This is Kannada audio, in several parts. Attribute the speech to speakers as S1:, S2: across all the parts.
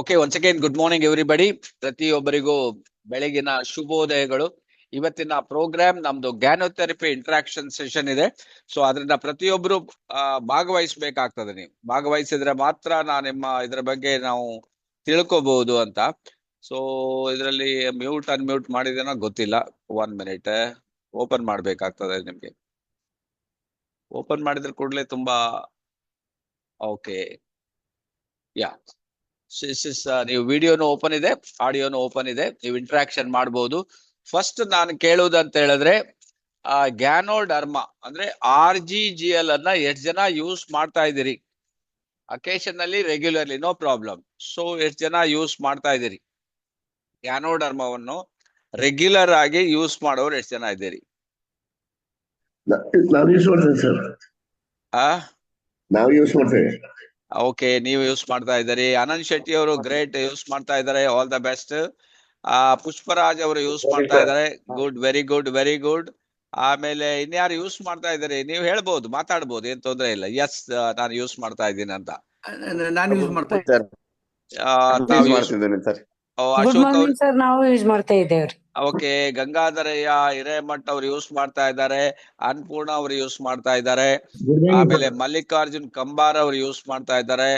S1: Okay, once again good morning everybody. ಪ್ರತಿಯೊಬ್ಬರಿಗೂ ಬೆಳಗಿನ ಶುಭೋದಯಗಳು. ಇವತ್ತಿನ ಪ್ರೋಗ್ರಾಮ್ ನಮ್ದು ಗ್ಯಾನೋಥೆರಪಿ ಇಂಟ್ರಾಕ್ಷನ್ ಸೆಷನ್ ಇದೆ. ಸೊ ಅದರಿಂದ ಪ್ರತಿಯೊಬ್ರು ಭಾಗವಹಿಸಬೇಕಾಗ್ತದೆ. ನೀವು ಭಾಗವಹಿಸಿದ್ರೆ ಮಾತ್ರ ನಿಮ್ಮ ಇದ್ರ ಬಗ್ಗೆ ನಾವು ತಿಳ್ಕೋಬಹುದು ಅಂತ. ಸೊ ಇದರಲ್ಲಿ ಮ್ಯೂಟ್ ಅನ್ಮ್ಯೂಟ್ ಮಾಡಿದೇನೋ ಗೊತ್ತಿಲ್ಲ. 1 ಮಿನಿಟ್ ಓಪನ್ ಮಾಡ್ಬೇಕಾಗ್ತದೆ. ನಿಮ್ಗೆ ಓಪನ್ ಮಾಡಿದ್ರೆ ಕೂಡಲೇ ತುಂಬಾ ಓಕೆ ಯಾ ನೀವು ವಿಡಿಯೋನು ಓಪನ್ ಇದೆ, ಆಡಿಯೋನು ಓಪನ್ ಇದೆ, ನೀವು ಇಂಟ್ರಾಕ್ಷನ್ ಮಾಡಬಹುದು. ಫಸ್ಟ್ ನಾನು ಕೇಳುವುದಂತ ಹೇಳಿದ್ರೆ ಗ್ಯಾನೋಡರ್ಮ ಅಂದ್ರೆ RGGL ಅನ್ನ ಎಷ್ಟು ಜನ ಯೂಸ್ ಮಾಡ್ತಾ ಇದ್ದೀರಿ? ಅಕೇಶನಲ್ಲಿ, ರೆಗ್ಯುಲರ್ಲಿ, ನೋ ಪ್ರಾಬ್ಲಮ್. ಸೊ ಎಷ್ಟು ಜನ ಯೂಸ್ ಮಾಡ್ತಾ ಇದ್ದೀರಿ ಗ್ಯಾನೋಡರ್ಮವನ್ನು? ರೆಗ್ಯುಲರ್ ಆಗಿ ಯೂಸ್ ಮಾಡೋರು ಎಷ್ಟು ಜನ ಇದ್ದೀರಿ?
S2: ನಾವು ಯೂಸ್ ಮಾಡ್ತೇವೆ ಸರ್. ನಾವು ಯೂಸ್ ಮಾಡ್ತೇವೆ.
S1: ಓಕೆ, ನೀವು ಯೂಸ್ ಮಾಡ್ತಾ ಇದ್ದೀರಿ. ಅನಂತ್ ಶೆಟ್ಟಿ ಅವರು ಗ್ರೇಟ್ ಯೂಸ್ ಮಾಡ್ತಾ ಇದ್ದಾರೆ, ಆಲ್ ದ ಬೆಸ್ಟ್. ಪುಷ್ಪರಾಜ್ ಅವರು ಯೂಸ್ ಮಾಡ್ತಾ ಇದ್ದಾರೆ, good, very good, very good. ಆಮೇಲೆ ಇನ್ಯಾರು ಯೂಸ್ ಮಾಡ್ತಾ ಇದ್ದಾರೆ? ನೀವು ಹೇಳ್ಬಹುದು, ಮಾತಾಡ್ಬೋದು, ಏನ್ ತೊಂದ್ರೆ ಇಲ್ಲ. ಎಸ್, ನಾನು ಯೂಸ್ ಮಾಡ್ತಾ ಇದ್ದೀನಿ ಅಂತ.
S3: ನಾನು ಯೂಸ್ ಮಾಡ್ತಾ
S1: ಅಶೋಕ್ ಅವರು
S4: ಸರ್, ನಾವು ಯೂಸ್ ಮಾಡ್ತಾ ಇದ್ದೇವ್ರಿ.
S1: ಓಕೆ, ಗಂಗಾಧರಯ್ಯ ಹಿರೇಮಠ್ ಅವ್ರು ಯೂಸ್ ಮಾಡ್ತಾ ಇದ್ದಾರೆ, ಅನ್ನಪೂರ್ಣ ಅವರು ಯೂಸ್ ಮಾಡ್ತಾ ಇದ್ದಾರೆ, ಆಮೇಲೆ ಮಲ್ಲಿಕಾರ್ಜುನ್ ಕಂಬಾರ್ ಅವರು ಯೂಸ್ ಮಾಡ್ತಾ ಇದ್ದಾರೆ,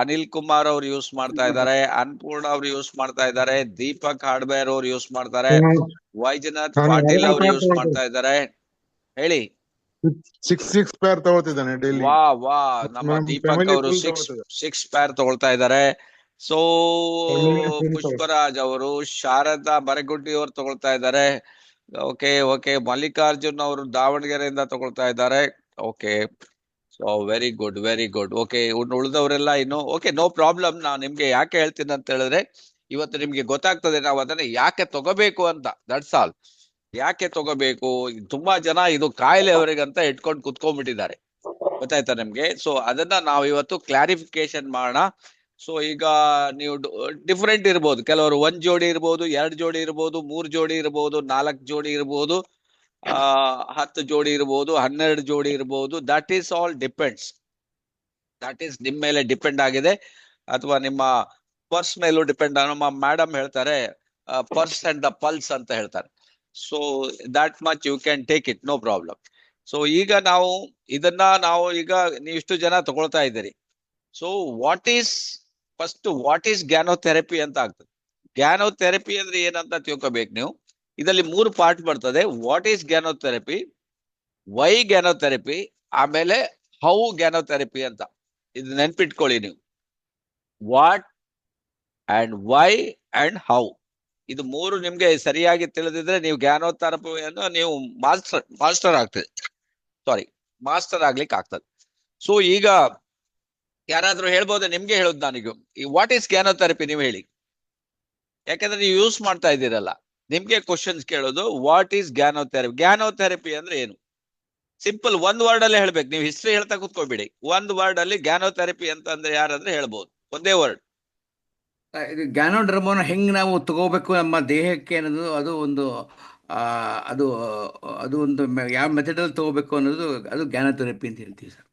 S1: ಅನಿಲ್ ಕುಮಾರ್ ಅವ್ರು ಯೂಸ್ ಮಾಡ್ತಾ ಇದ್ದಾರೆ, ಅನ್ನಪೂರ್ಣ ಅವ್ರು ಯೂಸ್ ಮಾಡ್ತಾ ಇದ್ದಾರೆ, ದೀಪಕ್ ಹಾಡ್ಬೇರ್ ಅವ್ರು ಯೂಸ್ ಮಾಡ್ತಾರೆ, ವೈಜನಾಥ್ ಪಾಟೀಲ್ ಅವ್ರು ಯೂಸ್ ಮಾಡ್ತಾ ಇದ್ದಾರೆ. ಹೇಳಿ.
S5: 6 ಪೇರ್ ತಗೊಳ್ತಿದ್ದಾನೆ ಡೈಲಿ.
S1: ವಾ ನಮ್ಮ ದೀಪಕ್ ಅವರು 6 ಪೇರ್ ತಗೊಳ್ತಾ ಇದ್ದಾರೆ. ಸೊ ಪುಷ್ಪರಾಜ್ ಅವರು, ಶಾರದಾ ಬರಗುಡ್ಡಿ ಅವರು ತಗೊಳ್ತಾ ಇದ್ದಾರೆ. ಓಕೆ ಓಕೆ, ಮಲ್ಲಿಕಾರ್ಜುನ್ ಅವರು ದಾವಣಗೆರೆಯಿಂದ ತಗೊಳ್ತಾ ಇದ್ದಾರೆ. Okay, so very good, very good. Okay, ಉಳಿದವರೆಲ್ಲ ಇನ್ನು ಓಕೆ, ನೋ ಪ್ರಾಬ್ಲಮ್. ನಾನು ನಿಮ್ಗೆ ಯಾಕೆ ಹೇಳ್ತೀನಿ ಅಂತ ಹೇಳಿದ್ರೆ, ಇವತ್ತು ನಿಮ್ಗೆ ಗೊತ್ತಾಗ್ತದೆ ನಾವು ಅದನ್ನ ಯಾಕೆ ತಗೋಬೇಕು ಅಂತ. That's all. ಯಾಕೆ ತಗೋಬೇಕು? ತುಂಬಾ ಜನ ಇದು ಕಾಯಿಲೆ ಅವರಿಗಂತ ಇಟ್ಕೊಂಡು ಕುತ್ಕೊಂಡ್ಬಿಟ್ಟಿದ್ದಾರೆ, ಗೊತ್ತಾಯ್ತಾ ನಿಮ್ಗೆ? ಸೊ ಅದನ್ನ ನಾವು ಇವತ್ತು ಕ್ಲಾರಿಫಿಕೇಶನ್ ಮಾಡೋಣ. ಸೊ ಈಗ ನೀವು ಡಿಫ್ರೆಂಟ್ ಇರ್ಬೋದು. ಕೆಲವರು 1 ಜೋಡಿ ಇರ್ಬೋದು, 2 ಜೋಡಿ ಇರ್ಬೋದು, 3 ಜೋಡಿ ಇರ್ಬೋದು, 4 ಜೋಡಿ ಇರ್ಬೋದು, 10 ಜೋಡಿ ಇರ್ಬೋದು, 12 ಜೋಡಿ ಇರ್ಬೋದು. That is all depends. That is ನಿಮ್ಮ ಮೇಲೆ ಡಿಪೆಂಡ್ ಆಗಿದೆ, ಅಥವಾ ನಿಮ್ಮ ಪರ್ಸ್ ಮೇಲೂ ಡಿಪೆಂಡ್. ನಮ್ಮ ಮೇಡಮ್ ಹೇಳ್ತಾರೆ ಪರ್ಸ್ ಅಂಡ್ ದ ಪಲ್ಸ್ ಅಂತ ಹೇಳ್ತಾರೆ. So that much you can take it, no problem. So ಈಗ ನಾವು ಈಗ ನೀವು ಇಷ್ಟು ಜನ ತಗೊಳ್ತಾ ಇದ್ದೀರಿ. ಸೊ ವಾಟ್ ಈಸ್ ಗ್ಯಾನೋಥೆರಪಿ ಅಂತ ಆಗ್ತದೆ. ಗ್ಯಾನೋಥೆರಪಿ ಅಂದ್ರೆ ಏನಂತ ತಿಳ್ಕೊಬೇಕು ನೀವು. ಇದರಲ್ಲಿ 3 ಪಾರ್ಟ್ ಬರ್ತದೆ. What is ganotherapy, why ganotherapy, ಆಮೇಲೆ ಹೌ ಗ್ಯಾನೋಥೆರಪಿ ಅಂತ. ಇದು ನೆನ್ಪಿಟ್ಕೊಳ್ಳಿ ನೀವು. What and why and how, ಇದು 3 ನಿಮ್ಗೆ ಸರಿಯಾಗಿ ತಿಳಿದಿದ್ರೆ ನೀವು ಗ್ಯಾನೋಥೆರಪಿಯನ್ನು ನೀವು ಮಾಸ್ಟರ್ ಆಗ್ಲಿಕ್ಕೆ ಆಗ್ತದೆ. ಸೊ ಈಗ ಯಾರಾದ್ರೂ ಹೇಳ್ಬೋದ? ನಿಮ್ಗೆ ಹೇಳೋದು ನಾನೀಗ. ವಾಟ್ ಈಸ್ ಗ್ಯಾನೋಥೆರಪಿ ನೀವು ಹೇಳಿ, ಯಾಕಂದ್ರೆ ನೀವು ಯೂಸ್ ಮಾಡ್ತಾ ಇದ್ದೀರಲ್ಲ. ನಿಮ್ಗೆ ಕ್ವಶನ್ಸ್ ಕೇಳೋದು, ವಾಟ್ ಈಸ್ ಗ್ಯಾನೋಥೆರಪಿ? ಗ್ಯಾನೋಥೆರಪಿ ಅಂದ್ರೆ ಏನು? ಸಿಂಪಲ್ 1 ವರ್ಡ್ ಅಲ್ಲೇ ಹೇಳ್ಬೇಕು. ನೀವು ಹಿಸ್ಟ್ರಿ ಹೇಳ್ತಾ ಕೂತ್ಕೋಬೇಡಿ. 1 ವರ್ಡ್ ಅಲ್ಲಿ ಗ್ಯಾನೋಥೆರಪಿ ಅಂತಂದ್ರೆ ಯಾರಂದ್ರೆ ಹೇಳ್ಬೋದು, ಒಂದೇ ವರ್ಡ್.
S3: ಗ್ಯಾನೋಡರ್ಮವನ್ನು ಹೆಂಗ್ ನಾವು ತಗೋಬೇಕು ನಮ್ಮ ದೇಹಕ್ಕೆ ಅನ್ನೋದು, ಅದು ಒಂದು ಯಾವ ಮೆಥಡಲ್ಲಿ ತಗೋಬೇಕು ಅನ್ನೋದು, ಅದು ಗ್ಯಾನೋಥೆರಪಿ ಅಂತ ಹೇಳ್ತೀವಿ sir.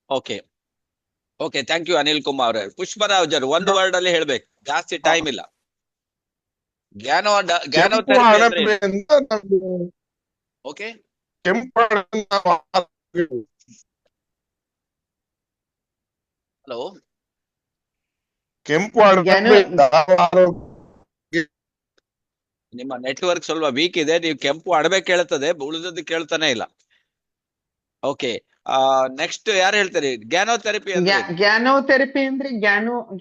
S1: Okay okay, thank you Anil Kumar ಅವ್ರೆ. ಪುಷ್ಪರಾಜ್ ಅವರು 1 ವರ್ಡ್ ಅಲ್ಲಿ ಹೇಳ್ಬೇಕು, ಜಾಸ್ತಿ ಟೈಮ್ ಇಲ್ಲ. Ganotherapy okay. ಹಲೋ, ನಿಮ್ಮ ನೆಟ್ವರ್ಕ್ ಸ್ವಲ್ಪ ವೀಕ್ ಇದೆ. ನೀವು ಕೆಂಪು ಅಣಬೆ ಕೇಳ್ತದೆ, ಉಳಿದದ್ದು ಕೇಳ್ತಾನೆ ಇಲ್ಲ. ಓಕೆ, ನೆಕ್ಸ್ಟ್ ಯಾರು ಹೇಳ್ತಾರೆ? ಗ್ಯಾನೋಥೆರಪಿ ಅಂದ್ರೆ
S6: ಗ್ಯಾನೋಥೆರಪಿ ಅಂದ್ರೆ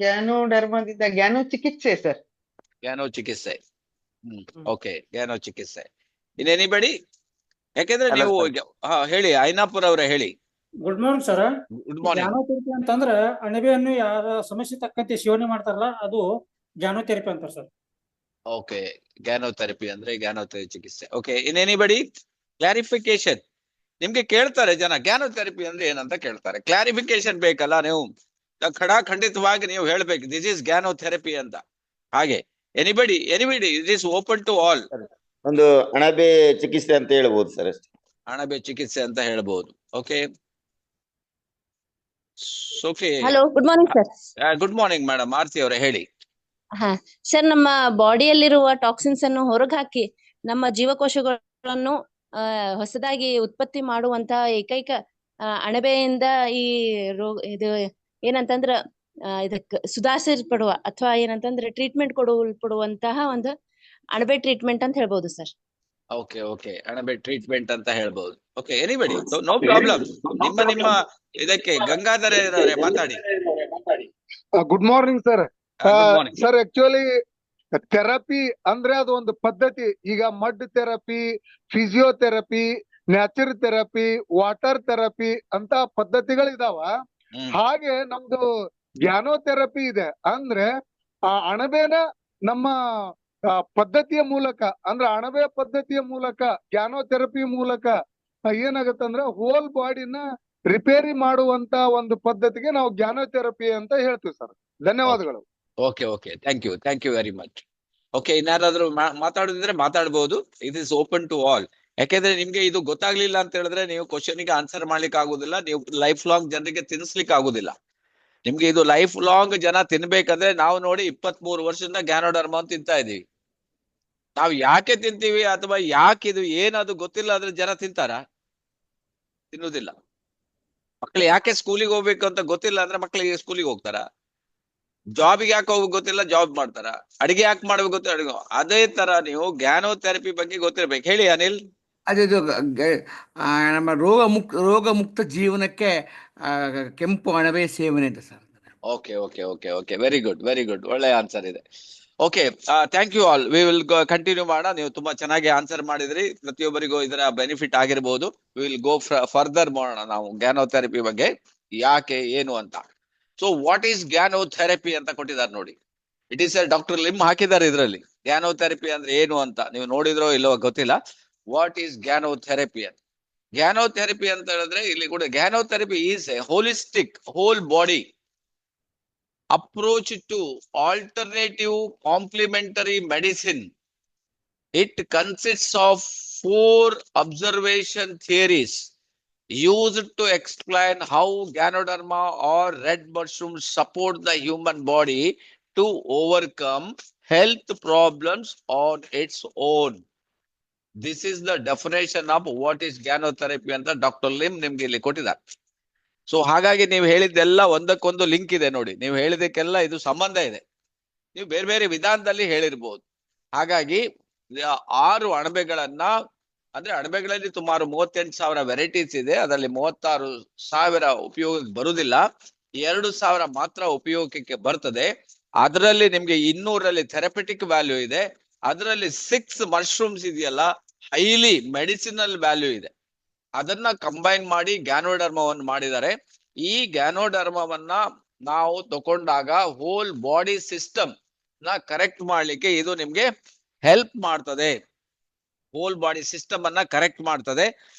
S6: ಗ್ಯಾನೋಡರ್ಮದಿಂದ ಗ್ಯಾನೋ ಚಿಕಿತ್ಸೆ ಸರ್.
S1: ಗ್ಯಾನೋ ಚಿಕಿತ್ಸೆ. ಓಕೆ, ಗ್ಯಾನೋ ಚಿಕಿತ್ಸೆ. ಇನ್ ಎನಿಬಡಿ? ಯಾಕೆಂದ್ರೆ ನೀವು ಹೇಳಿ, ಐನಾಪುರ್ ಅವರೇ ಹೇಳಿ.
S7: Good morning sir.
S1: Good morning.
S7: Ganotherapy ಅಂತಂದ್ರೆ ಅಣಬೆಯನ್ನು ಯಾರ ಸಮಸ್ಯೆ ತಕ್ಕಂತೆ ಸೇವನೆ ಮಾಡ್ತಾರಲ್ಲ, ಅದು ಗ್ಯಾನೋಥೆರಪಿ ಅಂತಾರೆ ಸರ್.
S1: ಓಕೆ, ಗ್ಯಾನೋಥೆರಪಿ ಅಂದ್ರೆ ಗ್ಯಾನೋಥೆರಪಿ ಚಿಕಿತ್ಸೆ. Okay, in anybody clarification? ನಿಮ್ಗೆ ಕೇಳ್ತಾರೆ ಜನ, ಗ್ಯಾನೋಥೆರಪಿ ಅಂದ್ರೆ ಏನಂತ ಕೇಳ್ತಾರೆ. ಕ್ಲಾರಿಫಿಕೇಶನ್ ಬೇಕಲ್ಲ. ನೀವು ಖಂಡಿತವಾಗಿ ನೀವು ಹೇಳ್ಬೇಕು, ದಿಸ್ ಈಸ್ ಗ್ಯಾನೋಥೆರಪಿ ಅಂತ. ಹಾಗೆ anybody it is open to all.
S2: ಒಂದು ಅಣಬೆ ಚಿಕಿತ್ಸೆ ಅಂತ ಹೇಳ್ಬೋದು ಸರ್. ಅಷ್ಟೇ,
S1: ಅಣಬೆ ಚಿಕಿತ್ಸೆ ಅಂತ ಹೇಳ್ಬೋದು. Okay, okay.
S4: Hello, good morning sir.
S1: Good morning madam, Aarti ಅವರೇ ಹೇಳಿ.
S4: ಹಾ ಸರ್, ನಮ್ಮ ಬಾಡಿಯಲ್ಲಿರುವ ಟಾಕ್ಸಿನ್ಸ್ ಅನ್ನು ಹೊರಗೆ ಹಾಕಿ ನಮ್ಮ ಜೀವಕೋಶಗಳನ್ನು ಹೊಸದಾಗಿ ಉತ್ಪತ್ತಿ ಮಾಡುವಂತ ಏಕೈಕ ಅಣಬೆಯಿಂದ ಈ ರೋಗ ಇದು ಏನಂತಂದ್ರ ಇದಕ್ಕೆ ಸುಧಾರಿಸಲ್ಪಡುವ ಅಥವಾ ಏನಂತಂದ್ರೆ ಟ್ರೀಟ್ಮೆಂಟ್ ಕೊಡುವಂತಹ ಒಂದು ಅಣಬೆ ಟ್ರೀಟ್ಮೆಂಟ್ ಅಂತ ಹೇಳ್ಬೋದು ಸರ್.
S1: ಓಕೆ ಓಕೆ, ಅಣಬೆ ಟ್ರೀಟ್ಮೆಂಟ್ ಅಂತ ಹೇಳ್ಬಹುದು. Okay, anybody, no problem. ನಿಮ್ಮ ಇದಕ್ಕೆ ಗಂಗಾಧರ ಇದ್ದಾರೆ, ಮಾತಾಡಿ.
S8: Good morning sir.
S1: Good morning.
S8: Sir, actually therapy ಅಂದ್ರೆ ಅದು ಒಂದು ಪದ್ಧತಿ. ಈಗ mud therapy, physiotherapy, nature therapy, water therapy ಅಂತ ಪದ್ಧತಿಗಳಿದಾವ. ಹಾಗೆ ನಮ್ದು ಗ್ಯಾನೋಥೆರಪಿ ಇದೆ. ಅಂದ್ರೆ ಆ ಅಣಬೆನ ನಮ್ಮ ಪದ್ಧತಿಯ ಮೂಲಕ, ಅಂದ್ರೆ ಅಣಬೆ ಪದ್ಧತಿಯ ಮೂಲಕ, ಗ್ಯಾನೋಥೆರಪಿ ಮೂಲಕ ಏನಾಗತ್ತಂದ್ರೆ ಹೋಲ್ ಬಾಡಿನ ರಿಪೇರಿ ಮಾಡುವಂತ ಒಂದು ಪದ್ಧತಿಗೆ ನಾವು ಗ್ಯಾನೋಥೆರಪಿ ಅಂತ ಹೇಳ್ತೀವಿ ಸರ್. ಧನ್ಯವಾದಗಳು.
S1: Okay okay, thank you very much. Okay, ಇನ್ಯಾರಾದ್ರೂ ಮಾತಾಡೋದಿದ್ರೆ ಮಾತಾಡ್ಬೋದು. It is open to all. ಯಾಕೆಂದ್ರೆ ನಿಮ್ಗೆ ಇದು ಗೊತ್ತಾಗ್ಲಿಲ್ಲ ಅಂತ ಹೇಳಿದ್ರೆ ನೀವು ಕ್ವಶನ್ಗೆ ಆನ್ಸರ್ ಮಾಡ್ಲಿಕ್ಕೆ ಆಗುದಿಲ್ಲ, ನೀವು ಲೈಫ್ ಲಾಂಗ್ ಜನರಿಗೆ ತಿನ್ಸ್ಲಿಕ್ಕೆ ಆಗುದಿಲ್ಲ. ನಿಮ್ಗೆ ಇದು ಲೈಫ್ ಲಾಂಗ್ ಜನ ತಿನ್ಬೇಕಂದ್ರೆ ನಾವು ನೋಡಿ 23 ವರ್ಷದಿಂದ ಗ್ಯಾನೋಡರ್ಮ ಅಂತ ತಿಂತಾ ಇದೀವಿ. ನಾವು ಯಾಕೆ ತಿಂತೀವಿ ಅಥವಾ ಯಾಕೆ ಇದು ಏನದು ಗೊತ್ತಿಲ್ಲ ಆದ್ರೆ ಜನ ತಿಂತಾರ? ತಿನ್ನುವುದಿಲ್ಲ. ಮಕ್ಳು ಯಾಕೆ ಸ್ಕೂಲಿಗೆ ಹೋಗ್ಬೇಕು ಅಂತ ಗೊತ್ತಿಲ್ಲ ಅಂದ್ರೆ ಮಕ್ಳಿಗೆ ಸ್ಕೂಲಿಗೆ ಹೋಗ್ತಾರ? ಜಾಬ್ಗೆ ಯಾಕೆ ಹೋಗ್ಬೇಕು ಗೊತ್ತಿಲ್ಲ, ಜಾಬ್ ಮಾಡ್ತಾರ. ಅಡಿಗೆ ಯಾಕೆ ಮಾಡ್ಬೇಕು ಗೊತ್ತಿಲ್ಲ, ಅಡಿಗೆ. ಅದೇ ತರ ನೀವು ಗ್ಯಾನೋಥೆರಪಿ ಬಗ್ಗೆ ಗೊತ್ತಿರ್ಬೇಕು. ಹೇಳಿ ಅನಿಲ್.
S3: ಅದು ನಮ್ಮ ರೋಗ ಮುಕ್ತ ಜೀವನಕ್ಕೆ ಕೆಂಪು ಅಣಬೆ ಸೇವನೆ ಅಂತ sir.
S1: Okay okay okay okay, very good, ಒಳ್ಳೆ ಆನ್ಸರ್ ಇದೆ. Okay, thank you all. We will continue ಮಾಡೋಣ. ನೀವು ತುಂಬಾ ಚೆನ್ನಾಗಿ ಆನ್ಸರ್ ಮಾಡಿದ್ರಿ. ಪ್ರತಿಯೊಬ್ಬರಿಗೂ ಇದರ ಬೆನಿಫಿಟ್ ಆಗಿರ್ಬೋದು. ವಿ ವಿಲ್ ಗೋ ಫರ್ದರ್ ಮಾಡೋಣ ನಾವು ಗ್ಯಾನೋಥೆರಪಿ ಬಗ್ಗೆ ಯಾಕೆ ಏನು ಅಂತ. ಸೊ ವಾಟ್ ಈಸ್ ಗ್ಯಾನೋಥೆರಪಿ ಅಂತ ಕೊಟ್ಟಿದ್ದಾರೆ ನೋಡಿ. ಇಟ್ ಈಸ್ ಡಾಕ್ಟರ್ ಲಿಮ್ ಹಾಕಿದ್ದಾರೆ ಇದರಲ್ಲಿ. ಗ್ಯಾನೋಥೆರಪಿ ಅಂದ್ರೆ ಏನು ಅಂತ ನೀವು ನೋಡಿದ್ರೋ ಇಲ್ಲೋ ಗೊತ್ತಿಲ್ಲ. ವಾಟ್ ಈಸ್ ಗ್ಯಾನೋಥೆರಪಿ ಅಂತ. ಗ್ಯಾನೋಥೆರಪಿ ಅಂತ ಹೇಳಿದ್ರೆ ಇಲ್ಲಿ ಕೂಡ ganotherapy is A holistic whole body approach to alternative complementary medicine. It consists of 4 observation theories used to explain how Ganoderma or red mushrooms support the human body to overcome health problems on its own. This is the definition of what is Ganotherapy ಅಂತ ಡಾಕ್ಟರ್ ಲಿಮ್ ನಿಮ್ಗೆ ಇಲ್ಲಿ ಕೊಟ್ಟಿದ್ದಾರೆ. ಸೊ ಹಾಗಾಗಿ ನೀವು ಹೇಳಿದ್ದೆಲ್ಲ ಒಂದಕ್ಕೊಂದು ಲಿಂಕ್ ಇದೆ ನೋಡಿ. ನೀವು ಹೇಳಿದಕ್ಕೆಲ್ಲ ಇದು ಸಂಬಂಧ ಇದೆ. ನೀವು ಬೇರೆ ಬೇರೆ ವಿಧಾನದಲ್ಲಿ ಹೇಳಿರ್ಬೋದು. ಹಾಗಾಗಿ 6 ಅಣಬೆಗಳನ್ನ, ಅಂದ್ರೆ ಅಣಬೆಗಳಲ್ಲಿ ಸುಮಾರು 38,000 ವೆರೈಟೀಸ್ ಇದೆ. ಅದರಲ್ಲಿ 36,000 ಉಪಯೋಗಕ್ಕೆ ಬರುವುದಿಲ್ಲ, 2,000 ಮಾತ್ರ ಉಪಯೋಗಕ್ಕೆ ಬರ್ತದೆ. ಅದರಲ್ಲಿ ನಿಮ್ಗೆ 200ರಲ್ಲಿ ಥೆರಪೆಟಿಕ್ ವ್ಯಾಲ್ಯೂ ಇದೆ. ಅದರಲ್ಲಿ 6 ಮಶ್ರೂಮ್ಸ್ ಇದೆಯಲ್ಲ, ಹೈಲಿ ಮೆಡಿಸಿನಲ್ ವ್ಯಾಲ್ಯೂ ಇದೆ. ಅದನ್ನ ಕಂಬೈನ್ ಮಾಡಿ ಗ್ಯಾನೋಡರ್ಮವನ್ನು ಮಾಡಿದ್ದಾರೆ. ಈ ಗ್ಯಾನೋಡರ್ಮವನ್ನ ನಾವು ತಗೊಂಡಾಗ ಹೋಲ್ ಬಾಡಿ ಸಿಸ್ಟಮ್ ನ ಕರೆಕ್ಟ್ ಮಾಡ್ಲಿಕ್ಕೆ ಇದು ನಿಮ್ಗೆ ಹೆಲ್ಪ್ ಮಾಡ್ತದೆ. ಹೋಲ್ ಬಾಡಿ ಸಿಸ್ಟಮ್ ಅನ್ನ ಕರೆಕ್ಟ್ ಮಾಡ್ತದೆ.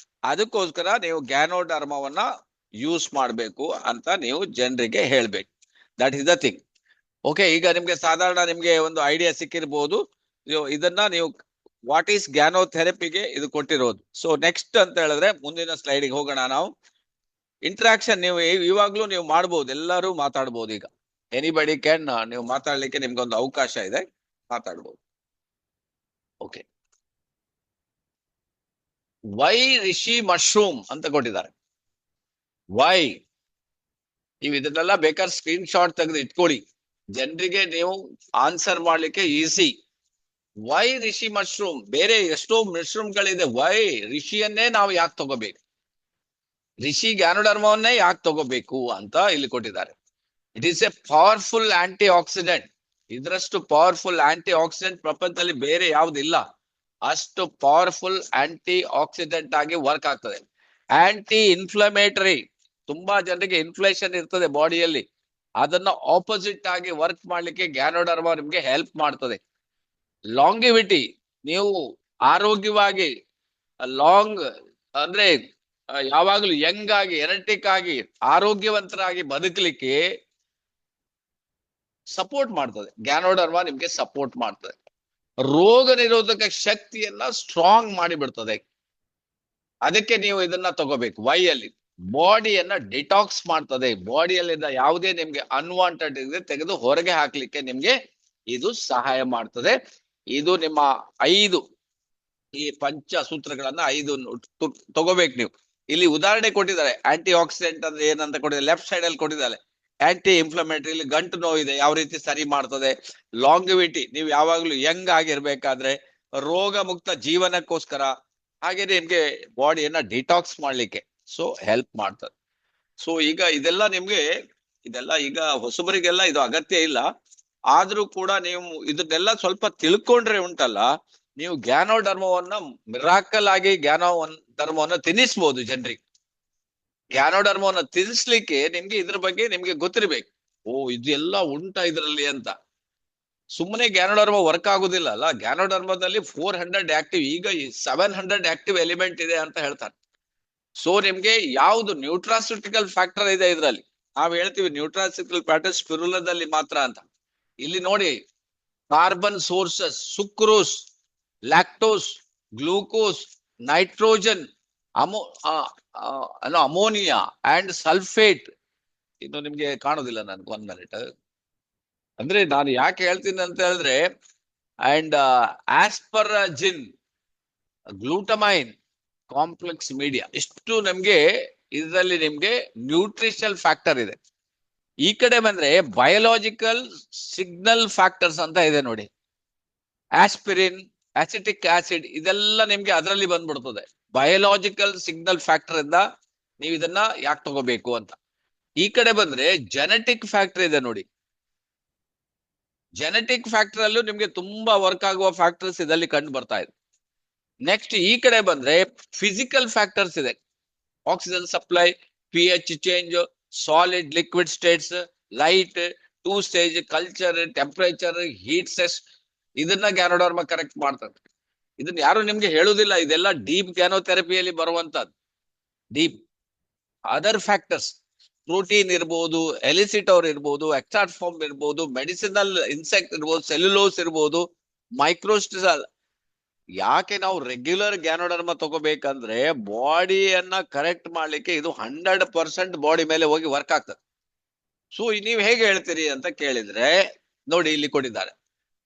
S1: ಅದಕ್ಕೋಸ್ಕರ ನೀವು ಗ್ಯಾನೋಡರ್ಮವನ್ನ ಯೂಸ್ ಮಾಡ್ಬೇಕು ಅಂತ ನೀವು ಜನರಿಗೆ ಹೇಳ್ಬೇಕು. That is the thing. Okay, ಈಗ ನಿಮ್ಗೆ ಸಾಧಾರಣ ನಿಮ್ಗೆ ಒಂದು ಐಡಿಯಾ ಸಿಕ್ಕಿರ್ಬೋದು. ಇದನ್ನ ನೀವು ವಾಟ್ ಈಸ್ ಗ್ಯಾನೋಥೆರಪಿಗೆ ಇದು ಕೊಟ್ಟಿರೋದು. ಸೊ ನೆಕ್ಸ್ಟ್ ಅಂತ ಹೇಳಿದ್ರೆ ಮುಂದಿನ ಸ್ಲೈಡಿಗೆ ಹೋಗೋಣ ನಾವು. ಇಂಟ್ರಾಕ್ಷನ್ ನೀವು ಇವಾಗ್ಲೂ ನೀವು ಮಾಡ್ಬೋದು, ಎಲ್ಲರೂ ಮಾತಾಡ್ಬೋದು. ಈಗ ಎನಿಬಡಿ ಕ್ಯಾನ್, ನೀವು ಮಾತಾಡ್ಲಿಕ್ಕೆ ನಿಮ್ಗೊಂದು ಅವಕಾಶ ಇದೆ, ಮಾತಾಡ್ಬೋದು. ಓಕೆ, ವೈ ರಿಷಿ ಮಶ್ರೂಮ್ ಅಂತ ಕೊಟ್ಟಿದ್ದಾರೆ. ವೈ, ನೀವು ಇದನ್ನೆಲ್ಲ ಬೇಕಾದ್ರೆ ಸ್ಕ್ರೀನ್ ಶಾಟ್ ತೆಗೆದು ಇಟ್ಕೊಳ್ಳಿ, ಜನರಿಗೆ ನೀವು ಆನ್ಸರ್ ಮಾಡ್ಲಿಕ್ಕೆ ಈಸಿ. Y Rishi mushroom? ಬೇರೆ ಎಷ್ಟೋ ಮಶ್ರೂಮ್ಗಳಿದೆ. ವೈ ರಿಷಿಯನ್ನೇ ನಾವು ಯಾಕೆ ತಗೋಬೇಕು, ರಿಷಿ ಗ್ಯಾನೋಡರ್ಮವನ್ನೇ ಯಾಕೆ ತಗೋಬೇಕು ಅಂತ ಇಲ್ಲಿ ಕೊಟ್ಟಿದ್ದಾರೆ. It is a powerful anti oxidant. ಇದರಷ್ಟು ಪವರ್ಫುಲ್ ಆಂಟಿ ಆಕ್ಸಿಡೆಂಟ್ ಪ್ರಪಂಚದಲ್ಲಿ ಬೇರೆ ಯಾವುದಿಲ್ಲ. ಅಷ್ಟು ಪವರ್ಫುಲ್ ಆಂಟಿ ಆಕ್ಸಿಡೆಂಟ್ ಆಗಿ ವರ್ಕ್ ಆಗ್ತದೆ. ಆಂಟಿ ಇನ್ಫ್ಲಮೇಟರಿ, ತುಂಬಾ ಜನರಿಗೆ ಇನ್ಫ್ಲೇಷನ್ ಇರ್ತದೆ ಬಾಡಿಯಲ್ಲಿ, ಅದನ್ನ ಆಪೋಸಿಟ್ ಆಗಿ ವರ್ಕ್ ಮಾಡ್ಲಿಕ್ಕೆ ಗ್ಯಾನೋಡರ್ಮ ನಿಮ್ಗೆ ಹೆಲ್ಪ್ ಮಾಡ್ತದೆ. ಲಾಂಗಿವಿಟಿ, ನೀವು ಆರೋಗ್ಯವಾಗಿ ಲಾಂಗ್ ಅಂದ್ರೆ ಯಾವಾಗ್ಲೂ ಯಂಗ್ ಆಗಿ, ಎನರ್ಟಿಕ್ ಆಗಿ, ಆರೋಗ್ಯವಂತರಾಗಿ ಬದುಕಲಿಕ್ಕೆ ಸಪೋರ್ಟ್ ಮಾಡ್ತದೆ. ಗ್ಯಾನೋಡರ್ಮ ನಿಮ್ಗೆ ಸಪೋರ್ಟ್ ಮಾಡ್ತದೆ. ರೋಗ ನಿರೋಧಕ ಶಕ್ತಿಯನ್ನ ಸ್ಟ್ರಾಂಗ್ ಮಾಡಿ ಬಿಡ್ತದೆ. ಅದಕ್ಕೆ ನೀವು ಇದನ್ನ ತಗೋಬೇಕು. ವೈ ಅಲ್ಲಿ ಬಾಡಿಯನ್ನ ಡಿಟಾಕ್ಸ್ ಮಾಡ್ತದೆ. ಬಾಡಿಯಲ್ಲಿದ್ದ ಯಾವುದೇ ನಿಮ್ಗೆ ಅನ್ವಾಂಟೆಡ್ ಇದ್ರೆ ತೆಗೆದು ಹೊರಗೆ ಹಾಕ್ಲಿಕ್ಕೆ ನಿಮ್ಗೆ ಇದು ಸಹಾಯ ಮಾಡ್ತದೆ. ಇದು ನಿಮ್ಮ 5 ಈ ಪಂಚ ಸೂತ್ರಗಳನ್ನ 5 ತಗೋಬೇಕು ನೀವು. ಇಲ್ಲಿ ಉದಾಹರಣೆ ಕೊಟ್ಟಿದ್ದಾರೆ. ಆಂಟಿ ಆಕ್ಸಿಡೆಂಟ್ ಅಂದ್ರೆ ಏನಂತ ಕೊಟ್ಟಿದ್ದಾರೆ, ಲೆಫ್ಟ್ ಸೈಡ್ ಅಲ್ಲಿ ಕೊಟ್ಟಿದ್ದಾರೆ. ಆಂಟಿ ಇನ್ಫ್ಲಮೇಟರಿ, ಇಲ್ಲಿ ಗಂಟು ನೋವಿದೆ ಯಾವ ರೀತಿ ಸರಿ ಮಾಡ್ತದೆ. ಲಾಂಗಿವಿಟಿ, ನೀವು ಯಾವಾಗ್ಲೂ ಯಂಗ್ ಆಗಿರ್ಬೇಕಾದ್ರೆ ರೋಗ ಮುಕ್ತ ಜೀವನಕ್ಕೋಸ್ಕರ, ಹಾಗೆ ನಿಮ್ಗೆ ಬಾಡಿಯನ್ನ ಡಿಟಾಕ್ಸ್ ಮಾಡ್ಲಿಕ್ಕೆ ಸೊ ಹೆಲ್ಪ್ ಮಾಡ್ತದೆ. ಸೊ ಈಗ ಇದೆಲ್ಲ ಈಗ ಹೊಸಬರಿಗೆಲ್ಲ ಇದು ಅಗತ್ಯ ಇಲ್ಲ. ಆದ್ರೂ ಕೂಡ ನೀವು ಇದನ್ನೆಲ್ಲ ಸ್ವಲ್ಪ ತಿಳ್ಕೊಂಡ್ರೆ ಉಂಟಲ್ಲ, ನೀವು ಜ್ಞಾನೋಧರ್ಮವನ್ನ ಮಿರಾಕಲ್ ಆಗಿ ಧರ್ಮವನ್ನ ತಿನ್ನಿಸ್ಬೋದು ಜನರಿಗೆ. ಜ್ಞಾನೋಧರ್ಮವನ್ನ ತಿನ್ನಿಸ್ಲಿಕ್ಕೆ ನಿಮ್ಗೆ ಇದ್ರ ಬಗ್ಗೆ ನಿಮ್ಗೆ ಗೊತ್ತಿರ್ಬೇಕು. ಓ ಇದೆಲ್ಲ ಉಂಟಾ ಇದ್ರಲ್ಲಿ ಅಂತ. ಸುಮ್ಮನೆ ಜ್ಞಾನೋಧರ್ಮ ವರ್ಕ್ ಆಗುದಿಲ್ಲ ಅಲ್ಲ. ಜ್ಞಾನೋಧರ್ಮದಲ್ಲಿ 400 ಆಕ್ಟಿವ್, ಈಗ 700 ಆಕ್ಟಿವ್ ಎಲಿಮೆಂಟ್ ಇದೆ ಅಂತ ಹೇಳ್ತಾರೆ. ಸೊ ನಿಮ್ಗೆ ಯಾವ್ದು ನ್ಯೂಟ್ರಾಸ್ಯೂಟಿಕಲ್ ಫ್ಯಾಕ್ಟರ್ ಇದೆ ಇದ್ರಲ್ಲಿ. ನಾವ್ ಹೇಳ್ತೀವಿ ನ್ಯೂಟ್ರಾಸ್ಯೂಟಿಕಲ್ ಫ್ಯಾಕ್ಟರ್ ಸ್ಪಿರುಲದಲ್ಲಿ ಮಾತ್ರ ಅಂತ. ಇಲ್ಲಿ ನೋಡಿ, carbon sources, sucrose, lactose, glucose, nitrogen, ammonia and sulphate. ಇನ್ನು ನಿಮ್ಗೆ ಕಾಣುದಿಲ್ಲ ನನ್ಗೆ 1 ಮಿನಿಟ್. ಅಂದ್ರೆ ನಾನು ಯಾಕೆ ಹೇಳ್ತೀನಿ ಅಂತ ಹೇಳಿದ್ರೆ, ಅಂಡ್ ಆಸ್ಪರಜಿನ್, ಗ್ಲೂಟಮೈನ್, ಕಾಂಪ್ಲೆಕ್ಸ್ ಮೀಡಿಯಾ, ಇಷ್ಟು ನಮ್ಗೆ ಇದರಲ್ಲಿ ನಿಮ್ಗೆ ನ್ಯೂಟ್ರಿಷನಲ್ ಫ್ಯಾಕ್ಟರ್ ಇದೆ. ಈ ಕಡೆ ಬಂದ್ರೆ ಬಯೋಲಾಜಿಕಲ್ ಸಿಗ್ನಲ್ ಫ್ಯಾಕ್ಟರ್ಸ್ ಅಂತ ಇದೆ ನೋಡಿ. ಆಸ್ಪಿರಿನ್, ಅಸಿಟಿಕ್ ಆಸಿಡ್, ಇದೆಲ್ಲ ನಿಮ್ಗೆ ಅದರಲ್ಲಿ ಬಂದ್ಬಿಡ್ತದೆ. ಬಯೋಲಾಜಿಕಲ್ ಸಿಗ್ನಲ್ ಫ್ಯಾಕ್ಟರ್ ಇಂದ ನೀವು ಇದನ್ನ ಯಾಕೆ ತಗೋಬೇಕು ಅಂತ. ಈ ಕಡೆ ಬಂದ್ರೆ ಜೆನೆಟಿಕ್ ಫ್ಯಾಕ್ಟರ್ ಇದೆ ನೋಡಿ. ಜೆನೆಟಿಕ್ ಫ್ಯಾಕ್ಟರ್ ಅಲ್ಲೂ ನಿಮ್ಗೆ ತುಂಬಾ ವರ್ಕ್ ಆಗುವ ಫ್ಯಾಕ್ಟರ್ಸ್ ಇದರಲ್ಲಿ ಕಂಡು ಬರ್ತಾ ಇದೆ. ನೆಕ್ಸ್ಟ್ ಈ ಕಡೆ ಬಂದ್ರೆ ಫಿಸಿಕಲ್ ಫ್ಯಾಕ್ಟರ್ಸ್ ಇದೆ. Oxygen supply, pH change, solid liquid States, light, 2 stage, culture, temperature, heat cess, ಇದನ್ನ ಜ್ಞಾನೋಧರ್ಮ ಕರೆಕ್ಟ್ ಮಾಡ್ತದೆ. ಇದನ್ನ ಯಾರು ನಿಮ್ಗೆ ಹೇಳುದಿಲ್ಲ. ಇದೆಲ್ಲ ಡೀಪ್ ಜ್ಞಾನೋಥೆರಪಿಯಲ್ಲಿ ಬರುವಂತದ್ದು. ಡೀಪ್ ಅದರ್ ಫ್ಯಾಕ್ಟರ್ಸ್, ಪ್ರೋಟೀನ್ ಇರ್ಬೋದು, ಎಲಿಸಿಟೋರ್ ಇರ್ಬೋದು, ಎಕ್ಸಾಟ್ ಫಾರ್ಮ್ ಇರ್ಬೋದು, ಮೆಡಿಸಿನಲ್ ಇನ್ಸೆಕ್ಟ್ ಇರ್ಬೋದು, ಸೆಲ್ಯುಲೋಸ್ ಇರ್ಬೋದು, ಮೈಕ್ರೋಸ್ಟಿಸಲ್. ಯಾಕೆ ನಾವು ರೆಗ್ಯುಲರ್ ಜ್ಞಾನೋಧರ್ಮ ತಗೋಬೇಕಂದ್ರೆ ಬಾಡಿಯನ್ನ ಕರೆಕ್ಟ್ ಮಾಡ್ಲಿಕ್ಕೆ ಇದು 100% ಬಾಡಿ ಮೇಲೆ ಹೋಗಿ ವರ್ಕ್ ಆಗ್ತದೆ. ಸೊ ನೀವ್ ಹೇಗೆ ಹೇಳ್ತೀರಿ ಅಂತ ಕೇಳಿದ್ರೆ ನೋಡಿ, ಇಲ್ಲಿ ಕೊಟ್ಟಿದ್ದಾರೆ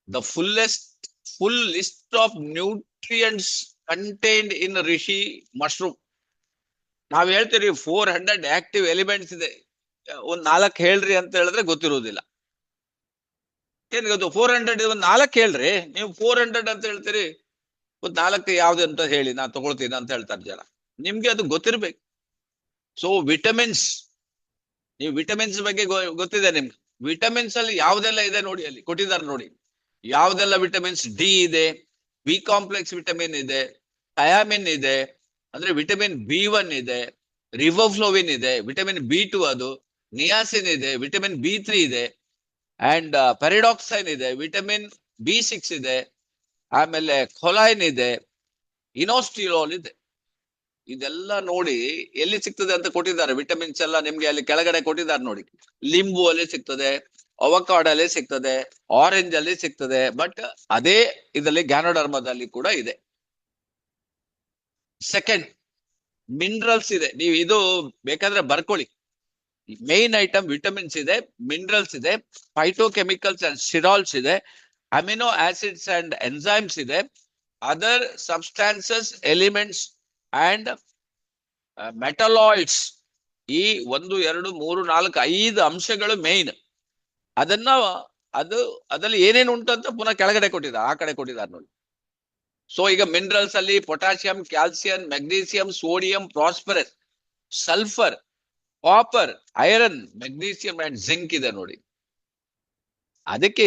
S1: the full list of nutrients contained in Rishi mushroom. ನಾವ್ ಹೇಳ್ತೀರಿ 400 ಆಕ್ಟಿವ್ ಎಲಿಮೆಂಟ್ಸ್ ಇದೆ, 4 ಹೇಳ್ರಿ ಅಂತ ಹೇಳಿದ್ರೆ ಗೊತ್ತಿರುವುದಿಲ್ಲ. ಏನ್ ಗೊತ್ತು 400 4 ಹೇಳ್ರಿ, ನೀವು 400 ಅಂತ ಹೇಳ್ತೀರಿ, 4 ಯಾವ್ದು ಅಂತ ಹೇಳಿ ನಾನು ತಗೊಳ್ತೀನಿ ಅಂತ ಹೇಳ್ತಾರೆ ಜನ. ನಿಮ್ಗೆ ಅದು ಗೊತ್ತಿರ್ಬೇಕು. ಸೊ ವಿಟಮಿನ್ಸ್, ನೀವು ವಿಟಮಿನ್ಸ್ ಬಗ್ಗೆ ಗೊತ್ತಿದೆ ನಿಮ್ಗೆ. ವಿಟಮಿನ್ಸ್ ಅಲ್ಲಿ ಯಾವ್ದೆಲ್ಲ ಇದೆ ನೋಡಿ, ಅಲ್ಲಿ ಕೊಟ್ಟಿದ್ದಾರೆ ನೋಡಿ. ಯಾವ್ದೆಲ್ಲ ವಿಟಮಿನ್ಸ್, ಡಿ ಇದೆ, ಬಿ ಕಾಂಪ್ಲೆಕ್ಸ್ ವಿಟಮಿನ್ ಇದೆ, ಥಯಾಮಿನ್ ಇದೆ, ಅಂದ್ರೆ ವಿಟಮಿನ್ B1 ಇದೆ, ರಿಬೋಫ್ಲೋವಿನ್ ಇದೆ, ವಿಟಮಿನ್ B2 ಅದು, ನಿಯಾಸಿನ್ ಇದೆ, ವಿಟಮಿನ್ B3 ಇದೆ, ಅಂಡ್ ಪೆರಿಡಾಕ್ಸೈನ್ ಇದೆ, ವಿಟಮಿನ್ B6 ಇದೆ, ಆಮೇಲೆ ಕೊಲೈನ್ ಇದೆ, ಇನೋಸ್ಟಿರೋಲ್ ಇದೆ. ಇದೆಲ್ಲ ನೋಡಿ ಎಲ್ಲಿ ಸಿಗ್ತದೆ ಅಂತ ಕೊಟ್ಟಿದ್ದಾರೆ. ವಿಟಮಿನ್ಸ್ ಎಲ್ಲ ನಿಮ್ಗೆ ಅಲ್ಲಿ ಕೆಳಗಡೆ ಕೊಟ್ಟಿದ್ದಾರೆ ನೋಡಿ. ಲಿಂಬು ಅಲ್ಲಿ ಸಿಗ್ತದೆ, ಅವಕಾಡೋ ಅಲ್ಲಿ ಸಿಗ್ತದೆ, ಆರೆಂಜ್ ಅಲ್ಲಿ ಸಿಗ್ತದೆ. ಬಟ್ ಅದೇ ಇದರಲ್ಲಿ ಜ್ಞಾನೋಧರ್ಮದಲ್ಲಿ ಕೂಡ ಇದೆ. ಸೆಕೆಂಡ್, ಮಿನರಲ್ಸ್ ಇದೆ. ನೀವು ಇದು ಬೇಕಾದ್ರೆ ಬರ್ಕೊಳ್ಳಿ. ಮೇನ್ ಐಟಮ್ ವಿಟಮಿನ್ಸ್ ಇದೆ, ಮಿನರಲ್ಸ್ ಇದೆ, ಫೈಟೋಕೆಮಿಕಲ್ಸ್ ಅಂಡ್ ಸ್ಟಿರಾಲ್ಸ್ ಇದೆ, ಅಮಿನೋ ಆಸಿಡ್ಸ್ ಅಂಡ್ ಎನ್ಸೈಮ್ಸ್ ಇದೆ, other substances, elements and metalloids. ಈ 1, 2, 3, 4, 5 ಅಂಶಗಳು ಮೇನ್. ಅದ್ರಲ್ಲಿ ಏನೇನು ಉಂಟು ಅಂತ ಪುನಃ ಕೆಳಗಡೆ ಕೊಟ್ಟಿದ್ದಾರೆ, ಆ ಕಡೆ ಕೊಟ್ಟಿದ್ದಾರೆ ನೋಡಿ. ಸೊ ಈಗ ಮಿನರಲ್ಸ್ ಅಲ್ಲಿ potassium, calcium, magnesium, sodium, prosperous, sulphur, copper, iron, magnesium and zinc ಇದೆ ನೋಡಿ.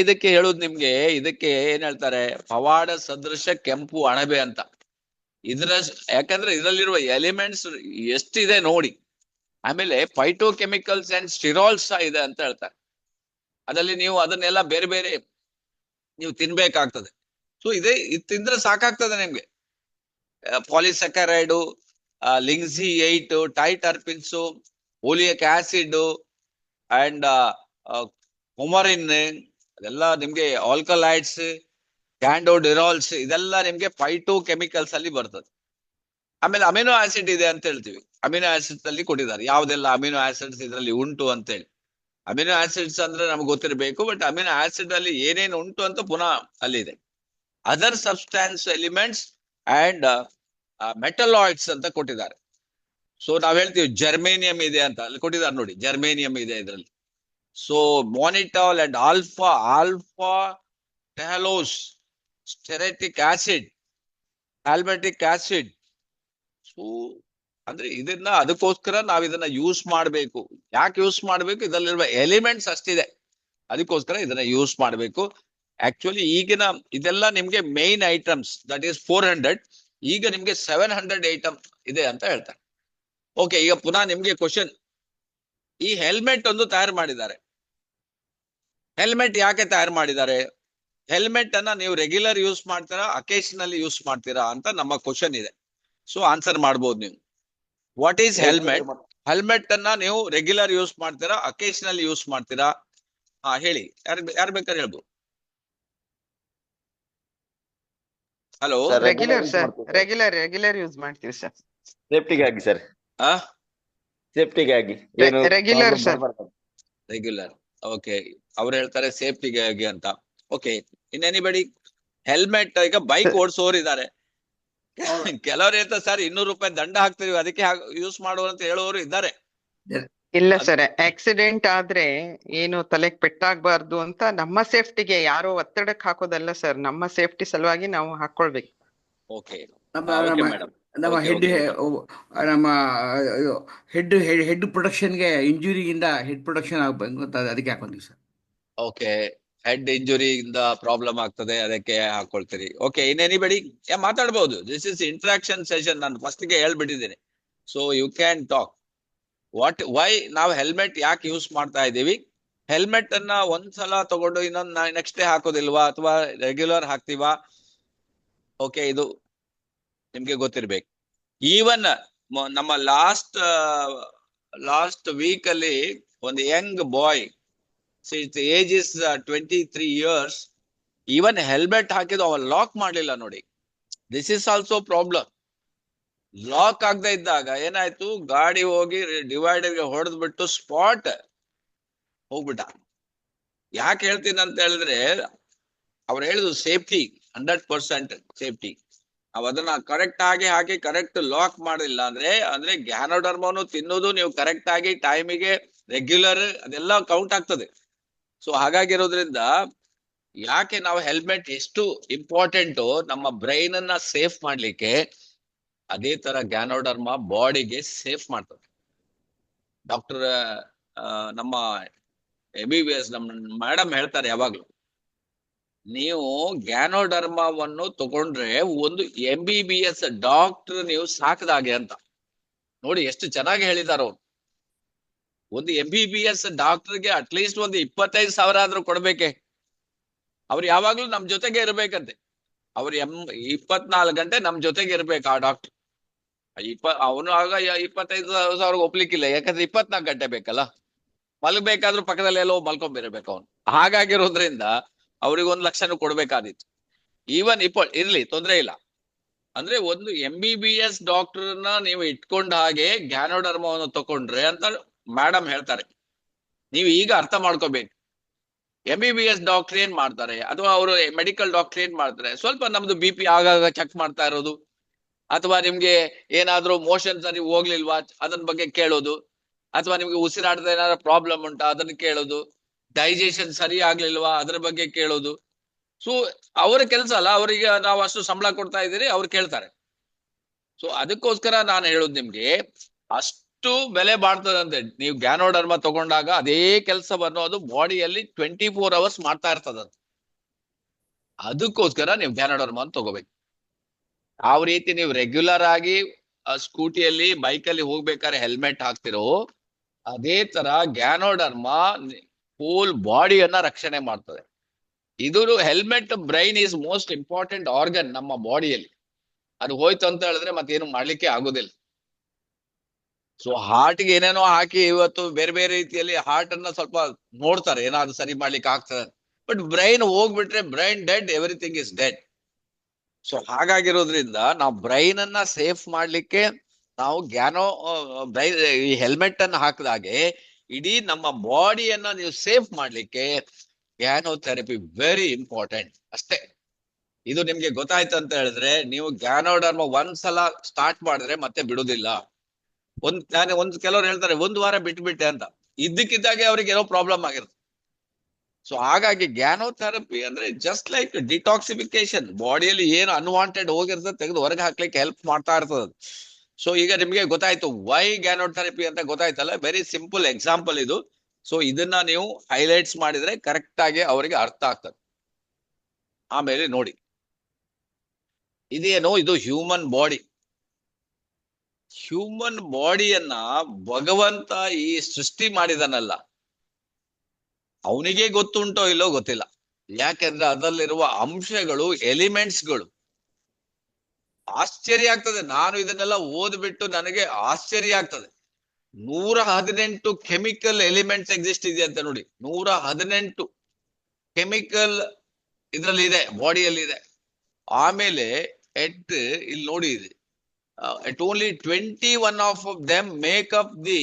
S1: ಇದಕ್ಕೆ ಹೇಳುದು ನಿಮ್ಗೆ, ಇದಕ್ಕೆ ಏನ್ ಹೇಳ್ತಾರೆ, ಪವಾಡ ಸದೃಶ ಕೆಂಪು ಅಣಬೆ ಅಂತ. ಯಾಕಂದ್ರೆ ಇದರಲ್ಲಿರುವ ಎಲಿಮೆಂಟ್ಸ್ ಎಷ್ಟಿದೆ ನೋಡಿ. ಆಮೇಲೆ ಫೈಟೋಕೆಮಿಕಲ್ಸ್ ಅಂಡ್ ಸ್ಟಿರಾಲ್ಸ್ ಇದೆ ಅಂತ ಹೇಳ್ತಾರೆ. ಅದರಲ್ಲಿ ನೀವು ಅದನ್ನೆಲ್ಲ ಬೇರೆ ಬೇರೆ ನೀವು ತಿನ್ಬೇಕಾಗ್ತದೆ. ಸೊ ಇದು ತಿಂದ್ರೆ ಸಾಕಾಗ್ತದೆ ನಿಮ್ಗೆ. ಪಾಲಿಸೆಕರೈಡು, ಲಿಂಗ್ಸಿ-8, ಟೈಟರ್ಪಿನ್ಸು, ಓಲಿಯಕ್ ಆಸಿಡ್ ಅಂಡ್ ಕುಮರಿನ್, ಅದೆಲ್ಲ ನಿಮ್ಗೆ ಆಲ್ಕಲೈಡ್ಸ್, ಕ್ಯಾಂಡೋಡಿರಾಲ್ಸ್, ಇದೆಲ್ಲ ನಿಮ್ಗೆ ಫೈಟೋ ಕೆಮಿಕಲ್ಸ್ ಅಲ್ಲಿ ಬರ್ತದೆ. ಆಮೇಲೆ ಅಮಿನೋ ಆಸಿಡ್ ಇದೆ ಅಂತ ಹೇಳ್ತೀವಿ. ಅಮಿನೋ ಆಸಿಡ್ಸ್ ಅಲ್ಲಿ ಕೊಟ್ಟಿದ್ದಾರೆ, ಯಾವ್ದೆಲ್ಲ ಅಮಿನೋ ಆಸಿಡ್ಸ್ ಇದರಲ್ಲಿ ಉಂಟು ಅಂತೇಳಿ. ಅಮಿನೋ ಆಸಿಡ್ಸ್ ಅಂದ್ರೆ ನಮ್ಗೆ ಗೊತ್ತಿರಬೇಕು, ಬಟ್ ಅಮಿನೋ ಆಸಿಡ್ ಅಲ್ಲಿ ಏನೇನು ಉಂಟು ಅಂತ ಪುನಃ ಅಲ್ಲಿದೆ. ಅದರ್ ಸಬ್ಸ್ಟಾನ್ಸ್ ಎಲಿಮೆಂಟ್ಸ್ ಅಂಡ್ ಮೆಟಲಾಯ್ಡ್ಸ್ ಅಂತ ಕೊಟ್ಟಿದ್ದಾರೆ. ಸೊ ನಾವ್ ಹೇಳ್ತೀವಿ ಜರ್ಮೇನಿಯಂ ಇದೆ ಅಂತ, ಅಲ್ಲಿ ಕೊಟ್ಟಿದ್ದಾರೆ ನೋಡಿ, ಜರ್ಮೇನಿಯಂ ಇದೆ ಇದರಲ್ಲಿ. So mannitol and alpha trehalose, stearic acid, albertic acid. So ಅಂದ್ರೆ ಇದನ್ನ ಅದಕ್ಕೋಸ್ಕರ ನಾವ್ ಇದನ್ನ ಯೂಸ್ ಮಾಡ್ಬೇಕು. ಯಾಕೆ ಯೂಸ್ ಮಾಡ್ಬೇಕು? ಇದರಲ್ಲಿರುವ ಎಲಿಮೆಂಟ್ಸ್ ಅಷ್ಟಿದೆ, ಅದಕ್ಕೋಸ್ಕರ ಇದನ್ನ ಯೂಸ್ ಮಾಡ್ಬೇಕು. ಆಕ್ಚುಲಿ ಈಗಿನ ಇದೆಲ್ಲ ನಿಮ್ಗೆ ಮೇನ್ ಐಟಮ್ಸ್, ದಟ್ ಈಸ್ 400. ಈಗ ನಿಮ್ಗೆ 700 ಐಟಮ್ ಇದೆ ಅಂತ ಹೇಳ್ತಾರೆ. ಓಕೆ, ಈಗ ಪುನಃ ನಿಮ್ಗೆ ಕ್ವಶನ್, ಈ ಹೆಲ್ಮೆಟ್ ಒಂದು ತಯಾರು ಮಾಡಿದ್ದಾರೆ. ಹೆಲ್ಮೆಟ್ ಯಾಕೆ ತಯಾರು ಮಾಡಿದ್ದಾರೆ? ಹೆಲ್ಮೆಟ್ ಅನ್ನ ನೀವು ರೆಗ್ಯುಲರ್ ಯೂಸ್ ಮಾಡ್ತೀರಾ, ಅಕೇಶನಲ್ಲಿ ಯೂಸ್ ಮಾಡ್ತೀರಾ ಅಂತ ನಮ್ಮ ಕ್ವಶನ್ ಇದೆ. ಸೊ ಆನ್ಸರ್ ಮಾಡ್ಬೋದು ನೀವು. What is helmet? ಹೆಲ್ಮೆಟ್ ಅನ್ನ ನೀವು ರೆಗ್ಯುಲರ್ ಯೂಸ್ ಮಾಡ್ತೀರಾ, ಅಕೇಶನಲ್ಲಿ ಯೂಸ್ ಮಾಡ್ತೀರಾ? ಹೇಳಿ, ಯಾರು ಬೇಕಾದ್ರೆ ಹೇಳ್ಬೋದು. Hello,
S6: regular sir, regular use ಮಾಡ್ತೀವಿ ಸರ್.
S2: ಸೇಫ್ಟಿಗಾಗಿ ಸರ್, ಸೇಫ್ಟಿಗಾಗಿ.
S6: Regular sir,
S1: regular. ಓಕೆ, ಅವ್ರು ಹೇಳ್ತಾರೆ ಸೇಫ್ಟಿಗಾಗಿ ಅಂತ. Okay, in anybody? ಹೆಲ್ಮೆಟ್ ಈಗ ಬೈಕ್ ಓಡಿಸೋರು ಇದ್ದಾರೆ, ಕೆಲವರು ಹೇಳ್ತಾರೆ ಸರ್ 200 ರೂಪಾಯಿ ದಂಡ ಹಾಕ್ತೀವಿ ಅದಕ್ಕೆ ಯೂಸ್ ಮಾಡುವ ಅಂತ ಹೇಳುವವರು ಇದ್ದಾರೆ.
S6: ಇಲ್ಲ ಸರ್, ಆಕ್ಸಿಡೆಂಟ್ ಆದ್ರೆ ಏನು ತಲೆಗೆ ಪೆಟ್ಟಾಗಬಾರ್ದು ಅಂತ ನಮ್ಮ ಸೇಫ್ಟಿಗೆ, ಯಾರೋ ಒತ್ತಡಕ್ಕೆ ಹಾಕೋದಲ್ಲ ಸರ್, ನಮ್ಮ ಸೇಫ್ಟಿ ಸಲುವಾಗಿ ನಾವು ಹಾಕೊಳ್ಬೇಕು.
S1: ಓಕೆ,
S3: ನಮ್ಮ ಹೆಡ್ ಪ್ರೊಟೆಕ್ಷನ್ಗೆ ಇಂಜುರಿಯಿಂದ ಹೆಡ್ ಪ್ರೊಟೆಕ್ಷನ್ ಆಗ್ಬೇಕು ಅಂತ ಅದಕ್ಕೆ ಹಾಕೊಂತೀವಿ ಸರ್.
S1: ಓಕೆ, ಹೆಡ್ ಇಂಜುರಿ ಇಂದ ಪ್ರಾಬ್ಲಮ್ ಆಗ್ತದೆ, ಅದಕ್ಕೆ ಹಾಕೊಳ್ತೀರಿ. ಓಕೆ, ಇನ್ ಎನಿಬಡಿ ಮಾತಾಡ್ಬಹುದು. ದಿಸ್ ಇಸ್ ಇಂಟ್ರಾಕ್ಷನ್ ಸೆಷನ್, ನಾನು ಫಸ್ಟ್ ಗೆ ಹೇಳ್ಬಿಟ್ಟಿದ್ದೀನಿ. So you can talk. Why ನಾವು ಹೆಲ್ಮೆಟ್ ಯಾಕೆ ಯೂಸ್ ಮಾಡ್ತಾ ಇದ್ದೀವಿ? ಹೆಲ್ಮೆಟ್ ಅನ್ನ ಒಂದ್ಸಲ ತಗೊಂಡು ಇನ್ನೊಂದು ನೆಕ್ಸ್ಟ್ ಡೇ ಹಾಕೋದಿಲ್ವಾ, ಅಥವಾ ರೆಗ್ಯುಲರ್ ಹಾಕ್ತಿವಾ? ಓಕೆ, ಇದು ನಿಮ್ಗೆ ಗೊತ್ತಿರ್ಬೇಕು. ಈವನ್ ನಮ್ಮ ಲಾಸ್ಟ್ ವೀಕ್ ಅಲ್ಲಿ ಒಂದು young boy, age is 23 years, even helmet ಹಾಕಿದ್ದು ಅವ ಲಾಕ್ ಮಾಡ್ಲಿಲ್ಲ ನೋಡಿ. This is also problem. Lock ಆಗದೆ ಇದ್ದಾಗ ಏನಾಯ್ತು, ಗಾಡಿ ಹೋಗಿ ಡಿವೈಡರ್ಗೆ ಹೊಡೆದ್ಬಿಟ್ಟು ಸ್ಪಾಟ್ ಹೋಗ್ಬಿಟ್ಟ. ಯಾಕೆ ಹೇಳ್ತೀನಿ ಅಂತ ಹೇಳಿದ್ರೆ, ಅವ್ರು ಹೇಳಿದ್ರು ಸೇಫ್ಟಿ 100% ಸೇಫ್ಟಿ. ನಾವ್ ಅದನ್ನ ಕರೆಕ್ಟ್ ಆಗಿ ಹಾಕಿ ಕರೆಕ್ಟ್ ಲಾಕ್ ಮಾಡಿಲ್ಲ ಅಂದ್ರೆ ಗ್ಯಾನೋಡರ್ಮನು ತಿನ್ನೋದು ನೀವು ಕರೆಕ್ಟ್ ಆಗಿ ಟೈಮಿಗೆ ರೆಗ್ಯುಲರ್ ಅದೆಲ್ಲ ಕೌಂಟ್ ಆಗ್ತದೆ. ಸೊ ಹಾಗಾಗಿರೋದ್ರಿಂದ ಯಾಕೆ ನಾವು ಹೆಲ್ಮೆಟ್ ಎಷ್ಟು ಇಂಪಾರ್ಟೆಂಟು ನಮ್ಮ ಬ್ರೈನ್ ಅನ್ನ ಸೇಫ್ ಮಾಡ್ಲಿಕ್ಕೆ, ಅದೇ ತರ ಗ್ಯಾನೋಡರ್ಮ ಬಾಡಿಗೆ ಸೇಫ್ ಮಾಡ್ತದೆ. ಡಾಕ್ಟರ್ ನಮ್ಮ MBBS ನಮ್ಮ ಮೇಡಮ್ ಹೇಳ್ತಾರೆ ಯಾವಾಗ್ಲೂ, ನೀವು ಗ್ಯಾನೋಡರ್ಮವನ್ನು ತಗೊಂಡ್ರೆ ಒಂದು MBBS ಡಾಕ್ಟರ್ ನೀವು ಸಾಕದಾಗೆ ಅಂತ. ನೋಡಿ ಎಷ್ಟು ಚೆನ್ನಾಗಿ ಹೇಳಿದಾರ ಅವ್ರು. ಒಂದು MBBS ಡಾಕ್ಟರ್ಗೆ ಅಟ್ಲೀಸ್ಟ್ ಒಂದು 25,000 ಆದ್ರೂ ಕೊಡ್ಬೇಕೆ. ಅವ್ರು ಯಾವಾಗ್ಲೂ ನಮ್ ಜೊತೆಗೆ ಇರ್ಬೇಕಂತೆ. ಅವ್ರು 24 ಗಂಟೆ ನಮ್ ಜೊತೆಗೆ ಇರ್ಬೇಕು ಆ ಡಾಕ್ಟರ್. ಅವನು ಆಗ 25,000 ಒಪ್ಲಿಕ್ಕಿಲ್ಲ, ಯಾಕಂದ್ರೆ 24 ಗಂಟೆ ಬೇಕಲ್ಲ. ಮಲ್ಬೇಕಾದ್ರೂ ಪಕ್ಕದಲ್ಲಿ ಎಲ್ಲೋ ಮಲ್ಕೊಂಡ್ಬಿರ್ಬೇಕು ಅವನು. ಹಾಗಾಗಿರೋದ್ರಿಂದ ಅವ್ರಿಗೆ 1 ಲಕ್ಷನೂ ಕೊಡ್ಬೇಕಾದಿತ್ತು. ಈವನ್ ಇರ್ಲಿ, ತೊಂದ್ರೆ ಇಲ್ಲ. ಅಂದ್ರೆ ಒಂದು MBBS ಡಾಕ್ಟರ್ನ ನೀವು ಇಟ್ಕೊಂಡ ಹಾಗೆ ಗ್ಯಾನೋಡರ್ಮವನ್ನು ತಕೊಂಡ್ರೆ ಅಂತ ಮೇಡಮ್ ಹೇಳ್ತಾರೆ. ನೀವು ಈಗ ಅರ್ಥ ಮಾಡ್ಕೋಬೇಕು. MBBS ಡಾಕ್ಟರ್ ಏನ್ ಮಾಡ್ತಾರೆ, ಅಥವಾ ಅವರು ಮೆಡಿಕಲ್ ಡಾಕ್ಟರ್ ಏನ್ ಮಾಡ್ತಾರೆ, ಸ್ವಲ್ಪ ನಮ್ದು BP ಆಗಾಗ ಚೆಕ್ ಮಾಡ್ತಾ ಇರೋದು, ಅಥವಾ ನಿಮ್ಗೆ ಏನಾದ್ರೂ ಮೋಷನ್ ಸರಿ ಹೋಗ್ಲಿಲ್ವಾ ಅದನ್ನ ಬಗ್ಗೆ ಕೇಳೋದು, ಅಥವಾ ನಿಮ್ಗೆ ಉಸಿರಾಟದ ಏನಾದ್ರು ಪ್ರಾಬ್ಲಮ್ ಉಂಟಾ ಅದನ್ನ ಕೇಳೋದು, ಡೈಜೆಷನ್ ಸರಿ ಆಗ್ಲಿಲ್ವಾ ಅದ್ರ ಬಗ್ಗೆ ಕೇಳೋದು. ಸೊ ಅವರ ಕೆಲಸ ಅಲ್ಲ, ಅವರಿಗೆ ನಾವು ಅಷ್ಟು ಸಂಬಳ ಕೊಡ್ತಾ ಇದ್ದೀರಿ, ಅವ್ರು ಕೇಳ್ತಾರೆ. ಸೊ ಅದಕ್ಕೋಸ್ಕರ ನಾನು ಹೇಳೋದು ನಿಮ್ಗೆ, ಅಷ್ಟು ಬೆಲೆ ಬಾಳ್ತದಂತೆ. ನೀವು ಗ್ಯಾನೋಡರ್ಮ ತಗೊಂಡಾಗ ಅದೇ ಕೆಲಸವನ್ನು ಅದು ಬಾಡಿಯಲ್ಲಿ 24 hours ಮಾಡ್ತಾ ಇರ್ತದಂತೆ. ಅದಕ್ಕೋಸ್ಕರ ನೀವು ಗ್ಯಾನೋಡರ್ಮ ಅಂತ ತಗೋಬೇಕು. ಯಾವ ರೀತಿ ನೀವು ರೆಗ್ಯುಲರ್ ಆಗಿ ಸ್ಕೂಟಿಯಲ್ಲಿ ಬೈಕಲ್ಲಿ ಹೋಗ್ಬೇಕಾದ್ರೆ ಹೆಲ್ಮೆಟ್ ಹಾಕ್ತಿರೋ, ಅದೇ ತರ ಗ್ಯಾನೋಡರ್ಮ ಹೋಲ್ ಬಾಡಿಯನ್ನ ರಕ್ಷಣೆ ಮಾಡ್ತದೆ. ಇದು helmet, brain is most important organ ನಮ್ಮ ಬಾಡಿಯಲ್ಲಿ. ಅದು ಹೋಯ್ತು ಅಂತ ಹೇಳಿದ್ರೆ ಮತ್ತೇನು ಮಾಡ್ಲಿಕ್ಕೆ ಆಗೋದಿಲ್ಲ. ಸೊ ಹಾರ್ಟ್ಗೆ ಏನೇನೋ ಹಾಕಿ ಇವತ್ತು ಬೇರೆ ಬೇರೆ ರೀತಿಯಲ್ಲಿ ಹಾರ್ಟ್ ಅನ್ನ ಸ್ವಲ್ಪ ನೋಡ್ತಾರೆ, ಏನಾದ್ರು ಸರಿ ಮಾಡ್ಲಿಕ್ಕೆ ಆಗ್ತದೆ. ಬಟ್ ಬ್ರೈನ್ ಹೋಗ್ಬಿಟ್ರೆ brain dead, everything is dead. So ಹಾಗಾಗಿರೋದ್ರಿಂದ ನಾವು ಬ್ರೈನ್ ಅನ್ನ ಸೇಫ್ ಮಾಡ್ಲಿಕ್ಕೆ ನಾವು ಈ ಹೆಲ್ಮೆಟ್ ಅನ್ನು ಹಾಕಿದಾಗೆ ಇಡೀ ನಮ್ಮ ಬಾಡಿಯನ್ನ ನೀವು ಸೇಫ್ ಮಾಡ್ಲಿಕ್ಕೆ ಗ್ಯಾನೋಥೆರಪಿ ವೆರಿ ಇಂಪಾರ್ಟೆಂಟ್ ಅಷ್ಟೇ. ಇದು ನಿಮ್ಗೆ ಗೊತ್ತಾಯ್ತು ಅಂತ ಹೇಳಿದ್ರೆ ನೀವು ಗ್ಯಾನೋಡರ್ಮ ಒಂದ್ಸಲ ಸ್ಟಾರ್ಟ್ ಮಾಡಿದ್ರೆ ಮತ್ತೆ ಬಿಡುದಿಲ್ಲ. ಒಂದು ಕೆಲವ್ರು ಹೇಳ್ತಾರೆ 1 ವಾರ ಬಿಟ್ಬಿಟ್ಟೆ ಅಂತ, ಇದ್ದಕ್ಕಿದ್ದಾಗೆ ಅವ್ರಿಗೆ ಏನೋ ಪ್ರಾಬ್ಲಮ್ ಆಗಿರುತ್ತೆ. ಸೊ ಹಾಗಾಗಿ ಗ್ಯಾನೋಥೆರಪಿ ಅಂದ್ರೆ ಜಸ್ಟ್ ಲೈಕ್ ಡಿಟಾಕ್ಸಿಫಿಕೇಶನ್, ಬಾಡಿಯಲ್ಲಿ ಏನು ಅನ್ವಾಂಟೆಡ್ ಹೋಗಿರ್ತದೆ ತೆಗೆದು ಹೊರಗೆ ಹಾಕ್ಲಿಕ್ಕೆ ಹೆಲ್ಪ್ ಮಾಡ್ತಾ ಇರ್ತದೆ. ಸೊ ಈಗ ನಿಮ್ಗೆ ಗೊತ್ತಾಯ್ತು ವೈ ಗ್ಯಾನೋಥೆರಪಿ ಅಂತ ಗೊತ್ತಾಯ್ತಲ್ಲ, ವೆರಿ ಸಿಂಪಲ್ ಎಕ್ಸಾಂಪಲ್ ಇದು. ಸೊ ಇದನ್ನ ನೀವು ಹೈಲೈಟ್ಸ್ ಮಾಡಿದ್ರೆ ಕರೆಕ್ಟ್ ಆಗಿ ಅವರಿಗೆ ಅರ್ಥ ಆಗ್ತದೆ. ಆಮೇಲೆ ನೋಡಿ, ಇದೇನು, ಇದು ಹ್ಯೂಮನ್ ಬಾಡಿ. ಹ್ಯೂಮನ್ ಬಾಡಿಯನ್ನ ಭಗವಂತ ಈ ಸೃಷ್ಟಿ ಮಾಡಿದನಲ್ಲ, ಅವನಿಗೆ ಗೊತ್ತುಂಟೋ ಇಲ್ಲೋ ಗೊತ್ತಿಲ್ಲ. ಯಾಕೆಂದ್ರೆ ಅದರಲ್ಲಿರುವ ಅಂಶಗಳು, ಎಲಿಮೆಂಟ್ಸ್ಗಳು ಆಶ್ಚರ್ಯ ಆಗ್ತದೆ. ನಾನು ಇದನ್ನೆಲ್ಲ ಓದ್ಬಿಟ್ಟು ನನಗೆ ಆಶ್ಚರ್ಯ ಆಗ್ತದೆ. 118 ಕೆಮಿಕಲ್ ಎಲಿಮೆಂಟ್ಸ್ ಎಕ್ಸಿಸ್ಟ್ ಇದೆ ಅಂತ ನೋಡಿ. 118 ಕೆಮಿಕಲ್ ಇದ್ರಲ್ಲಿ ಇದೆ, ಬಾಡಿಯಲ್ಲಿ ಇದೆ. ಆಮೇಲೆ ಇಲ್ಲಿ ನೋಡಿ ಇದೆ, at only 21 of them make up the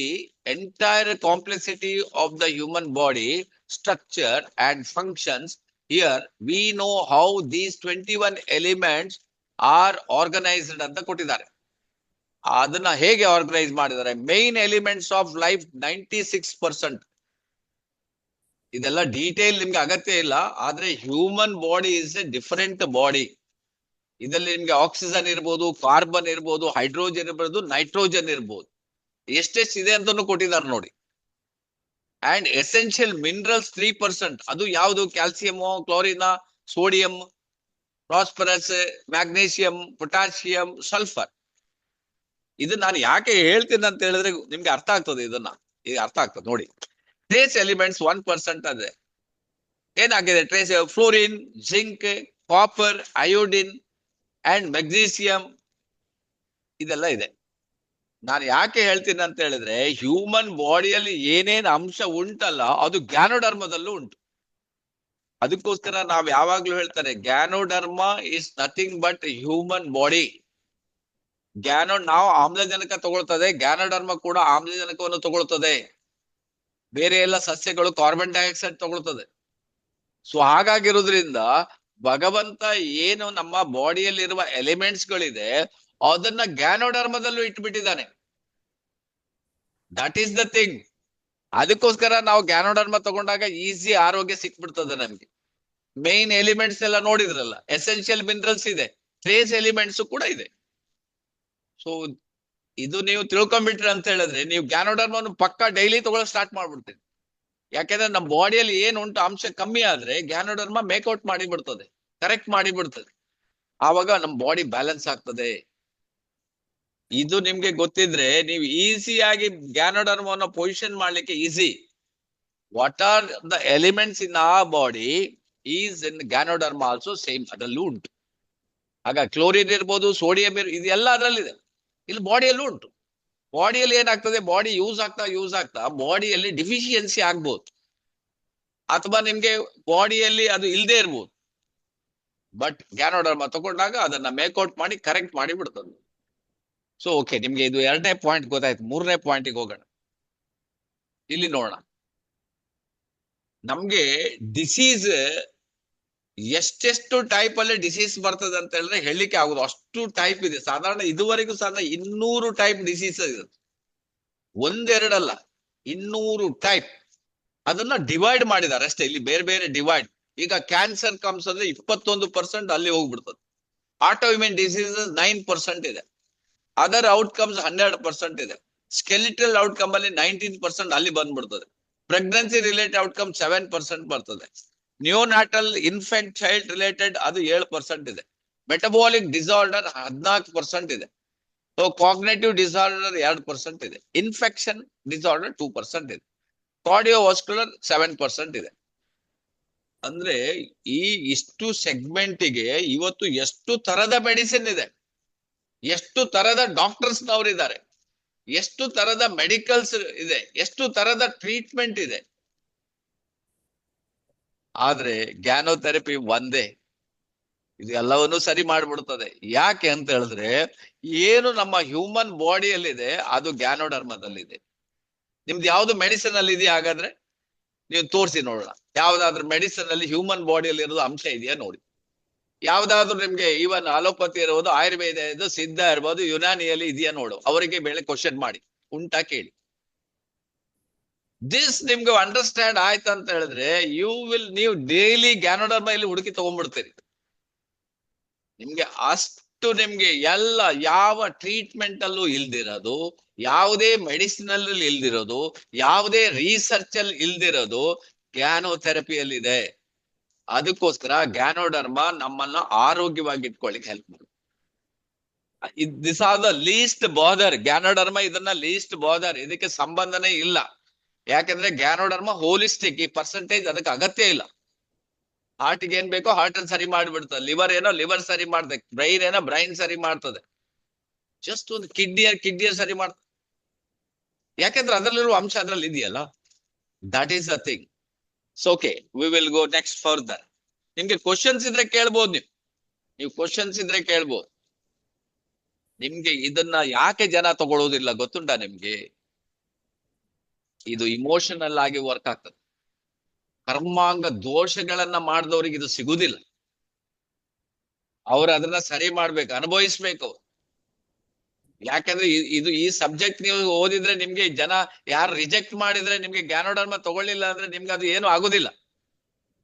S1: entire complexity of the human body structure and functions. Here we know how these 21 elements are organized ಅಂತ ಕೊಟ್ಟಿದ್ದಾರೆ. ಅದನ್ನ ಹೇಗೆ ಆರ್ಗನೈಸ್ ಮಾಡಿದ್ದಾರೆ? Main elements of life 96%. ಇದೆಲ್ಲ ಡೀಟೇಲ್ ನಿಮ್ಗೆ ಅಗತ್ಯ ಇಲ್ಲ, ಆದ್ರೆ human body is a different body. ಇದರಲ್ಲಿ ನಿಮ್ಗೆ ಆಕ್ಸಿಜನ್ ಇರ್ಬೋದು, ಕಾರ್ಬನ್ ಇರ್ಬೋದು, ಹೈಡ್ರೋಜನ್ ಇರ್ಬೋದು, ನೈಟ್ರೋಜನ್ ಇರ್ಬೋದು, ಎಷ್ಟೆಷ್ಟು ಇದೆ ಅಂತಾನು ಕೊಟ್ಟಿದ್ದಾರೆ ನೋಡಿ. And essential minerals 3%. ಅದು ಯಾವುದು? Calcium, chlorine, sodium, phosphorus, magnesium, potassium, sulphur. ಇದು ನಾನು ಯಾಕೆ ಹೇಳ್ತೀನಿ ಅಂತ ಹೇಳಿದ್ರೆ ನಿಮ್ಗೆ ಅರ್ಥ ಆಗ್ತದೆ. ಈಗ ಅರ್ಥ ಆಗ್ತದೆ ನೋಡಿ. ಟ್ರೇಸ್ ಎಲಿಮೆಂಟ್ಸ್ 1% ಅದೇ. ಏನಾಗಿದೆ trace? Fluorine, zinc, copper, iodine and magnesium, ಇದೆಲ್ಲ ಇದೆ. ನಾನು ಯಾಕೆ ಹೇಳ್ತೀನಿ ಅಂತ ಹೇಳಿದ್ರೆ ಹ್ಯೂಮನ್ ಬಾಡಿಯಲ್ಲಿ ಏನೇನು ಅಂಶ ಉಂಟಲ್ಲ ಅದು ಗ್ಯಾನೋಡರ್ಮದಲ್ಲೂ ಉಂಟು. ಅದಕ್ಕೋಸ್ಕರ ನಾವ್ ಯಾವಾಗ್ಲೂ ಹೇಳ್ತಾರೆ ganoderma is nothing but human body. ನಾವು ಆಮ್ಲಜನಕ ತಗೊಳ್ತದೆ, ಗ್ಯಾನೋಡರ್ಮ ಕೂಡ ಆಮ್ಲಜನಕವನ್ನು ತಗೊಳ್ತದೆ. ಬೇರೆ ಎಲ್ಲ ಸಸ್ಯಗಳು ಕಾರ್ಬನ್ ಡೈಆಕ್ಸೈಡ್ ತಗೊಳ್ತದೆ. ಸೊ ಹಾಗಾಗಿರೋದ್ರಿಂದ ಭಗವಂತ ಏನು ನಮ್ಮ ಬಾಡಿಯಲ್ಲಿರುವ ಎಲಿಮೆಂಟ್ಸ್ ಗಳಿದೆ ಅದನ್ನ ಗ್ಯಾನೋಡರ್ಮದಲ್ಲೂ ಇಟ್ಬಿಟ್ಟಿದ್ದಾನೆ. That is the thing. ಅದಕ್ಕೋಸ್ಕರ ನಾವು ಗ್ಯಾನೋಡರ್ಮ ತಗೊಂಡಾಗ ಈಸಿ ಆರೋಗ್ಯ ಸಿಕ್ಬಿಡ್ತದೆ ನಮ್ಗೆ. ಮೇನ್ ಎಲಿಮೆಂಟ್ಸ್ ಎಲ್ಲ ನೋಡಿದ್ರಲ್ಲ, ಎಸೆನ್ಷಿಯಲ್ ಮಿನರಲ್ಸ್ ಇದೆ, ಟ್ರೇಸ್ ಎಲಿಮೆಂಟ್ಸ್ ಕೂಡ ಇದೆ. ಸೊ ಇದು ನೀವು ತಿಳ್ಕೊಂಡ್ಬಿಟ್ರಿ ಅಂತ ಹೇಳಿದ್ರೆ ನೀವು ಗ್ಯಾನೋಡರ್ಮನ್ನು ಪಕ್ಕ ಡೈಲಿ ತಗೊಳ್ಳೋ ಸ್ಟಾರ್ಟ್ ಮಾಡ್ಬಿಡ್ತೀರಿ. ಯಾಕೆಂದ್ರೆ ನಮ್ಮ ಬಾಡಿಯಲ್ಲಿ ಏನು ಉಂಟು ಅಂಶ ಕಮ್ಮಿ ಆದ್ರೆ ಗ್ಯಾನೋಡರ್ಮ ಮೇಕೌಟ್ ಮಾಡಿ ಬಿಡ್ತದೆ, ಕರೆಕ್ಟ್ ಮಾಡಿ ಬಿಡ್ತದೆ. ಆವಾಗ ನಮ್ಮ ಬಾಡಿ ಬ್ಯಾಲೆನ್ಸ್ ಆಗ್ತದೆ. ಇದು ನಿಮ್ಗೆ ಗೊತ್ತಿದ್ರೆ ನೀವು ಈಸಿಯಾಗಿ ಗ್ಯಾನೋಡರ್ಮವನ್ನು ಪೊಸಿಷನ್ ಮಾಡ್ಲಿಕ್ಕೆ easy. What are the elements in a body is in ganoderma also same, ಅದರಲ್ಲೂ ಉಂಟು. ಆಗ ಕ್ಲೋರಿನ್ ಇರ್ಬೋದು, ಸೋಡಿಯಂ ಇದೆಲ್ಲ ಅದರಲ್ಲಿದೆ, ಇಲ್ಲಿ ಬಾಡಿಯಲ್ಲೂ ಉಂಟು. ಬಾಡಿಯಲ್ಲಿ ಏನಾಗ್ತದೆ, ಬಾಡಿ ಯೂಸ್ ಆಗ್ತಾ ಬಾಡಿಯಲ್ಲಿ ಡಿಫಿಷಿಯನ್ಸಿ ಆಗ್ಬೋದು, ಅಥವಾ ನಿಮ್ಗೆ ಬಾಡಿಯಲ್ಲಿ ಅದು ಇಲ್ಲದೆ ಇರ್ಬೋದು. ಬಟ್ ಗ್ಯಾನೋಡರ್ಮ ತಗೊಂಡಾಗ ಅದನ್ನ ಮೇಕೌಟ್ ಮಾಡಿ ಕರೆಕ್ಟ್ ಮಾಡಿ ಬಿಡ್ತದೆ. ಸೊ ಓಕೆ, ನಿಮ್ಗೆ ಇದು 2ನೇ ಪಾಯಿಂಟ್ ಗೊತ್ತಾಯ್ತು. 3ನೇ ಪಾಯಿಂಟಿಗೆ ಹೋಗೋಣ. ಇಲ್ಲಿ ನೋಡೋಣ, ನಮ್ಗೆ ಡಿಸೀಸ್ ಎಷ್ಟೆಷ್ಟು ಟೈಪ್ ಅಲ್ಲಿ ಡಿಸೀಸ್ ಬರ್ತದೆ ಅಂತ ಹೇಳಿದ್ರೆ ಹೇಳಲಿಕ್ಕೆ ಆಗುದು, ಅಷ್ಟು ಟೈಪ್ ಇದೆ. ಸಾಧಾರಣ ಇದುವರೆಗೂ 200 ಟೈಪ್ ಡಿಸೀಸ್ ಇದೆ, ಒಂದೆರಡಲ್ಲ, 200 ಟೈಪ್. ಅದನ್ನ ಡಿವೈಡ್ ಮಾಡಿದ್ದಾರೆ ಅಷ್ಟೇ. ಇಲ್ಲಿ ಬೇರೆ ಬೇರೆ ಡಿವೈಡ್. ಈಗ ಕ್ಯಾನ್ಸರ್ ಕಮ್ಸ್ ಅಂದ್ರೆ 21% ಅಲ್ಲಿ ಹೋಗ್ಬಿಡ್ತದೆ. ಆಟೋಇಮ್ಯೂನ್ ಡಿಸೀಸಸ್ 9% ಇದೆ. ಅದರ್ ಔಟ್ಕಮ್ಸ್ 12% ಇದೆ. ಸ್ಕೆಲಿಟಲ್ ಔಟ್ಕಮ್ ಅಲ್ಲಿ 19% ಅಲ್ಲಿ ಬಂದ್ಬಿಡ್ತದೆ. ಪ್ರೆಗ್ನೆನ್ಸಿ ರಿಲೇಟೆಡ್ ಔಟ್ಕಮ್ 7% ಬರ್ತದೆ. ನ್ಯೂನಾಟಲ್ ಇನ್ಫೆಂಟ್ ಚೈಲ್ಡ್ ರಿಲೇಟೆಡ್ ಅದು 7% ಇದೆ. ಮೆಟಬಾಲಿಕ್ ಡಿಸಾರ್ಡರ್ 14% ಇದೆ. ಸೊ ಕಾಗ್ನೇಟಿವ್ ಡಿಸಾರ್ಡರ್ 2% ಇದೆ. ಇನ್ಫೆಕ್ಷನ್ ಡಿಸಾರ್ಡರ್ 2% ಇದೆ. ಕಾರ್ಡಿಯೋವಾಸ್ಕ್ಯುಲರ್ 7% ಇದೆ. ಅಂದ್ರೆ ಇಷ್ಟು ಸೆಗ್ಮೆಂಟಿಗೆ ಇವತ್ತು ಎಷ್ಟು ತರದ ಮೆಡಿಸಿನ್ ಇದೆ, ಎಷ್ಟು ತರದ ಡಾಕ್ಟರ್ಸ್ ನವರಿದ್ದಾರೆ, ಎಷ್ಟು ತರದ ಮೆಡಿಕಲ್ಸ್ ಇದೆ, ಎಷ್ಟು ತರದ ಟ್ರೀಟ್ಮೆಂಟ್ ಇದೆ. ಆದ್ರೆ ಗ್ಯಾನೋಥೆರಪಿ ಒಂದೇ ಇದು ಎಲ್ಲವನ್ನೂ ಸರಿ ಮಾಡ್ಬಿಡ್ತದೆ. ಯಾಕೆ ಅಂತ ಹೇಳಿದ್ರೆ ಏನು ನಮ್ಮ ಹ್ಯೂಮನ್ ಬಾಡಿಯಲ್ಲಿದೆ ಅದು ಗ್ಯಾನೋಡರ್ಮದಲ್ಲಿದೆ. ನಿಮ್ದು ಯಾವ್ದು ಮೆಡಿಸಿನ್ ಅಲ್ಲಿ ಇದೆಯಾ? ಹಾಗಾದ್ರೆ ನೀವು ತೋರಿಸಿ ನೋಡೋಣ. ಯಾವ್ದಾದ್ರು ಮೆಡಿಸಿನ್ ಅಲ್ಲಿ ಹ್ಯೂಮನ್ ಬಾಡಿಯಲ್ಲಿ ಇರೋದು ಅಂಶ ಇದೆಯಾ ನೋಡಿ. ಯಾವ್ದಾದ್ರು ನಿಮ್ಗೆ ಈವನ್ ಅಲೋಪತಿ ಇರ್ಬೋದು, ಆಯುರ್ವೇದ ಇರ್ಬೋದು, ಸಿದ್ಧ ಇರ್ಬೋದು, ಯುನಾನಿಯಲ್ಲಿ ಇದೆಯಾ ನೋಡು. ಅವರಿಗೆ ಬೆಳೆ ಕ್ವಶನ್ ಮಾಡಿ, ಉಂಟಾ ಕೇಳಿ. ದಿಸ್ ನಿಮ್ಗೆ ಅಂಡರ್ಸ್ಟ್ಯಾಂಡ್ ಆಯ್ತು ಅಂತ ಹೇಳಿದ್ರೆ ನೀವು ಡೈಲಿ ಗ್ಯಾನೋಡರ್ಮ ಇಲ್ಲಿ ಹುಡುಕಿ ತಗೊಂಡ್ಬಿಡ್ತೀರಿ. ನಿಮ್ಗೆ ಅಷ್ಟು ನಿಮ್ಗೆ ಎಲ್ಲ ಯಾವ ಟ್ರೀಟ್ಮೆಂಟ್ ಅಲ್ಲೂ ಇಲ್ದಿರೋದು, ಯಾವುದೇ ಮೆಡಿಸಿನ್ ಅಲ್ಲಿ ಇಲ್ದಿರೋದು, ಯಾವುದೇ ರಿಸರ್ಚ್ ಅಲ್ಲಿ ಇಲ್ದಿರೋದು ಗ್ಯಾನೋಥೆರಪಿಯಲ್ಲಿ ಇದೆ. ಅದಕ್ಕೋಸ್ಕರ ಗ್ಯಾನೋಡರ್ಮ ನಮ್ಮನ್ನ ಆರೋಗ್ಯವಾಗಿ ಇಟ್ಕೊಳ್ಳಿಕ್ಕೆ ಹೆಲ್ಪ್ ಮಾಡುತ್ತೆ. This are the least bother. Ganoderma ಇದನ್ನ ಲೀಸ್ಟ್ ಬಾದರ್, ಇದಕ್ಕೆ ಸಂಬಂಧನೇ ಇಲ್ಲ. ಯಾಕಂದ್ರೆ ಗ್ಯಾನೋಡರ್ಮ ಹೋಲಿಸ್ಟಿಕ್, ಈ ಪರ್ಸೆಂಟೇಜ್ ಅದಕ್ಕೆ ಅಗತ್ಯ ಇಲ್ಲ. ಹಾರ್ಟ್ಗೆ ಏನ್ ಬೇಕೋ ಹಾರ್ಟ್ ಅನ್ನು ಸರಿ ಮಾಡಿಬಿಡ್ತದೆ, ಲಿವರ್ ಏನೋ ಲಿವರ್ ಸರಿ ಮಾಡ್ತದೆ, ಬ್ರೈನ್ ಏನೋ ಬ್ರೈನ್ ಸರಿ ಮಾಡ್ತದೆ, ಜಸ್ಟ್ ಒಂದು ಕಿಡ್ನಿಯ ಸರಿ ಮಾಡ್ತದೆ. ಯಾಕಂದ್ರೆ ಅದರಲ್ಲಿರುವ ಅಂಶ ಅದ್ರಲ್ಲಿ ಇದೆಯಲ್ಲ. That is the thing. So okay, we will go next further. ನಿಮ್ಗೆ ಕ್ವಶನ್ಸ್ ಇದ್ರೆ ಕೇಳ್ಬೋದು. ನೀವು ಕ್ವಶನ್ಸ್ ಇದ್ರೆ ಕೇಳ್ಬೋದು. ನಿಮ್ಗೆ ಇದನ್ನ ಯಾಕೆ ಜನ ತಗೊಳ್ಳೋದಿಲ್ಲ ಗೊತ್ತುಂಟಾ ನಿಮ್ಗೆ? ಇದು ಇಮೋಷನಲ್ ಆಗಿ ವರ್ಕ್ ಆಗ್ತದೆ. ಕರ್ಮಾಂಗ ದೋಷಗಳನ್ನ ಮಾಡಿದವ್ರಿಗೆ ಇದು ಸಿಗುದಿಲ್ಲ. ಅವ್ರು ಅದನ್ನ ಸರಿ ಮಾಡ್ಬೇಕು, ಅನುಭವಿಸ್ಬೇಕು. ಯಾಕಂದ್ರೆ ಈ ಸಬ್ಜೆಕ್ಟ್ ನೀವು ಓದಿದ್ರೆ ನಿಮ್ಗೆ ಜನ ಯಾರು ರಿಜೆಕ್ಟ್ ಮಾಡಿದ್ರೆ, ನಿಮ್ಗೆ ಗ್ಯಾನೋಡರ್ಮ ತಗೊಳ್ಳಿಲ್ಲ ಅಂದ್ರೆ ನಿಮ್ಗೆ ಅದು ಏನು ಆಗುದಿಲ್ಲ.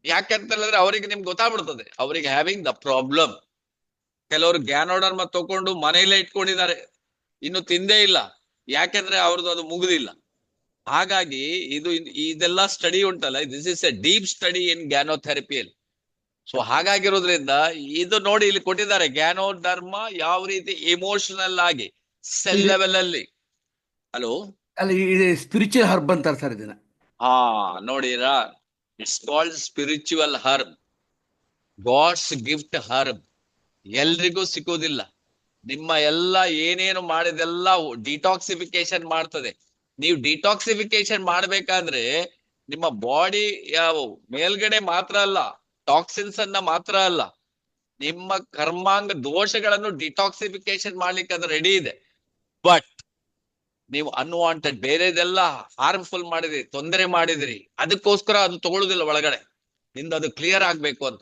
S1: ಯಾಕಂತ ಹೇಳಿದ್ರೆ ಅವರಿಗೆ ನಿಮ್ಗೆ ಗೊತ್ತಾಗ್ಬಿಡ್ತದೆ, ಅವರಿಗೆ ಹ್ಯಾವಿಂಗ್ ದ ಪ್ರಾಬ್ಲಮ್. ಕೆಲವರು ಗ್ಯಾನೋಡರ್ಮ ತಗೊಂಡು ಮನೆಯಲ್ಲೇ ಇಟ್ಕೊಂಡಿದ್ದಾರೆ, ಇನ್ನು ತಿಂದೇ ಇಲ್ಲ. ಯಾಕಂದ್ರೆ ಅವ್ರದ್ದು ಅದು ಮುಗುದಿಲ್ಲ. ಹಾಗಾಗಿ ಇದೆಲ್ಲ ಸ್ಟಡಿ ಉಂಟಲ್ಲ, this is a deep study in ಗ್ಯಾನೋಥೆರಪಿಯಲ್ಲಿ. ಸೊ ಹಾಗಾಗಿರೋದ್ರಿಂದ ಇದು ನೋಡಿ ಇಲ್ಲಿ ಕೊಟ್ಟಿದ್ದಾರೆ, ಗ್ಯಾನೋಡರ್ಮ ಯಾವ ರೀತಿ ಇಮೋಷನಲ್ ಆಗಿ ಸೆಲ್ ಲೆವೆಲ್ ಅಲ್ಲಿ. ಹಲೋ,
S3: ಅಲ್ಲ, ಇದು ಸ್ಪಿರಿಚುವಲ್ ಹರ್ಬ್ ಅಂತಾರೆ ಸರ್ ಇದನ್ನ.
S1: ನೋಡಿರಾ, it's called spiritual herb, god's gift herb. ಎಲ್ರಿಗೂ ಸಿಗೋದಿಲ್ಲ. ನಿಮ್ಮ ಎಲ್ಲ ಏನೇನು ಮಾಡಿದೆಲ್ಲ ಡಿಟಾಕ್ಸಿಫಿಕೇಶನ್ ಮಾಡ್ತದೆ. ನೀವು ಡಿಟಾಕ್ಸಿಫಿಕೇಶನ್ ಮಾಡ್ಬೇಕಾದ್ರೆ ನಿಮ್ಮ ಬಾಡಿ ಮೇಲ್ಗಡೆ ಮಾತ್ರ ಅಲ್ಲ, ಟಾಕ್ಸಿನ್ಸ್ ಅನ್ನ ಮಾತ್ರ ಅಲ್ಲ, ನಿಮ್ಮ ಕರ್ಮಾಂಗ ದೋಷಗಳನ್ನು ಡಿಟಾಕ್ಸಿಫಿಕೇಶನ್ ಮಾಡ್ಲಿಕ್ಕೆ ಅದು ರೆಡಿ ಇದೆ. ಬಟ್ ನೀವು ಅನ್ವಾಂಟೆಡ್ ಬೇರೆದೆಲ್ಲ ಹಾರ್ಮ್ಫುಲ್ ಮಾಡಿದ್ರಿ, ತೊಂದರೆ ಮಾಡಿದ್ರಿ, ಅದಕ್ಕೋಸ್ಕರ ಅದು ತಗೊಳುದಿಲ್ಲ ಒಳಗಡೆ. ನಿಂದ ಅದು ಕ್ಲಿಯರ್ ಆಗ್ಬೇಕು ಅಂತ.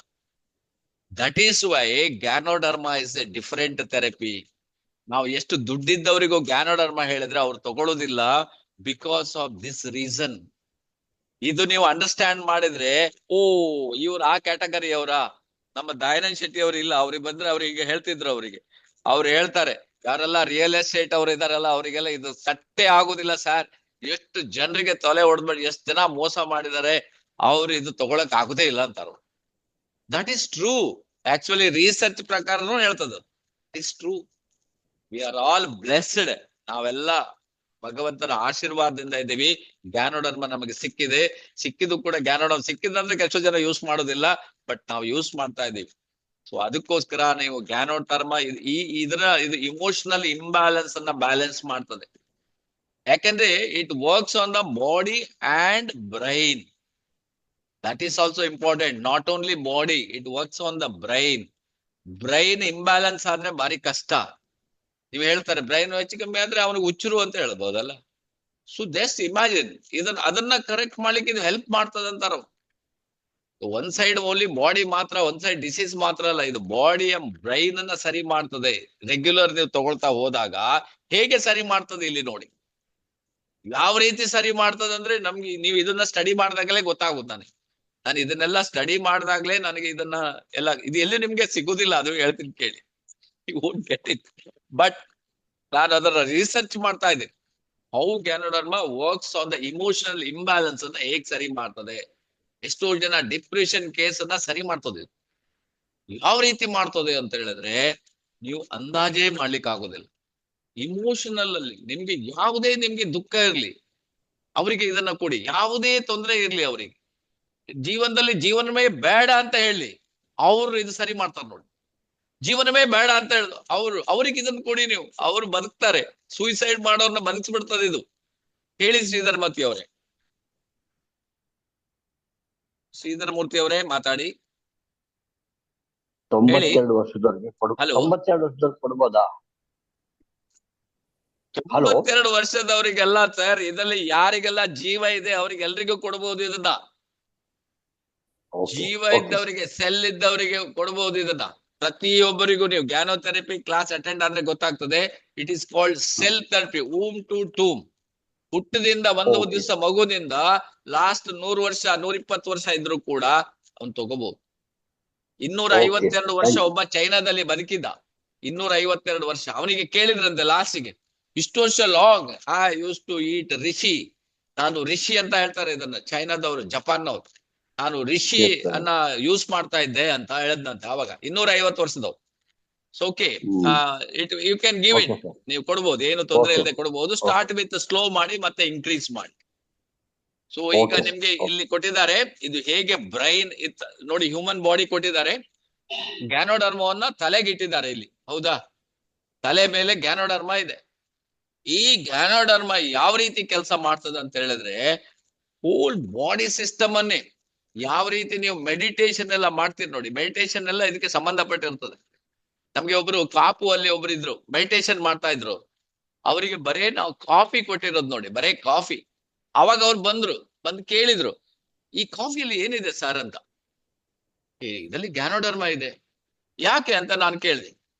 S1: That is why ganoderma is a different therapy. ನಾವು ಎಷ್ಟು ದುಡ್ಡಿದ್ದವರಿಗೂ ಗ್ಯಾನೋಡರ್ಮ ಹೇಳಿದ್ರೆ ಅವ್ರು ತಗೊಳ್ಳೋದಿಲ್ಲ, ಬಿಕಾಸ್ ಆಫ್ ದಿಸ್ ರೀಸನ್. ಇದು ನೀವು ಅಂಡರ್ಸ್ಟ್ಯಾಂಡ್ ಮಾಡಿದ್ರೆ, ಇವ್ರು ಆ ಕ್ಯಾಟಗರಿ ಅವರ, ನಮ್ಮ ದಯಾನಂದ್ ಶೆಟ್ಟಿ ಅವ್ರು ಇಲ್ಲ, ಅವ್ರಿಗೆ ಬಂದ್ರೆ ಅವ್ರಿಗೆ ಹೇಳ್ತಿದ್ರು. ಅವ್ರು ಹೇಳ್ತಾರೆ, ಯಾರೆಲ್ಲ ರಿಯಲ್ ಎಸ್ಟೇಟ್ ಅವ್ರು ಇದಾರಲ್ಲ ಅವರಿಗೆಲ್ಲ ಇದು ಸಟ್ಟೆ ಆಗುದಿಲ್ಲ ಸರ್. ಎಷ್ಟು ಜನರಿಗೆ ತೊಲೆ ಹೊಡೆದ್ಬಿಟ್ಟು ಎಷ್ಟು ಜನ ಮೋಸ ಮಾಡಿದ್ದಾರೆ, ಅವ್ರು ಇದು ತಗೊಳಕ್ ಆಗುದೇ ಇಲ್ಲ ಅಂತಾರ. That is true. Actually research ಪ್ರಕಾರನೂ ಹೇಳ್ತದ, it's true. We are all blessed. ನಾವೆಲ್ಲ ಭಗವಂತನ ಆಶೀರ್ವಾದದಿಂದ ಇದ್ದೀವಿ. ಗ್ಯಾನೋಡರ್ಮ ನಮಗೆ ಸಿಕ್ಕಿದ್ದು ಕೂಡ ಗ್ಯಾನೋಡರ್ಮ ಸಿಕ್ಕಿದಂದ್ರೆ ಎಷ್ಟೋ ಜನ ಯೂಸ್ ಮಾಡೋದಿಲ್ಲ, ಬಟ್ ನಾವು ಯೂಸ್ ಮಾಡ್ತಾ ಇದ್ದೀವಿ. ಸೊ ಅದಕ್ಕೋಸ್ಕರ ನೀವು ಗ್ಯಾನೋಡರ್ಮ ಇದು ಇಮೋಷನಲ್ ಇಂಬ್ಯಾಲೆನ್ಸ್ ಅನ್ನ ಬ್ಯಾಲೆನ್ಸ್ ಮಾಡ್ತದೆ. ಯಾಕಂದ್ರೆ it works on the body and brain. That is also important. Not only body, it works on the brain. Brain imbalance ಆದ್ರೆ ಭಾರಿ ಕಷ್ಟ. ನೀವು ಹೇಳ್ತಾರೆ ಬ್ರೈನ್ ಹೆಚ್ಚು ಕಮ್ಮಿ ಆದ್ರೆ ಅವನಿಗೆ ಹುಚ್ಚರು ಅಂತ ಹೇಳ್ಬಹುದಲ್ಲ. ಸೊ ಜಸ್ಟ್ ಇಮ್ಯಾಜಿನ್, ಅದನ್ನ ಕರೆಕ್ಟ್ ಮಾಡ್ಲಿಕ್ಕೆ ಇದು ಹೆಲ್ಪ್ ಮಾಡ್ತದೆ ಅಂತಾರ. ಒನ್ ಸೈಡ್ ಓನ್ಲಿ ಬಾಡಿ ಮಾತ್ರ, ಒನ್ ಸೈಡ್ ಡಿಸೀಸ್ ಮಾತ್ರ ಅಲ್ಲ, ಇದು ಬಾಡಿಯ ಬ್ರೈನ್ ಅನ್ನ ಸರಿ ಮಾಡ್ತದೆ. ರೆಗ್ಯುಲರ್ ನೀವು ತಗೊಳ್ತಾ ಹೋದಾಗ ಹೇಗೆ ಸರಿ ಮಾಡ್ತದೆ ಇಲ್ಲಿ ನೋಡಿ. ಯಾವ ರೀತಿ ಸರಿ ಮಾಡ್ತದೆ ಅಂದ್ರೆ ನಮ್ಗೆ ನೀವು ಇದನ್ನ ಸ್ಟಡಿ ಮಾಡಿದಾಗಲೇ ಗೊತ್ತಾಗುತ್ತೆ. ನಾನು ಇದನ್ನೆಲ್ಲ ಸ್ಟಡಿ ಮಾಡಿದಾಗ್ಲೇ ನನಗೆ ಇದನ್ನ ಎಲ್ಲ ಇದು ಎಲ್ಲಿ ನಿಮ್ಗೆ ಸಿಗುದಿಲ್ಲ, ಅದು ಹೇಳ್ತೀನಿ ಕೇಳಿ. You won't get it. But ನಾನು ಅದರ ರಿಸರ್ಚ್ ಮಾಡ್ತಾ ಇದ್ದೀನಿ. How ganoderma works on the emotional imbalance ಅನ್ನ ಹೇಗ್ ಸರಿ ಮಾಡ್ತದೆ. ಎಷ್ಟೋ ಜನ ಡಿಪ್ರೆಷನ್ ಕೇಸ್ ಅನ್ನ ಸರಿ ಮಾಡ್ತದೆ. ಯಾವ ರೀತಿ ಮಾಡ್ತದೆ ಅಂತ ಹೇಳಿದ್ರೆ ನೀವು ಅಂದಾಜೇ ಮಾಡ್ಲಿಕ್ಕೆ ಆಗೋದಿಲ್ಲ. ಇಮೋಷನಲ್ ಅಲ್ಲಿ ನಿಮ್ಗೆ ದುಃಖ ಇರ್ಲಿ, ಅವರಿಗೆ ಇದನ್ನ ಕೊಡಿ. ಯಾವುದೇ ತೊಂದರೆ ಇರ್ಲಿ, ಅವರಿಗೆ ಜೀವನದಲ್ಲಿ ಜೀವನವೇ ಬೇಡ ಅಂತ ಹೇಳಿ ಅವ್ರು ಇದು ಸರಿ ಮಾಡ್ತಾರೆ ನೋಡಿ. ಜೀವನವೇ ಬೇಡ ಅಂತ ಹೇಳುದು ಅವ್ರಿಗೆ ಇದನ್ನ ಕೊಡಿ ನೀವು, ಅವ್ರು ಬದುಕ್ತಾರೆ. ಸೂಯಿಸೈಡ್ ಮಾಡೋರ್ನ ಬದುಕಿಸ್ಬಿಡ್ತದೆ ಇದು. ಹೇಳಿ ಶ್ರೀಧರ್ ಮೂರ್ತಿ ಅವರೇ, ಶ್ರೀಧರ್ ಮೂರ್ತಿ ಅವರೇ ಮಾತಾಡಿ.
S9: 92 ವರ್ಷದವರೆಗೆ 92 ವರ್ಷದವ್ರಿಗೆ ಕೊಡ್ಬೋದಾ?
S2: ಹಲೋ
S1: 92 ವರ್ಷದವರಿಗೆಲ್ಲ ಸರ್, ಇದರಲ್ಲಿ ಯಾರಿಗೆಲ್ಲ ಜೀವ ಇದೆ ಅವ್ರಿಗೆಲ್ರಿಗೂ ಕೊಡಬಹುದು ಇದನ್ನ. ಜೀವ ಇದ್ದವರಿಗೆ, ಸೆಲ್ ಇದ್ದವರಿಗೆ ಕೊಡಬಹುದು ಇದನ್ನ. ಪ್ರತಿಯೊಬ್ಬರಿಗೂ ನೀವು ಗ್ಯಾನೋಥೆರಪಿ ಕ್ಲಾಸ್ ಅಟೆಂಡ್ ಆದ್ರೆ ಗೊತ್ತಾಗ್ತದೆ. It is called cell therapy, womb to tomb. ಹುಟ್ಟದಿಂದ ಒಂದು ದಿವಸ ಮಗುವಿನಿಂದ ಲಾಸ್ಟ್ 100 ವರ್ಷ 120 ವರ್ಷ ಇದ್ರು ಕೂಡ ಅವ್ನು ತಗೋಬಹುದು. 252 ವರ್ಷ ಒಬ್ಬ ಚೈನಾದಲ್ಲಿ ಬದುಕಿದ್ದ, 252 ವರ್ಷ. ಅವನಿಗೆ ಕೇಳಿದ್ರಂತೆ ಲಾಸ್ಟಿಗೆ, ಇಷ್ಟು ವರ್ಷ long I use to eat reishi, ನಾನು ರಿಷಿ ಅಂತ ಹೇಳ್ತಾರೆ ಇದನ್ನ ಚೈನಾದವರು, ಜಪಾನ್ನವ್ರು. ನಾನು ರಿಷಿ ಅನ್ನ ಯೂಸ್ ಮಾಡ್ತಾ ಇದ್ದೆ ಅಂತ ಹೇಳದ್ನಂತೆ ಅವಾಗ, 250 ವರ್ಷದವ್. So okay, you can give it, ನೀವು ಕೊಡ್ಬೋದು, ಏನು ತೊಂದರೆ ಇಲ್ಲದೆ ಕೊಡ್ಬೋದು. ಸ್ಟಾರ್ಟ್ ವಿತ್ ಸ್ಲೋ ಮಾಡಿ ಮತ್ತೆ ಇನ್ಕ್ರೀಸ್ ಮಾಡಿ. ಸೊ ಈಗ ನಿಮ್ಗೆ ಇಲ್ಲಿ ಕೊಟ್ಟಿದ್ದಾರೆ, ಇದು ಹೇಗೆ ಬ್ರೈನ್ ಇತ್ತು ನೋಡಿ, ಹ್ಯೂಮನ್ ಬಾಡಿ ಕೊಟ್ಟಿದ್ದಾರೆ. ಗ್ಯಾನೋಡರ್ಮವನ್ನ ತಲೆಗೆ ಇಟ್ಟಿದ್ದಾರೆ ಇಲ್ಲಿ, ಹೌದಾ? ತಲೆ ಮೇಲೆ ಗ್ಯಾನೋಡರ್ಮ ಇದೆ. ಈ ಗ್ಯಾನೋಡರ್ಮ ಯಾವ ರೀತಿ ಕೆಲಸ ಮಾಡ್ತದೆ ಅಂತ ಹೇಳಿದ್ರೆ, ಹೋಲ್ ಬಾಡಿ ಸಿಸ್ಟಮ್ ಅನ್ನೇ ಯಾವ ರೀತಿ ನೀವು ಮೆಡಿಟೇಷನ್ ಎಲ್ಲ ಮಾಡ್ತೀರಿ ನೋಡಿ, ಮೆಡಿಟೇಷನ್ ಎಲ್ಲ ಇದಕ್ಕೆ ಸಂಬಂಧಪಟ್ಟಿರ್ತದೆ. ನಮ್ಗೆ ಒಬ್ರು ಕಾಪು ಅಲ್ಲಿ ಒಬ್ರು ಇದ್ರು, ಮೆಡಿಟೇಷನ್ ಮಾಡ್ತಾ ಇದ್ರು. ಅವರಿಗೆ ಬರೇ ನಾವು ಕಾಫಿ ಕೊಟ್ಟಿರೋದು ನೋಡಿ, ಬರೇ ಕಾಫಿ. ಅವಾಗ ಅವ್ರು ಬಂದು ಕೇಳಿದ್ರು, ಈ ಕಾಫಿಯಲ್ಲಿ ಏನಿದೆ ಸರ್ ಅಂತ. ಇದರಲ್ಲಿ ಗ್ಯಾನೋಡರ್ಮ ಇದೆ. ಯಾಕೆ ಅಂತ ನಾನು ಕೇಳಿದೆ.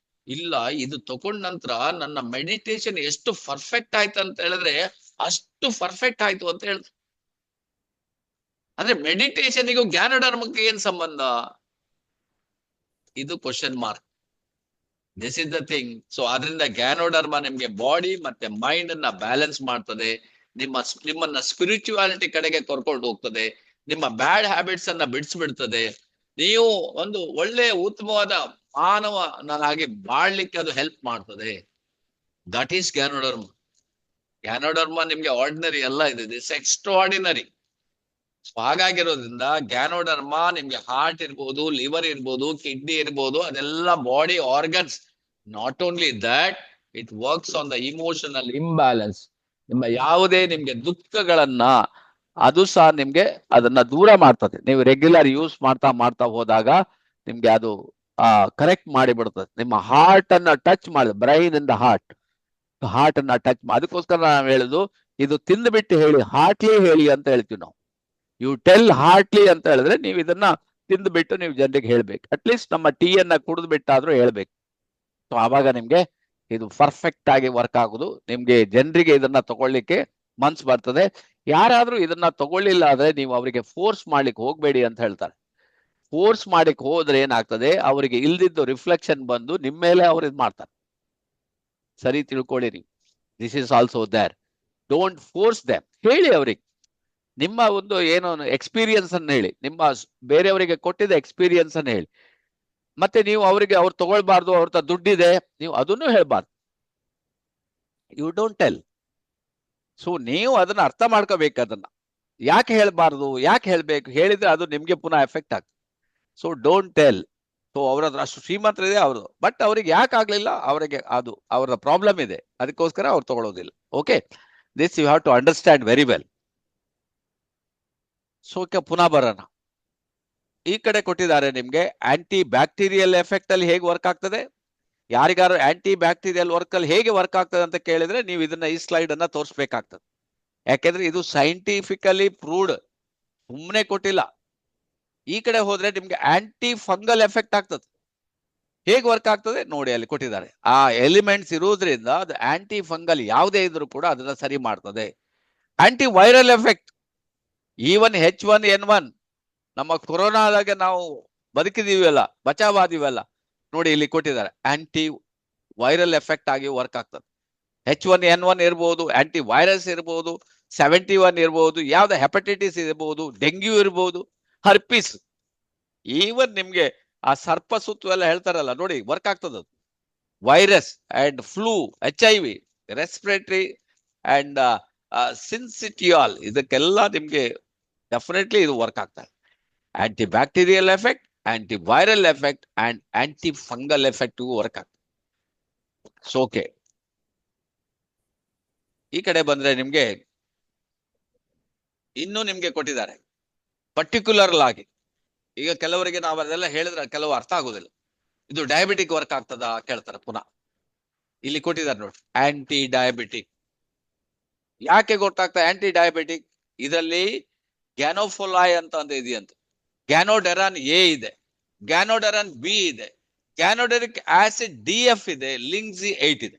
S1: ಇಲ್ಲ, ಇದು ತಗೊಂಡ ನಂತರ ನನ್ನ ಮೆಡಿಟೇಷನ್ ಎಷ್ಟು ಪರ್ಫೆಕ್ಟ್ ಆಯ್ತು ಅಂತ ಹೇಳಿದ್ರೆ ಅಷ್ಟು ಪರ್ಫೆಕ್ಟ್ ಆಯ್ತು ಅಂತ ಹೇಳಿದ್ರು. ಅಂದ್ರೆ ಮೆಡಿಟೇಷನ್ಗೂ ಗ್ಯಾನೋಡರ್ಮಕ್ಕೆ ಏನ್ ಸಂಬಂಧ? ಇದು question mark. This is the thing. So ಅದರಿಂದ ಗ್ಯಾನೋಡರ್ಮ ನಿಮ್ಗೆ ಬಾಡಿ ಮತ್ತೆ ಮೈಂಡ್ ಅನ್ನ ಬ್ಯಾಲೆನ್ಸ್ ಮಾಡ್ತದೆ, ನಿಮ್ಮನ್ನ ಸ್ಪಿರಿಚುವಾಲಿಟಿ ಕಡೆಗೆ ಕರ್ಕೊಂಡು ಹೋಗ್ತದೆ, ನಿಮ್ಮ ಬ್ಯಾಡ್ ಹ್ಯಾಬಿಟ್ಸ್ ಅನ್ನ ಬಿಡಿಸ್ಬಿಡ್ತದೆ. ನೀವು ಒಂದು ಒಳ್ಳೆ ಉತ್ತಮವಾದ ಮಾನವನಾಗಿ ಬಾಳ್ಲಿಕ್ಕೆ ಅದು ಹೆಲ್ಪ್ ಮಾಡ್ತದೆ. That is ganoderma. ಗ್ಯಾನೋಡರ್ಮ ನಿಮ್ಗೆ ಆರ್ಡಿನರಿ ಎಲ್ಲ ಇದೆ, ದಿಸ್ ಎಕ್ಸ್ಟ್ರಾರ್ಡಿನರಿ. ಹಾಗಾಗಿರೋದ್ರಿಂದ ಗ್ಯಾನೋಡರ್ಮ ನಿಮ್ಗೆ ಹಾರ್ಟ್ ಇರ್ಬೋದು, ಲಿವರ್ ಇರ್ಬೋದು, ಕಿಡ್ನಿ ಇರ್ಬೋದು, ಅದೆಲ್ಲ body organs. Not only that, it works on the emotional imbalance. ನಿಮ್ಮ ಯಾವುದೇ ನಿಮ್ಗೆ ದುಃಖಗಳನ್ನ ಅದು ಸಹ ನಿಮ್ಗೆ ಅದನ್ನ ದೂರ ಮಾಡ್ತದೆ. ನೀವು ರೆಗ್ಯುಲರ್ ಯೂಸ್ ಮಾಡ್ತಾ ಹೋದಾಗ ನಿಮ್ಗೆ ಅದು ಕರೆಕ್ಟ್ ಮಾಡಿ ಬಿಡ್ತದೆ. ನಿಮ್ಮ ಹಾರ್ಟ್ ಅನ್ನ ಟಚ್ ಮಾಡಿದ, ಬ್ರೈನ್ ಇಂದ ಹಾರ್ಟ್ ಅನ್ನ ಟಚ್ ಮಾಡಿ. ಅದಕ್ಕೋಸ್ಕರ ನಾವು ಹೇಳುದು, ಇದು ತಿಂದ್ಬಿಟ್ಟು ಹೇಳಿ, ಹಾರ್ಟ್ಲಿ ಹೇಳಿ ಅಂತ ಹೇಳ್ತೀವಿ ನಾವು. ಯು ಟೆಲ್ ಹಾರ್ಟ್ಲಿ ಅಂತ ಹೇಳಿದ್ರೆ ನೀವು ಇದನ್ನ ತಿಂದ್ಬಿಟ್ಟು ನೀವು ಜನರಿಗೆ ಹೇಳ್ಬೇಕು. ಅಟ್ಲೀಸ್ಟ್ ನಮ್ಮ ಟೀ ಅನ್ನ ಕುಡಿದು ಬಿಟ್ಟಾದ್ರೂ ಹೇಳ್ಬೇಕು. ಸೊ ಆವಾಗ ನಿಮ್ಗೆ ಇದು ಪರ್ಫೆಕ್ಟ್ ಆಗಿ ವರ್ಕ್ ಆಗುದು. ನಿಮ್ಗೆ ಜನರಿಗೆ ಇದನ್ನ ತಗೊಳ್ಳಿಕ್ಕೆ ಮನ್ಸು ಬರ್ತದೆ. ಯಾರಾದ್ರೂ ಇದನ್ನ ತಗೊಳ್ಳಿಲ್ಲ ಆದ್ರೆ ನೀವು ಅವರಿಗೆ ಫೋರ್ಸ್ ಮಾಡ್ಲಿಕ್ಕೆ ಹೋಗ್ಬೇಡಿ ಅಂತ ಹೇಳ್ತಾರೆ. ಫೋರ್ಸ್ ಮಾಡ್ಲಿಕ್ಕೆ ಹೋದ್ರೆ ಏನಾಗ್ತದೆ, ಅವರಿಗೆ ಇಲ್ದಿದ್ದು ರಿಫ್ಲೆಕ್ಷನ್ ಬಂದು ನಿಮ್ಮ ಮೇಲೆ ಅವ್ರು ಇದು ಮಾಡ್ತಾರೆ. ಸರಿ ತಿಳ್ಕೊಳ್ಳಿ ನೀವು. This is also there. Don't force them. ಹೇಳಿ ಅವ್ರಿಗೆ ನಿಮ್ಮ ಒಂದು ಏನೋ ಎಕ್ಸ್ಪೀರಿಯನ್ಸ್ ಅನ್ನು ಹೇಳಿ, ನಿಮ್ಮ ಬೇರೆಯವರಿಗೆ ಕೊಟ್ಟಿದ್ದ ಎಕ್ಸ್ಪೀರಿಯನ್ಸ್ ಅನ್ನು ಹೇಳಿ. ಮತ್ತೆ ನೀವು ಅವರಿಗೆ ಅವ್ರು ತಗೊಳ್ಬಾರ್ದು, ಅವ್ರ ದುಡ್ಡಿದೆ, ನೀವು ಅದನ್ನು ಹೇಳ್ಬಾರ್ದು. You don't tell. ಸೊ ನೀವು ಅದನ್ನ ಅರ್ಥ ಮಾಡ್ಕೋಬೇಕು. ಅದನ್ನ ಯಾಕೆ ಹೇಳ್ಬಾರ್ದು, ಯಾಕೆ ಹೇಳ್ಬೇಕು, ಹೇಳಿದ್ರೆ ಅದು ನಿಮ್ಗೆ ಪುನಃ ಎಫೆಕ್ಟ್ ಆಗ್ತದೆ. So don't tell. ಸೊ ಅವ್ರದ್ರ ಅಷ್ಟು ಶ್ರೀಮಂತರಿದೆ ಅವರು, ಬಟ್ ಅವ್ರಿಗೆ ಯಾಕೆ ಆಗ್ಲಿಲ್ಲ, ಅವರಿಗೆ ಅದು ಅವರ ಪ್ರಾಬ್ಲಮ್ ಇದೆ, ಅದಕ್ಕೋಸ್ಕರ ಅವ್ರು ತಗೊಳ್ಳೋದಿಲ್ಲ. Okay, this you have to understand very well. So ಪುನಃ ಬರೋಣ. ಈ ಕಡೆ ಕೊಟ್ಟಿದ್ದಾರೆ ನಿಮ್ಗೆ ಆಂಟಿ ಬ್ಯಾಕ್ಟೀರಿಯಲ್ ಎಫೆಕ್ಟ್ ಅಲ್ಲಿ ಹೇಗೆ ವರ್ಕ್ ಆಗ್ತದೆ. ಯಾರಿಗಾರು ಆಂಟಿ ಬ್ಯಾಕ್ಟೀರಿಯಲ್ ವರ್ಕ್ ಅಲ್ಲಿ ಹೇಗೆ ವರ್ಕ್ ಆಗ್ತದೆ ಅಂತ ಕೇಳಿದ್ರೆ ನೀವು ಇದನ್ನ ಈ ಸ್ಲೈಡ್ ಅನ್ನ ತೋರಿಸ್ಬೇಕಾಗ್ತದೆ. ಯಾಕೆಂದ್ರೆ ಇದು ಸೈಂಟಿಫಿಕಲಿ ಪ್ರೂವ್ಡ್, ಸುಮ್ಮನೆ ಕೊಟ್ಟಿಲ್ಲ. ಈ ಕಡೆ ಹೋದ್ರೆ ನಿಮ್ಗೆ ಆಂಟಿ ಫಂಗಲ್ ಎಫೆಕ್ಟ್ ಆಗ್ತದೆ. ಹೇಗೆ ವರ್ಕ್ ಆಗ್ತದೆ ನೋಡಿ, ಅಲ್ಲಿ ಕೊಟ್ಟಿದ್ದಾರೆ. ಆ ಎಲಿಮೆಂಟ್ಸ್ ಇರುವುದರಿಂದ ಅದು ಆಂಟಿ ಫಂಗಲ್ ಯಾವುದೇ ಇದ್ರೂ ಕೂಡ ಅದನ್ನ ಸರಿ ಮಾಡ್ತದೆ. Aunty viral effect, even H1N1 ನಮ್ಮ ಕೊರೋನಾದಾಗ ನಾವು ಬದುಕಿದೀವಲ್ಲ, ಬಚಾವಾದಿವಲ್ಲ, ನೋಡಿ ಇಲ್ಲಿ ಕೊಟ್ಟಿದ್ದಾರೆ. ಆಂಟಿ ವೈರಲ್ ಎಫೆಕ್ಟ್ ಆಗಿ ವರ್ಕ್ ಆಗ್ತದೆ. H1N1 ಇರ್ಬೋದು, ಆಂಟಿ ವೈರಸ್ ಇರ್ಬೋದು, 71 ಇರ್ಬೋದು, ಯಾವ್ದು ಹೆಪಟೈಟಿಸ್ ಇರ್ಬೋದು, ಡೆಂಗ್ಯೂ ಇರ್ಬೋದು, ಹರ್ಪಿಸ್, ಈವನ್ ನಿಮ್ಗೆ ಆ ಸರ್ಪ ಸುತ್ತು ಎಲ್ಲ ಹೇಳ್ತಾರಲ್ಲ ನೋಡಿ, ವರ್ಕ್ ಆಗ್ತದ. Virus and flu, HIV, respiratory and syncytial, ಇದಕ್ಕೆಲ್ಲ ನಿಮ್ಗೆ ಡೆಫಿನೆಟ್ಲಿ ಇದು ವರ್ಕ್ ಆಗ್ತದೆ. Anti bacterial effect, anti viral effect and anti fungal effect work ಆಗ್ತದೆ. ಸೊ ಓಕೆ, ಈ ಕಡೆ ಬಂದ್ರೆ ನಿಮ್ಗೆ ಇನ್ನೂ ನಿಮ್ಗೆ ಕೊಟ್ಟಿದ್ದಾರೆ ಪರ್ಟಿಕ್ಯುಲರ್ ಆಗಿ. ಈಗ ಕೆಲವರಿಗೆ ನಾವು ಅದೆಲ್ಲ ಹೇಳಿದ್ರೆ ಕೆಲವು ಅರ್ಥ ಆಗುದಿಲ್ಲ. ಇದು ಡಯಾಬಿಟಿಕ್ ವರ್ಕ್ ಆಗ್ತದ ಕೇಳ್ತಾರೆ ಪುನಃ. ಇಲ್ಲಿ ಕೊಟ್ಟಿದ್ದಾರೆ ನೋಡಿ, ಆಂಟಿ ಡಯಾಬಿಟಿಕ್. ಯಾಕೆ ಗೊತ್ತಾಗ್ತದೆ ಆಂಟಿ ಡಯಾಬಿಟಿಕ್? ಇದರಲ್ಲಿ ಗ್ಯಾನೋಫೊಲಾಯ್ ಅಂತ ಒಂದು ಇದೆಯಂತೆ, ಗ್ಯಾನೋಡೆರಾನ್ ಎ ಇದೆ, ಗ್ಯಾನೋಡೆರಾನ್ ಬಿ ಇದೆ, ಗ್ಯಾನೋಡೆರಿಕ್ ಆಸಿಡ್ DF ಇದೆ, ಲಿಂಗ್ಸಿ 8 ಇದೆ.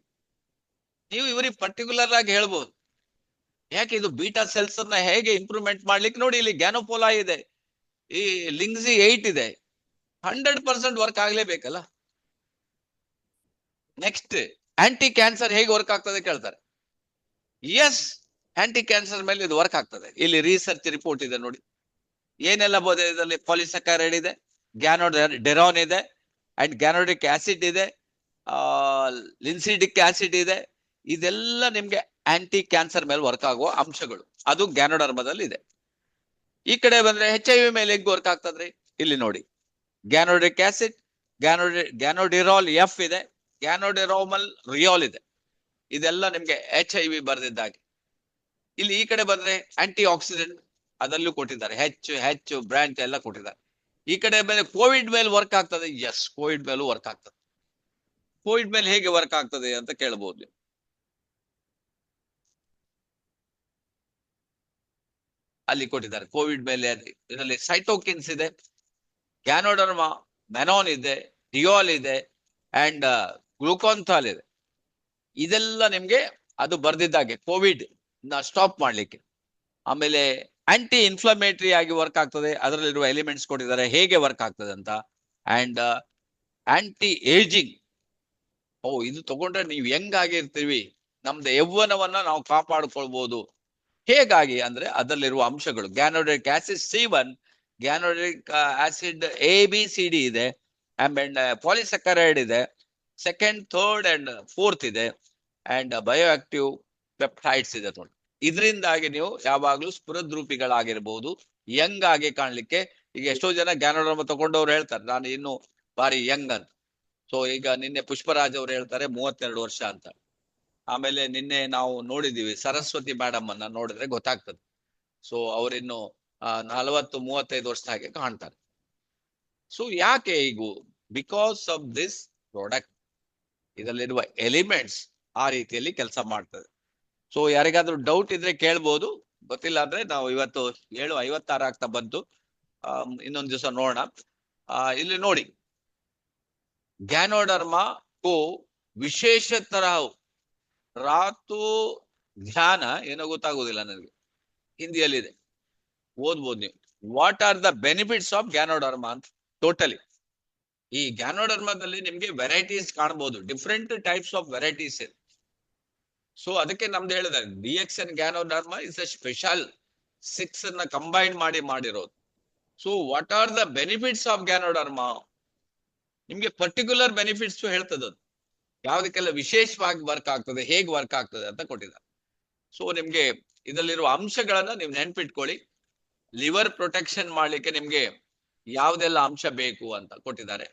S1: ನೀವು ಇವರಿಗೆ ಪರ್ಟಿಕ್ಯುಲರ್ ಆಗಿ ಹೇಳ್ಬೋದು ಯಾಕೆ ಇದು ಬೀಟಾ ಸೆಲ್ಸ್ ಅನ್ನ ಹೇಗೆ ಇಂಪ್ರೂವ್ಮೆಂಟ್ ಮಾಡ್ಲಿಕ್ಕೆ. ನೋಡಿ ಇಲ್ಲಿ ಗ್ಯಾನೋಫೊಲಾಯ್ ಇದೆ, ಈ ಲಿಂಗ್ಸಿ 8 ಇದೆ, 100% ವರ್ಕ್ ಆಗ್ಲೇಬೇಕಲ್ಲ. ನೆಕ್ಸ್ಟ್ ಆಂಟಿ ಕ್ಯಾನ್ಸರ್ ಹೇಗೆ ವರ್ಕ್ ಆಗ್ತದೆ ಕೇಳ್ತಾರೆ. ಎಸ್, ಆಂಟಿ ಕ್ಯಾನ್ಸರ್ ಮೇಲೆ ಇದು ವರ್ಕ್ ಆಗ್ತದೆ. ಇಲ್ಲಿ ರಿಸರ್ಚ್ ರಿಪೋರ್ಟ್ ಇದೆ ನೋಡಿ, ಏನೆಲ್ಲ ಬೋಧೆ ಇದರಲ್ಲಿ. ಪಾಲಿಸಕರೈಡ್ ಇದೆ, ಗ್ಯಾನೋಡೆರಾನ್ ಇದೆ, ಅಂಡ್ ಗ್ಯಾನೋಡಿಕ್ ಆಸಿಡ್ ಇದೆ, ಲಿನ್ಸಿಡಿಕ್ ಆಸಿಡ್ ಇದೆ. ಇದೆಲ್ಲ ನಿಮ್ಗೆ ಆಂಟಿ ಕ್ಯಾನ್ಸರ್ ಮೇಲೆ ವರ್ಕ್ ಆಗುವ ಅಂಶಗಳು. ಅದು ಗ್ಯಾನೋಡರ್ಮದಲ್ಲಿ ಇದೆ. ಈ ಕಡೆ ಬಂದ್ರೆ HIV ಮೇಲೆ ಹೇಗೆ ವರ್ಕ್ ಆಗ್ತದ್ರಿ? ಇಲ್ಲಿ ನೋಡಿ, ಗ್ಯಾನೋಡಿಕ್ ಆಸಿಡ್, ಗ್ಯಾನೋಡಿರಾಲ್ F ಇದೆ, ಗ್ಯಾನೋಡಿರೋಮಲ್ ರಿಯಾಲ್ ಇದೆ. ಇದೆಲ್ಲ ನಿಮ್ಗೆ HIV ಬರ್ದಿದ್ದಾಗೆ. ಇಲ್ಲಿ ಈ ಕಡೆ ಬಂದ್ರೆ ಆಂಟಿ ಆಕ್ಸಿಡೆಂಟ್, ಅದಲ್ಲೂ ಕೊಟ್ಟಿದ್ದಾರೆ, ಹೆಚ್ಚು ಬ್ರಾಂಚ್ ಎಲ್ಲ ಕೊಟ್ಟಿದ್ದಾರೆ. ಈ ಕಡೆ ಮೇಲೆ ಕೋವಿಡ್ ಮೇಲೆ ವರ್ಕ್ ಆಗ್ತದೆ. ಎಸ್, ಕೋವಿಡ್ ಮೇಲೂ ವರ್ಕ್ ಆಗ್ತದೆ. ಕೋವಿಡ್ ಮೇಲೆ ಹೇಗೆ ವರ್ಕ್ ಆಗ್ತದೆ ಅಂತ ಕೇಳಬಹುದು. ಅಲ್ಲಿ ಕೊಟ್ಟಿದ್ದಾರೆ ಕೋವಿಡ್ ಮೇಲೆ. ಇದರಲ್ಲಿ ಸೈಟೋಕಿನ್ಸ್ ಇದೆ, ಗ್ಯಾನೋಡರ್ಮಾ, ಮೆನಾನ್ ಇದೆ, ಡಿಯಾಲ್ ಇದೆ, ಅಂಡ್ ಗ್ಲೂಕಾಂಥಾಲ್ ಇದೆ. ಇದೆಲ್ಲ ನಿಮ್ಗೆ ಅದು ಬರ್ದಿದ್ದಾಗೆ ಕೋವಿಡ್ ನ ಸ್ಟಾಪ್ ಮಾಡ್ಲಿಕ್ಕೆ. ಆಮೇಲೆ ಆಂಟಿ ಇನ್ಫ್ಲಮೇಟರಿ ಆಗಿ ವರ್ಕ್ ಆಗ್ತದೆ, ಅದರಲ್ಲಿರುವ ಎಲಿಮೆಂಟ್ಸ್ ಕೊಟ್ಟಿದ್ದಾರೆ ಹೇಗೆ ವರ್ಕ್ ಆಗ್ತದೆ ಅಂತ. ಅಂಡ್ ಆಂಟಿ ಏಜಿಂಗ್, ಇದು ತಗೊಂಡ್ರೆ ನೀವು ಯಂಗ್ ಆಗಿರ್ತೀವಿ, ನಮ್ದು ಯೌವನವನ್ನ ನಾವು ಕಾಪಾಡಿಕೊಳ್ಬಹುದು. ಹೇಗಾಗಿ ಅಂದ್ರೆ ಅದರಲ್ಲಿರುವ ಅಂಶಗಳು ಗ್ಯಾನೋಡಿಕ್ ಆಸಿಡ್ C1, ಗ್ಯಾನೋಡಿಕ್ ಆಸಿಡ್ ABCD ಇದೆ, ಅಂಡ್ ಪಾಲಿಸಕರೈಡ್ ಇದೆ, 2nd, 3rd and 4th ಇದೆ, ಅಂಡ್ ಬಯೋಆಕ್ಟಿವ್ ಪೆಪ್ಟೈಡ್ಸ್ ಇದೆ ನೋಡಿ. ಇದರಿಂದಾಗಿ ನೀವು ಯಾವಾಗ್ಲೂ ಸ್ಫುರದ್ರೂಪಿಗಳಾಗಿರ್ಬಹುದು, ಯಂಗ್ ಆಗಿ ಕಾಣ್ಲಿಕ್ಕೆ. ಈಗ ಎಷ್ಟೋ ಜನ ಗ್ಯಾನೋಡರ್ಮ ತಗೊಂಡವ್ರು ಹೇಳ್ತಾರೆ ನಾನು ಇನ್ನು ಬಾರಿ ಯಂಗ್ ಅಂತ. ಸೊ ಈಗ ನಿನ್ನೆ ಪುಷ್ಪರಾಜ್ ಅವ್ರು ಹೇಳ್ತಾರೆ 32 ವರ್ಷ ಅಂತ. ಆಮೇಲೆ ನಿನ್ನೆ ನಾವು ನೋಡಿದೀವಿ ಸರಸ್ವತಿ ಮೇಡಮ್ ಅನ್ನ ನೋಡಿದ್ರೆ ಗೊತ್ತಾಗ್ತದೆ. ಸೊ ಅವರಿನ್ನು 40-35 ವರ್ಷ ಹಾಗೆ ಕಾಣ್ತಾರೆ. ಸೊ ಯಾಕೆ ಈಗ? ಬಿಕಾಸ್ ಆಫ್ ದಿಸ್ ಪ್ರಾಡಕ್ಟ್, ಇದರಲ್ಲಿರುವ ಎಲಿಮೆಂಟ್ಸ್ ಆ ರೀತಿಯಲ್ಲಿ ಕೆಲಸ ಮಾಡ್ತದೆ. ಸೊ ಯಾರಿಗಾದ್ರೂ ಡೌಟ್ ಇದ್ರೆ ಕೇಳ್ಬೋದು, ಗೊತ್ತಿಲ್ಲ ಅಂದ್ರೆ ನಾವು ಇವತ್ತು 7:56 ಆಗ್ತಾ ಬಂತು, ಇನ್ನೊಂದು ದಿವಸ ನೋಡೋಣ. ಇಲ್ಲಿ ನೋಡಿ, ಗ್ಯಾನೋಡರ್ಮಾ को ವಿಶೇಷ ತರ ರಾತು ಧ್ಯಾನ ಏನೋ ಗೊತ್ತಾಗೋದಿಲ್ಲ ನನಗೆ, ಹಿಂದಿಯಲ್ಲಿದೆ, ಓದ್ಬೋದು ನೀವು. What are the benefits of ganoderma ಅಂತ ಟೋಟಲಿ. ಈ ಗ್ಯಾನೋಡರ್ಮಾದಲ್ಲಿ ನಿಮ್ಗೆ ವೆರೈಟೀಸ್ ಕಾಣಬಹುದು, ಡಿಫ್ರೆಂಟ್ ಟೈಪ್ಸ್ ಆಫ್ ವೆರೈಟೀಸ್ ಇದೆ. ಸೊ ಅದಕ್ಕೆ ನಮ್ದು ಹೇಳಿದ್ದಾರೆ DXN ganoderma is a special 6 ಅನ್ನ ಕಂಬೈನ್ ಮಾಡಿರೋದು. So what are the benefits of ganoderma, ನಿಮ್ಗೆ ಪರ್ಟಿಕ್ಯುಲರ್ ಬೆನಿಫಿಟ್ಸ್ ಹೇಳ್ತದೆ, ಯಾವ್ದಕ್ಕೆಲ್ಲ ವಿಶೇಷವಾಗಿ ವರ್ಕ್ ಆಗ್ತದೆ, ಹೇಗೆ ವರ್ಕ್ ಆಗ್ತದೆ ಅಂತ ಕೊಟ್ಟಿದ್ದಾರೆ. ಸೊ ನಿಮ್ಗೆ ಇದರಲ್ಲಿರುವ ಅಂಶಗಳನ್ನ ನೀವು ನೆನ್ಪಿಟ್ಕೊಳ್ಳಿ. ಲಿವರ್ ಪ್ರೊಟೆಕ್ಷನ್ ಮಾಡ್ಲಿಕ್ಕೆ ನಿಮ್ಗೆ ಯಾವ್ದೆಲ್ಲ ಅಂಶ ಬೇಕು ಅಂತ ಕೊಟ್ಟಿದ್ದಾರೆ.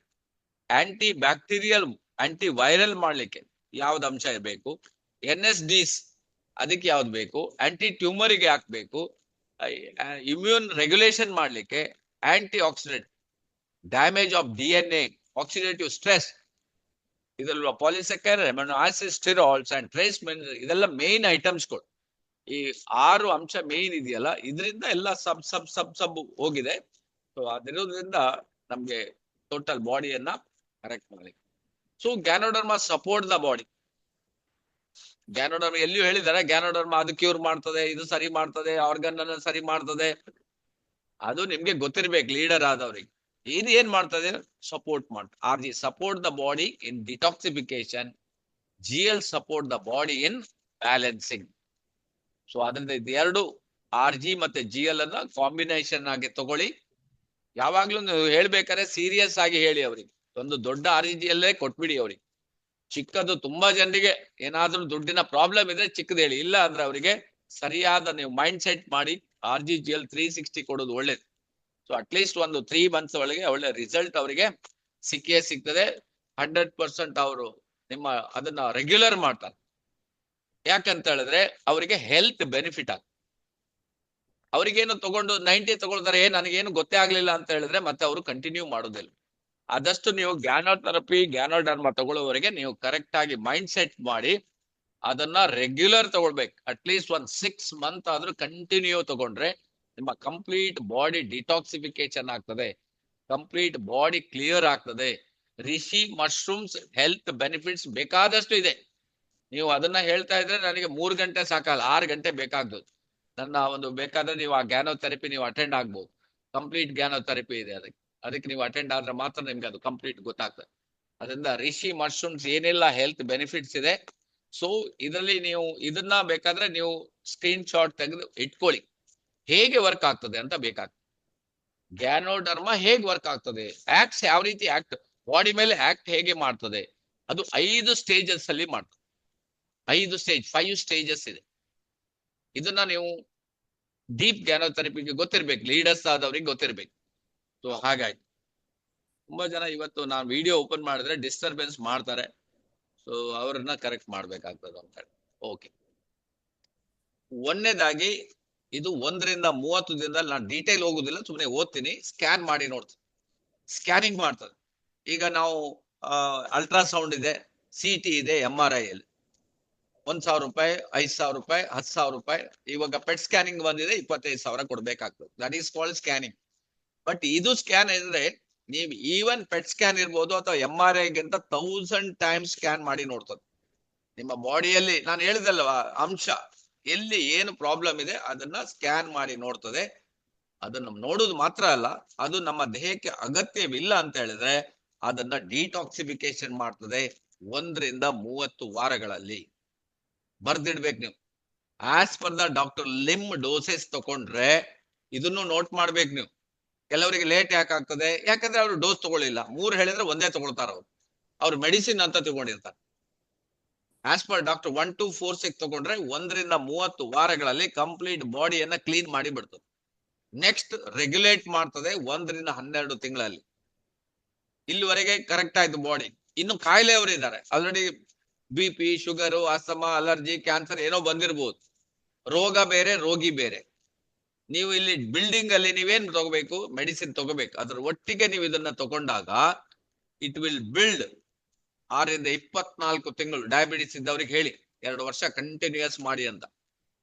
S1: ಆಂಟಿ ಬ್ಯಾಕ್ಟೀರಿಯಲ್, ಆಂಟಿ ವೈರಲ್ ಮಾಡ್ಲಿಕ್ಕೆ ಯಾವ್ದು ಅಂಶ ಬೇಕು, NSDs ಅದಕ್ಕೆ ಯಾವ್ದು ಬೇಕು, ಆಂಟಿ ಟ್ಯೂಮರಿಗೆ ಹಾಕ್ಬೇಕು, ಇಮ್ಯೂನ್ ರೆಗ್ಯುಲೇಷನ್ ಮಾಡ್ಲಿಕ್ಕೆ, anti oxidant, damage of DNA, oxidative stress, ಇದರಲ್ಲಿರುವ polysaccharide, amino acid, sterols and trace mineral, ಇದೆಲ್ಲ ಮೇನ್ ಐಟಮ್ಸ್ಗಳು. ಈ 6 ಅಂಶ ಮೇನ್ ಇದೆಯಲ್ಲ, ಇದರಿಂದ ಎಲ್ಲ ಸಬ್ ಹೋಗಿದೆ. ಸೊ ಅದಿರೋದ್ರಿಂದ ನಮ್ಗೆ ಟೋಟಲ್ ಬಾಡಿಯನ್ನ ಕರೆಕ್ಟ್ ಮಾಡಿ. So ganoderma support the body. Ganoderma ಎಲ್ಲಿಯೂ ಹೇಳಿದ್ದಾರೆ ಗ್ಯಾನೋಡರ್ಮಾ ಅದು ಕ್ಯೂರ್ ಮಾಡ್ತದೆ, ಇದು ಸರಿ ಮಾಡ್ತದೆ, ಆರ್ಗನ್ ಅನ್ನ ಸರಿ ಮಾಡ್ತದೆ. ಅದು ನಿಮ್ಗೆ ಗೊತ್ತಿರ್ಬೇಕು ಲೀಡರ್ ಆದವ್ರಿಗೆ. ಇದು ಏನ್ ಮಾಡ್ತದೆ, ಸಪೋರ್ಟ್ ಮಾಡ್ತದೆ. RG support the body in detoxification, GL support the body in balancing. So ಅದರಿಂದ ಇದು 2 RG ಮತ್ತೆ GL ಅನ್ನ ಕಾಂಬಿನೇಷನ್ ಆಗಿ ತಗೊಳ್ಳಿ. ಯಾವಾಗ್ಲೂ ನೀವು ಹೇಳ್ಬೇಕಾದ್ರೆ ಸೀರಿಯಸ್ ಆಗಿ ಹೇಳಿ ಅವ್ರಿಗೆ. ಒಂದು ದೊಡ್ಡ RGLೇ ಕೊಟ್ಬಿಡಿ ಅವ್ರಿಗೆ. ಚಿಕ್ಕದು ತುಂಬಾ ಜನರಿಗೆ ಏನಾದ್ರೂ ದುಡ್ಡಿನ ಪ್ರಾಬ್ಲಮ್ ಇದ್ರೆ ಚಿಕ್ಕದು ಹೇಳಿ, ಇಲ್ಲ ಅಂದ್ರೆ ಅವರಿಗೆ ಸರಿಯಾದ ನೀವು ಮೈಂಡ್ ಸೆಟ್ ಮಾಡಿ RGGL 360 ಕೊಡೋದು ಒಳ್ಳೇದು. ಸೊ ಅಟ್ಲೀಸ್ಟ್ ಒಂದು 3 months ಒಳಗೆ ಒಳ್ಳೆ ರಿಸಲ್ಟ್ ಅವರಿಗೆ ಸಿಕ್ಕೇ ಸಿಗ್ತದೆ. 100% ಅವರು ನಿಮ್ಮ ಅದನ್ನ ರೆಗ್ಯುಲರ್ ಮಾಡ್ತಾರೆ. ಯಾಕಂತ ಹೇಳಿದ್ರೆ ಅವರಿಗೆ ಹೆಲ್ತ್ ಬೆನಿಫಿಟ್ ಆಗ್ತದೆ. ಅವ್ರಿಗೇನು ತಗೊಂಡು 90 ತಗೊಳ್ತಾರೆ, ನನಗೇನು ಗೊತ್ತೇ ಆಗ್ಲಿಲ್ಲ ಅಂತ ಹೇಳಿದ್ರೆ ಮತ್ತೆ ಅವರು ಕಂಟಿನ್ಯೂ ಮಾಡೋದಿಲ್ಲ. ಆದಷ್ಟು ನೀವು ಗ್ಯಾನೋಡರ್ಮ ತಗೊಳ್ಳೋವರೆಗೆ ನೀವು ಕರೆಕ್ಟ್ ಆಗಿ ಮೈಂಡ್ ಸೆಟ್ ಮಾಡಿ ಅದನ್ನ ರೆಗ್ಯುಲರ್ ತಗೊಳ್ಬೇಕು. ಅಟ್ಲೀಸ್ಟ್ 6 ಮಂತ್ ಆದ್ರೂ ಕಂಟಿನ್ಯೂ ತಗೊಂಡ್ರೆ ನಿಮ್ಮ ಕಂಪ್ಲೀಟ್ ಬಾಡಿ ಡಿಟಾಕ್ಸಿಫಿಕೇಶನ್ ಆಗ್ತದೆ, ಕಂಪ್ಲೀಟ್ ಬಾಡಿ ಕ್ಲಿಯರ್ ಆಗ್ತದೆ. ರಿಷಿ ಮಶ್ರೂಮ್ಸ್ ಹೆಲ್ತ್ ಬೆನಿಫಿಟ್ಸ್ ಬೇಕಾದಷ್ಟು ಇದೆ. ನೀವು ಅದನ್ನ ಹೇಳ್ತಾ ಇದ್ರೆ ನನಗೆ 3 ಗಂಟೆ ಸಾಕಲ್ಲ, 6 ಗಂಟೆ ಬೇಕಾಗ್ತದೆ. ನನ್ನ ಒಂದು ಬೇಕಾದ್ರೆ ನೀವು ಆ ಗ್ಯಾನೋಥೆರಪಿ ನೀವು ಅಟೆಂಡ್ ಆಗ್ಬೋದು. ಕಂಪ್ಲೀಟ್ ಗ್ಯಾನೋಥೆರಪಿ ಇದೆ, ಅದಕ್ಕೆ ನೀವು ಅಟೆಂಡ್ ಆದ್ರೆ ಮಾತ್ರ ನಿಮ್ಗೆ ಅದು ಕಂಪ್ಲೀಟ್ ಗೊತ್ತಾಗ್ತದೆ. ಅದರಿಂದ ರಿಷಿ ಮಶ್ರೂಮ್ಸ್ ಏನೆಲ್ಲ ಹೆಲ್ತ್ ಬೆನಿಫಿಟ್ಸ್ ಇದೆ, ಸೊ ಇದರಲ್ಲಿ ನೀವು ಇದನ್ನ ಬೇಕಾದ್ರೆ ನೀವು ಸ್ಕ್ರೀನ್ ಶಾಟ್ ತೆಗೆದು ಇಟ್ಕೊಳ್ಳಿ, ಹೇಗೆ ವರ್ಕ್ ಆಗ್ತದೆ ಅಂತ ಬೇಕಾಗ್ತದೆ. ಗ್ಯಾನೋಡರ್ಮ ಹೇಗೆ ವರ್ಕ್ ಆಗ್ತದೆ, ಆಕ್ಟ್ಸ್ ಯಾವ ರೀತಿ ಆಕ್ಟ್ ಬಾಡಿ ಮೇಲೆ ಆಕ್ಟ್ ಹೇಗೆ ಮಾಡ್ತದೆ, ಅದು 5 ಸ್ಟೇಜಸ್ ಅಲ್ಲಿ ಮಾಡ್ತದೆ. 5 ಸ್ಟೇಜಸ್ ಇದೆ. ಇದನ್ನ ನೀವು ಡೀಪ್ ಗ್ಯಾನೋಥೆರಪಿಗೆ ಗೊತ್ತಿರ್ಬೇಕು, ಲೀಡರ್ಸ್ ಆದವ್ರಿಗೆ ಗೊತ್ತಿರ್ಬೇಕು. ಸೊ ಹಾಗಾಗಿ ತುಂಬಾ ಜನ ಇವತ್ತು ನಾನು ವಿಡಿಯೋ ಓಪನ್ ಮಾಡಿದ್ರೆ ಡಿಸ್ಟರ್ಬೆನ್ಸ್ ಮಾಡ್ತಾರೆ. ಸೊ ಅವ್ರನ್ನ ಕರೆಕ್ಟ್ ಮಾಡ್ಬೇಕಾಗ್ತದೆ ಅಂತ ಹೇಳಿ. ಓಕೆ, ಒಂದನೇದಾಗಿ ಇದು 1 ರಿಂದ 30 ದಿನದಲ್ಲಿ ನಾನು ಡೀಟೇಲ್ ಹೋಗುದಿಲ್ಲ, ಸುಮ್ಮನೆ ಓದ್ತೀನಿ, ಸ್ಕ್ಯಾನ್ ಮಾಡಿ ನೋಡ್ತೀನಿ. ಸ್ಕ್ಯಾನಿಂಗ್ ಮಾಡ್ತದೆ. ಈಗ ನಾವು ಅಲ್ಟ್ರಾಸೌಂಡ್ ಇದೆ, CT ಇದೆ, MRI ಅಲ್ಲಿ 1,000 ರೂಪಾಯಿ, 5,000 ರೂಪಾಯಿ, 10,000 ರೂಪಾಯಿ. ಇವಾಗ ಪೆಟ್ ಸ್ಕ್ಯಾನಿಂಗ್ ಬಂದಿದೆ, 25,000 ಕೊಡ್ಬೇಕಾಗ್ತದೆ. That is called scanning. But ಇದು ಸ್ಕ್ಯಾನ್ ಅಂದ್ರೆ ನೀವು ಈವನ್ ಪೆಟ್ ಸ್ಕ್ಯಾನ್ ಇರ್ಬೋದು ಅಥವಾ MRI ಗಿಂತ 1000 ಟೈಮ್ಸ್ ಸ್ಕ್ಯಾನ್ ಮಾಡಿ ನೋಡ್ತದೆ. ನಿಮ್ಮ ಬಾಡಿಯಲ್ಲಿ ನಾನು ಹೇಳಿದಲ್ವಾ ಅಂಶ, ಎಲ್ಲಿ ಏನು ಪ್ರಾಬ್ಲಮ್ ಇದೆ ಅದನ್ನ ಸ್ಕ್ಯಾನ್ ಮಾಡಿ ನೋಡ್ತದೆ. ಅದನ್ನು ನೋಡುದು ಮಾತ್ರ ಅಲ್ಲ, ಅದು ನಮ್ಮ ದೇಹಕ್ಕೆ ಅಗತ್ಯವಿಲ್ಲ ಅಂತ ಹೇಳಿದ್ರೆ ಅದನ್ನ ಡಿಟಾಕ್ಸಿಫಿಕೇಶನ್ ಮಾಡ್ತದೆ 1 ರಿಂದ 30 ವಾರಗಳಲ್ಲಿ. ಬರ್ದಿಡ್ಬೇಕು ನೀವು. As per the doctor Lim doses ತಗೊಂಡ್ರೆ ಇದನ್ನು ನೋಟ್ ಮಾಡ್ಬೇಕು ನೀವು. ಕೆಲವರಿಗೆ ಲೇಟ್ ಯಾಕೆ ಆಗ್ತದೆ, ಯಾಕಂದ್ರೆ ಅವರು ಡೋಸ್ ತಗೊಳ್ಳಿಲ್ಲ. 3 ಹೇಳಿದ್ರೆ ಒಂದೇ ತಗೊಳ್ತಾರ, ಅವ್ರು ಮೆಡಿಸಿನ್ ಅಂತ ತಗೊಂಡಿರ್ತಾರೆ. ಆಸ್ ಪರ್ ಡಾಕ್ಟರ್ 1, 2, 4, 6 ತಗೊಂಡ್ರೆ 1 ರಿಂದ 30 ವಾರಗಳಲ್ಲಿ ಕಂಪ್ಲೀಟ್ ಬಾಡಿಯನ್ನ ಕ್ಲೀನ್ ಮಾಡಿ ಬಿಡ್ತದೆ. ನೆಕ್ಸ್ಟ್ ರೆಗ್ಯುಲೇಟ್ ಮಾಡ್ತದೆ 1 ರಿಂದ 12 ತಿಂಗಳಲ್ಲಿ. ಇಲ್ಲಿವರೆಗೆ ಕರೆಕ್ಟ್ ಆಯ್ತು ಬಾಡಿ. ಇನ್ನು ಕಾಯಿಲೆಯವರು ಇದ್ದಾರೆ, already BP, sugar, asthma, allergy, cancer ಏನೋ ಬಂದಿರ್ಬೋದು. ರೋಗ ಬೇರೆ, ರೋಗಿ ಬೇರೆ. ನೀವು ಇಲ್ಲಿ ಬಿಲ್ಡಿಂಗ್ ಅಲ್ಲಿ ನೀವೇನ್ ತಗೋಬೇಕು, ಮೆಡಿಸಿನ್ ತಗೋಬೇಕು. ಅದ್ರ ಒಟ್ಟಿಗೆ ನೀವು ಇದನ್ನ ತಗೊಂಡಾಗ ಇಟ್ ವಿಲ್ ಬಿಲ್ಡ್ 6 ರಿಂದ 24 ತಿಂಗಳು. ಡಯಾಬಿಟಿಸ್ ಇದ್ದವ್ರಿಗೆ ಹೇಳಿ 2 ವರ್ಷ ಕಂಟಿನ್ಯೂಸ್ ಮಾಡಿ ಅಂತ.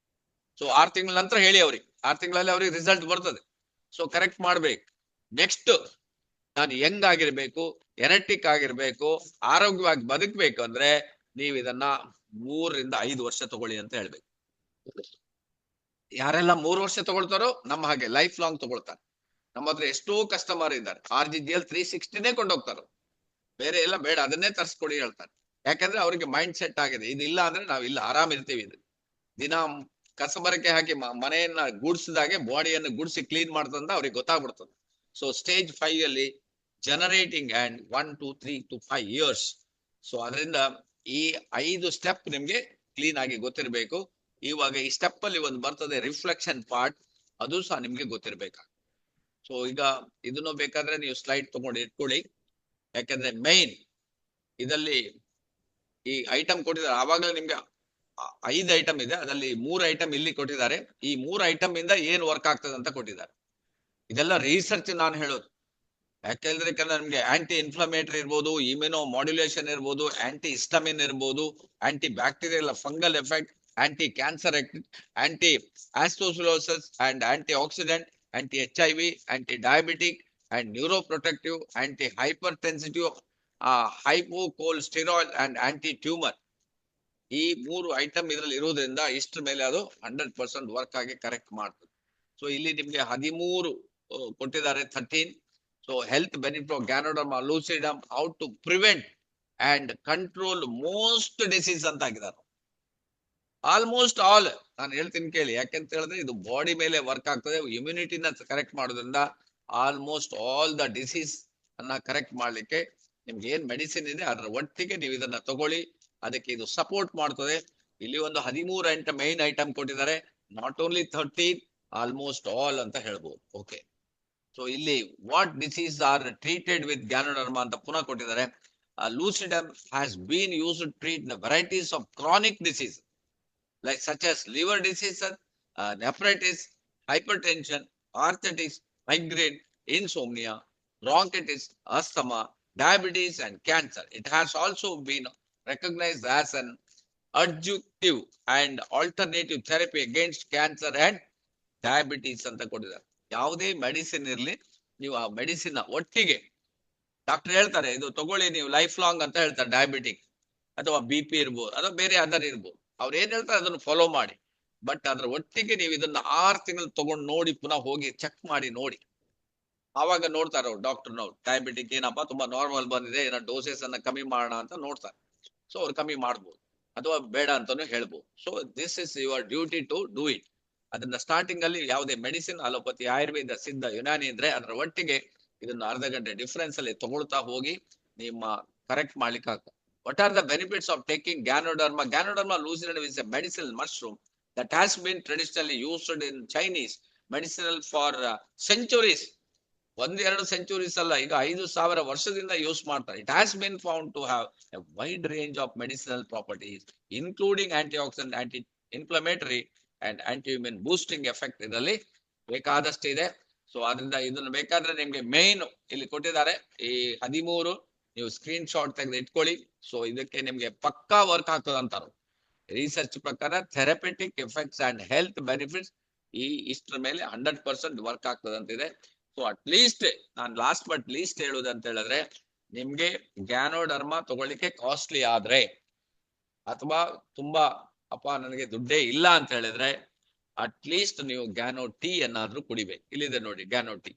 S1: ಸೊ 6 ತಿಂಗಳ ನಂತರ ಹೇಳಿ ಅವ್ರಿಗೆ, 6 ತಿಂಗಳಲ್ಲಿ ಅವ್ರಿಗೆ ರಿಸಲ್ಟ್ ಬರ್ತದೆ. ಸೊ ಕರೆಕ್ಟ್ ಮಾಡ್ಬೇಕು. ನೆಕ್ಸ್ಟ್, ನಾನು ಯಂಗ್ ಆಗಿರ್ಬೇಕು, ಎನರ್ಟಿಕ್ ಆಗಿರ್ಬೇಕು, ಆರೋಗ್ಯವಾಗಿ ಬದುಕಬೇಕು ಅಂದ್ರೆ ನೀವು ಇದನ್ನ 3 ರಿಂದ 5 ವರ್ಷ ತಗೊಳ್ಳಿ ಅಂತ ಹೇಳ್ಬೇಕು. ಯಾರೆಲ್ಲ 3 ವರ್ಷ ತಗೊಳ್ತಾರೋ ನಮ್ಮ ಹಾಗೆ ಲೈಫ್ ಲಾಂಗ್ ತಗೊಳ್ತಾರೆ. ನಮ್ಮ ಹತ್ರ ಎಷ್ಟೋ ಕಸ್ಟಮರ್ ಇದ್ದಾರೆ, RGGL 360ನೇ ಕೊಂಡೋಗ್ತಾರೆ. ಬೇರೆ ಎಲ್ಲ ಬೇಡ, ಅದನ್ನೇ ತರಿಸ್ಕೊಡಿ ಹೇಳ್ತಾರೆ. ಯಾಕಂದ್ರೆ ಅವ್ರಿಗೆ ಮೈಂಡ್ ಸೆಟ್ ಆಗಿದೆ, ಇದಿಲ್ಲ ಅಂದ್ರೆ ನಾವಿಲ್ಲ ಆರಾಮ್ ಇರ್ತೀವಿ. ಇದು ದಿನ ಕಸಬರಕೆ ಹಾಕಿ ಮನೆಯನ್ನ ಗುಡ್ಸಿದಾಗೆ ಬಾಡಿಯನ್ನು ಗುಡ್ಸಿ ಕ್ಲೀನ್ ಮಾಡ್ತಂತ ಅವ್ರಿಗೆ ಗೊತ್ತಾಗ್ಬಿಡ್ತದೆ. ಸೊ ಸ್ಟೇಜ್ 5 ಅಲ್ಲಿ generating and 1 to 3 to 5 years. So ಅದರಿಂದ ಈ 5 ಸ್ಟೆಪ್ ನಿಮ್ಗೆ ಕ್ಲೀನ್ ಆಗಿ ಗೊತ್ತಿರ್ಬೇಕು. ಇವಾಗ ಈ ಸ್ಟೆಪ್ ಅಲ್ಲಿ ಒಂದು ಬರ್ತದೆ ರಿಫ್ಲೆಕ್ಷನ್ ಪಾರ್ಟ್, ಅದು ಸಹ ನಿಮ್ಗೆ ಗೊತ್ತಿರ್ಬೇಕು. ಸೊ ಈಗ ಇದನ್ನು ಬೇಕಾದ್ರೆ ನೀವು ಸ್ಲೈಡ್ ತಗೊಂಡು ಇಟ್ಕೊಳ್ಳಿ. ಯಾಕಂದ್ರೆ ಮೈನ್ ಇದರಲ್ಲಿ ಈ ಐಟಮ್ ಕೊಟ್ಟಿದ್ದಾರೆ. ಆವಾಗಲೇ ನಿಮ್ಗೆ 5 ಐಟಮ್ ಇದೆ, ಅದರಲ್ಲಿ 3 ಐಟಮ್ ಇಲ್ಲಿ ಕೊಟ್ಟಿದ್ದಾರೆ. ಈ 3 ಐಟಮ್ ಇಂದ ಏನ್ ವರ್ಕ್ ಆಗ್ತದೆ ಅಂತ ಕೊಟ್ಟಿದ್ದಾರೆ. ಇದೆಲ್ಲ ರಿಸರ್ಚ್ ನಾನು ಹೇಳೋದು. ಯಾಕೆಂದ್ರೆ ನಿಮ್ಗೆ ಆಂಟಿ ಇನ್ಫ್ಲಮೇಟರಿ ಇರ್ಬೋದು, ಇಮ್ಯುನೋ ಮಾಡ್ಯುಲೇಷನ್ ಇರ್ಬೋದು, ಆಂಟಿ ಹಿಸ್ಟಮಿನ್ ಇರ್ಬೋದು, anti bacterial fungal effect, anti cancer, anti atherosclerosis and anti oxidant, anti HIV, anti diabetic and neuro protective, anti hyper tensive, hypocholesterol and anti tumour. ಈ 3 ಐಟಮ್ ಇದರಲ್ಲಿ ಇರೋದ್ರಿಂದ ಇಷ್ಟರ ಮೇಲೆ ಅದು 100% ವರ್ಕ್ ಆಗಿ ಕರೆಕ್ಟ್ ಮಾಡ್ತದೆ. ಸೊ ಇಲ್ಲಿ ನಿಮ್ಗೆ 13 ಕೊಟ್ಟಿದ್ದಾರೆ, 13. So health benefit of ganoderma lucidum, how to prevent and control most disease ಅಂತ ಆಗಿದ್ದಾರೆ. ಆಲ್ಮೋಸ್ಟ್ ಆಲ್ ನಾನು ಹೇಳ್ತೀನಿ ಕೇಳಿ. ಯಾಕೆಂತ ಹೇಳಿದ್ರೆ ಇದು ಬಾಡಿ ಮೇಲೆ ವರ್ಕ್ ಆಗ್ತದೆ. ಇಮ್ಯುನಿಟಿನ ಕರೆಕ್ಟ್ ಮಾಡೋದ್ರಿಂದ ಆಲ್ಮೋಸ್ಟ್ ಆಲ್ ದ ಡಿಸೀಸ್ ಅನ್ನ ಕರೆಕ್ಟ್ ಮಾಡ್ಲಿಕ್ಕೆ ನಿಮ್ಗೆ ಏನ್ ಮೆಡಿಸಿನ್ ಇದೆ ಅದರ ಒಟ್ಟಿಗೆ ನೀವು ಇದನ್ನ ತಗೊಳ್ಳಿ. ಅದಕ್ಕೆ ಇದು ಸಪೋರ್ಟ್ ಮಾಡ್ತದೆ. ಇಲ್ಲಿ ಒಂದು 13 ಮೈನ್ ಐಟಮ್ ಕೊಟ್ಟಿದ್ದಾರೆ, ನಾಟ್ ಓನ್ಲಿ 13, ಆಲ್ಮೋಸ್ಟ್ ಆಲ್ ಅಂತ ಹೇಳ್ಬೋದು. ಓಕೆ, ಸೊ ಇಲ್ಲಿ what disease are treated with ganoderma ಅಂತ ಪುನಃ ಕೊಟ್ಟಿದ್ದಾರೆ. Lucidum has been use to treat the varieties of chronic disease like such as liver diseases, nephritis, hypertension, arthritis, migraine, insomnia, bronchitis, asthma, diabetes, and cancer. It has also been recognized as an adjunctive and alternative therapy against cancer and diabetes ಅಂತ ಕೊಟ್ಟಿದ್ದಾರೆ. ಯಾವುದೇ ಮೆಡಿಸಿನ್ ಇರ್ಲಿ, ನೀವು ಆ ಮೆಡಿಸಿನ್ ಒಟ್ಟಿಗೆ ಡಾಕ್ಟರ್ ಹೇಳ್ತಾರೆ ಇದು ತಗೊಳ್ಳಿ ನೀವು ಲೈಫ್ ಲಾಂಗ್ ಅಂತ ಹೇಳ್ತಾರೆ. ಡಯಾಬಿಟಿಕ್ ಅಥವಾ BP ಇರ್ಬೋದು ಅಥವಾ ಬೇರೆ ಅದರ್ ಇರ್ಬೋದು, ಅವ್ರು ಏನ್ ಹೇಳ್ತಾರೆ ಅದನ್ನು ಫಾಲೋ ಮಾಡಿ. ಬಟ್ ಅದ್ರ ಒಟ್ಟಿಗೆ ನೀವು ಇದನ್ನ 6 ತಿಂಗಳು ತಗೊಂಡು ನೋಡಿ, ಪುನಃ ಹೋಗಿ ಚೆಕ್ ಮಾಡಿ ನೋಡಿ. ಆವಾಗ ನೋಡ್ತಾರೆ ಅವ್ರು ಡಾಕ್ಟರ್ನವ್ರು, ಡಯಾಬಿಟಿಕ್ ಏನಪ್ಪಾ ತುಂಬಾ ನಾರ್ಮಲ್ ಬಂದಿದೆ, ಏನೋ ಡೋಸಸ್ ಅನ್ನ ಕಮ್ಮಿ ಮಾಡೋಣ ಅಂತ ನೋಡ್ತಾರೆ. ಸೊ ಅವ್ರು ಕಮ್ಮಿ ಮಾಡ್ಬೋದು ಅಥವಾ ಬೇಡ ಅಂತಾನು ಹೇಳ್ಬೋದು. So this is your duty to do it. ಅದನ್ನ ಸ್ಟಾರ್ಟಿಂಗ್ ಅಲ್ಲಿ ಯಾವುದೇ ಮೆಡಿಸಿನ್, ಅಲೋಪತಿ, ಆಯುರ್ವೇದ, ಸಿದ್ಧ, ಯುನಾನಿ ಇದ್ರೆ ಅದರ ಒಟ್ಟಿಗೆ ಇದನ್ನು ಅರ್ಧ ಗಂಟೆ ಡಿಫರೆನ್ಸ್ ಅಲ್ಲಿ ತಗೊಳ್ತಾ ಹೋಗಿ ನಿಮ್ಮ ಕರೆಕ್ಟ್ ಮಾಡ್ಲಿಕ್ಕೆ ಆಗ್ತದೆ. What are the benefits of taking Ganoderma? Ganoderma lucidum is a medicinal mushroom that has been traditionally used in Chinese medicinal for centuries. 1-2 centuries ಅಲ್ಲ, ಈಗ 5,000 ವರ್ಷದಿಂದ ಯೂಸ್ ಮಾಡ್ತಾರೆ. It has been found to have a wide range of medicinal properties, including antioxidant, anti-inflammatory and anti-immune boosting effect. ಇದರಲ್ಲಿ ಬೇಕಾದಷ್ಟು ಇದೆ. ಸೊ ಅದರಿಂದ ಇದನ್ನು ಬೇಕಾದ್ರೆ ನಿಮ್ಗೆ ಮೇನ್ ಇಲ್ಲಿ ಕೊಟ್ಟಿದ್ದಾರೆ, ಈ 13 ನೀವು ಸ್ಕ್ರೀನ್ ಶಾಟ್ ತೆಗೆದು ಇಟ್ಕೊಳ್ಳಿ. ಸೊ ಇದಕ್ಕೆ ನಿಮ್ಗೆ ಪಕ್ಕಾ ವರ್ಕ್ ಆಗ್ತದೆ ಅಂತಾರೆ ರಿಸರ್ಚ್ ಪ್ರಕಾರ. Therapeutic effects and health benefits ಇಷ್ಟರ ಮೇಲೆ 100% ವರ್ಕ್ ಆಗ್ತದೆ ಅಂತಿದೆ. ಸೊ ಅಟ್ ಲೀಸ್ಟ್ ನಾನು ಲಾಸ್ಟ್ ಬಟ್ ಲೀಸ್ಟ್ ಹೇಳುದಂತ ಹೇಳಿದ್ರೆ, ನಿಮ್ಗೆ ಗ್ಯಾನೋಡರ್ಮಾ ತಗೊಳ್ಳಿಕ್ಕೆ ಕಾಸ್ಟ್ಲಿ ಆದ್ರೆ ಅಥವಾ ತುಂಬಾ ನನಗೆ ದುಡ್ಡೇ ಇಲ್ಲ ಅಂತ ಹೇಳಿದ್ರೆ, ಅಟ್ ಲೀಸ್ಟ್ ನೀವು ಗ್ಯಾನೋ ಟೀ ಏನಾದ್ರೂ ಕುಡಿಬೇಕು. ಇಲ್ಲಿದೆ ನೋಡಿ ಗ್ಯಾನೋ ಟೀ.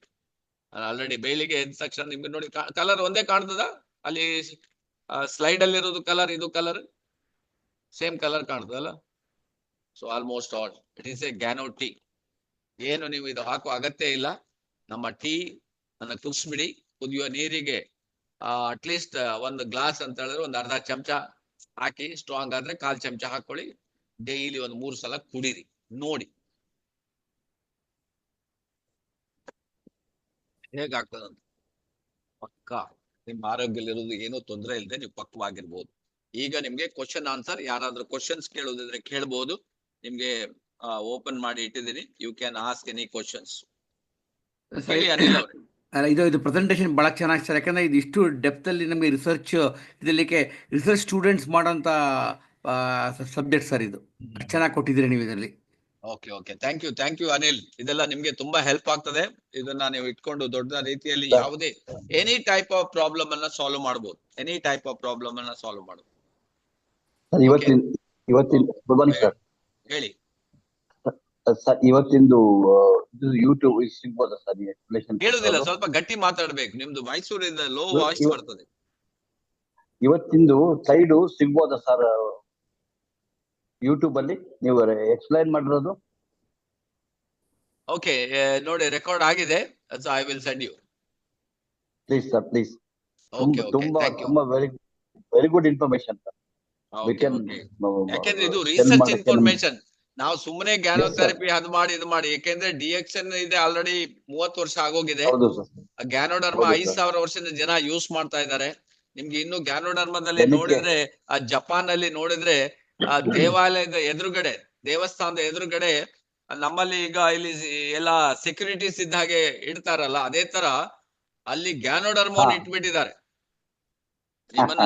S1: ಆಲ್ರೆಡಿ ಬೆಳಿಗ್ಗೆ ಎದ್ದ ತಕ್ಷಣ ನಿಮ್ಗೆ ನೋಡಿ ಕಲರ್ ಒಂದೇ ಕಾಣ್ತದ, ಅಲ್ಲಿ ಸ್ಲೈಡ್ ಅಲ್ಲಿ ಇರೋದು ಕಲರ್, ಇದು ಕಲರ್ ಸೇಮ್ ಕಲರ್ ಕಾಣ್ತದಲ್ಲ. So almost all it is a gano tea. ಏನು ನೀವು ಇದು ಹಾಕುವ ಅಗತ್ಯ ಇಲ್ಲ. ನಮ್ಮ ಟೀ ಅನ್ನ ಕುದಿಸ್ಬಿಡಿ. ಕುದಿಯುವ ನೀರಿಗೆ ಅಟ್ಲೀಸ್ಟ್ 1 ಗ್ಲಾಸ್ ಅಂತ ಹೇಳಿದ್ರೆ ಒಂದು ಅರ್ಧ ಚಮಚ ಹಾಕಿ, ಸ್ಟ್ರಾಂಗ್ ಆದ್ರೆ 1/4 ಚಮಚ ಹಾಕೊಳ್ಳಿ. ಡೈಲಿ 3 ಸಲ ಕುಡೀರಿ, ನೋಡಿ ಹೇಗಾಗ್ತದಂತ. ಪಕ್ಕ ನಿಮ್ಮ ಆರೋಗ್ಯದಲ್ಲಿರೋದು ಏನೋ ತೊಂದರೆ ಇಲ್ಲದೆ ನೀವು ಪಕ್ವಾಗಿರ್ಬೋದು. ಈಗ ನಿಮ್ಗೆ ಕ್ವಶನ್ ಆನ್ಸರ್, ಯಾರಾದ್ರೂ ಕ್ವಶನ್ಸ್ ಕೇಳೋದಿದ್ರೆ ಕೇಳ್ಬೋದು. ನಿಮ್ಗೆ ಓಪನ್ ಮಾಡಿ ಇಟ್ಟಿದ್ದೀನಿ. You can ask any questions.
S3: ಇದು ಪ್ರೆಸೆಂಟೇಶನ್ ಬಹಳ ಚೆನ್ನಾಗಿ ಸರ್. ಯಾಕಂದ್ರೆ ಇದು ಇಷ್ಟು ಡೆಪ್ತ್ ಅಲ್ಲಿ ನಮಗೆ ರಿಸರ್ಚ್ ಇದಕ್ಕೆ ರಿಸರ್ಚ್ ಸ್ಟೂಡೆಂಟ್ಸ್ ಮಾಡೋಂತ ಸಬ್ಜೆಕ್ಟ್ ಸರ್. ಇದು ಚೆನ್ನಾಗಿ ಕೊಟ್ಟಿದ್ದೀರಿ ನೀವು ಇದರಲ್ಲಿ.
S1: Okay thank you Anil. ಇದೆಲ್ಲ ನಿಮ್ಗೆ ತುಂಬಾ ಹೆಲ್ಪ್ ಆಗ್ತದೆ. ಇದನ್ನ ನೀವು ಇಟ್ಕೊಂಡು ದೊಡ್ಡ ರೀತಿಯಲ್ಲಿ ಯಾವುದೇ ಎನಿ ಟೈಪ್ ಆಫ್ ಪ್ರಾಬ್ಲಮ್ ಅನ್ನ ಸಾಲ್ವ್ ಮಾಡಬಹುದು. ಹೇಳಿ
S9: ಸರ್. ಇವತ್ತಿಂದು ಯೂಟ್ಯೂಬ್ ಸಿಗ್ಬೋದಾ ಸರ್ ಎಕ್ಸ್ಪ್ಲೇಷನ್?
S1: ಕೇಳುದಿಲ್ಲ, ಸ್ವಲ್ಪ ಗಟ್ಟಿ ಮಾತಾಡ್ಬೇಕು. ನಿಮ್ದು ಮೈಸೂರಿಂದ ಲೋ ವಾಯ್ಸ್ ಬರ್ತದೆ.
S9: ಇವತ್ತಿಂದು ಸೈಡ್ ಸಿಗ್ಬೋದಾ ಸರ್ ಯೂಟ್ಯೂಬ್ ಅಲ್ಲಿ ನೀವು ಎಕ್ಸ್ಪ್ಲೈನ್ ಮಾಡಿರೋದು?
S1: ಓಕೆ, ನೋಡಿ ರೆಕಾರ್ಡ್ ಆಗಿದೆ. So I will send you.
S9: Please sir, please.
S1: ತುಂಬಾ
S9: ವೆರಿ ಗುಡ್ ಇನ್ಫಾರ್ಮೇಶನ್ ಸರ್.
S1: ಯಾಕೆಂದ್ರೆ ಇದು ರಿಸರ್ಚ್ ಇನ್ಫಾರ್ಮೇಶನ್. ನಾವು ಸುಮ್ಮನೆ ಗ್ಯಾನೋಥೆರಪಿ ಅದು ಮಾಡಿ ಇದು ಮಾಡಿ, ಯಾಕೆಂದ್ರೆ ಡಿಎಕ್ಸನ್ ಇದೆ ಆಲ್ರೆಡಿ 30 ವರ್ಷ ಆಗೋಗಿದೆ. ಗ್ಯಾನೋಡರ್ಮಾ 5,000 ವರ್ಷದಿಂದ ಜನ ಯೂಸ್ ಮಾಡ್ತಾ ಇದ್ದಾರೆ. ನಿಮ್ಗೆ ಇನ್ನು ಗ್ಯಾನೋಡರ್ಮಾದಲ್ಲಿ ನೋಡಿದ್ರೆ, ಆ ಜಪಾನ್ ಅಲ್ಲಿ ನೋಡಿದ್ರೆ, ಆ ದೇವಾಲಯದ ಎದುರುಗಡೆ, ದೇವಸ್ಥಾನದ ಎದುರುಗಡೆ, ನಮ್ಮಲ್ಲಿ ಈಗ ಇಲ್ಲಿ ಎಲ್ಲ ಸೆಕ್ಯೂರಿಟೀಸ್ ಇದ್ದ ಹಾಗೆ ಇಡ್ತಾರಲ್ಲ, ಅದೇ ತರ ಅಲ್ಲಿ ಗ್ಯಾನೋಡರ್ಮಾನ್ ಇಟ್ಬಿಟ್ಟಿದ್ದಾರೆ. ನಿಮ್ಮನ್ನ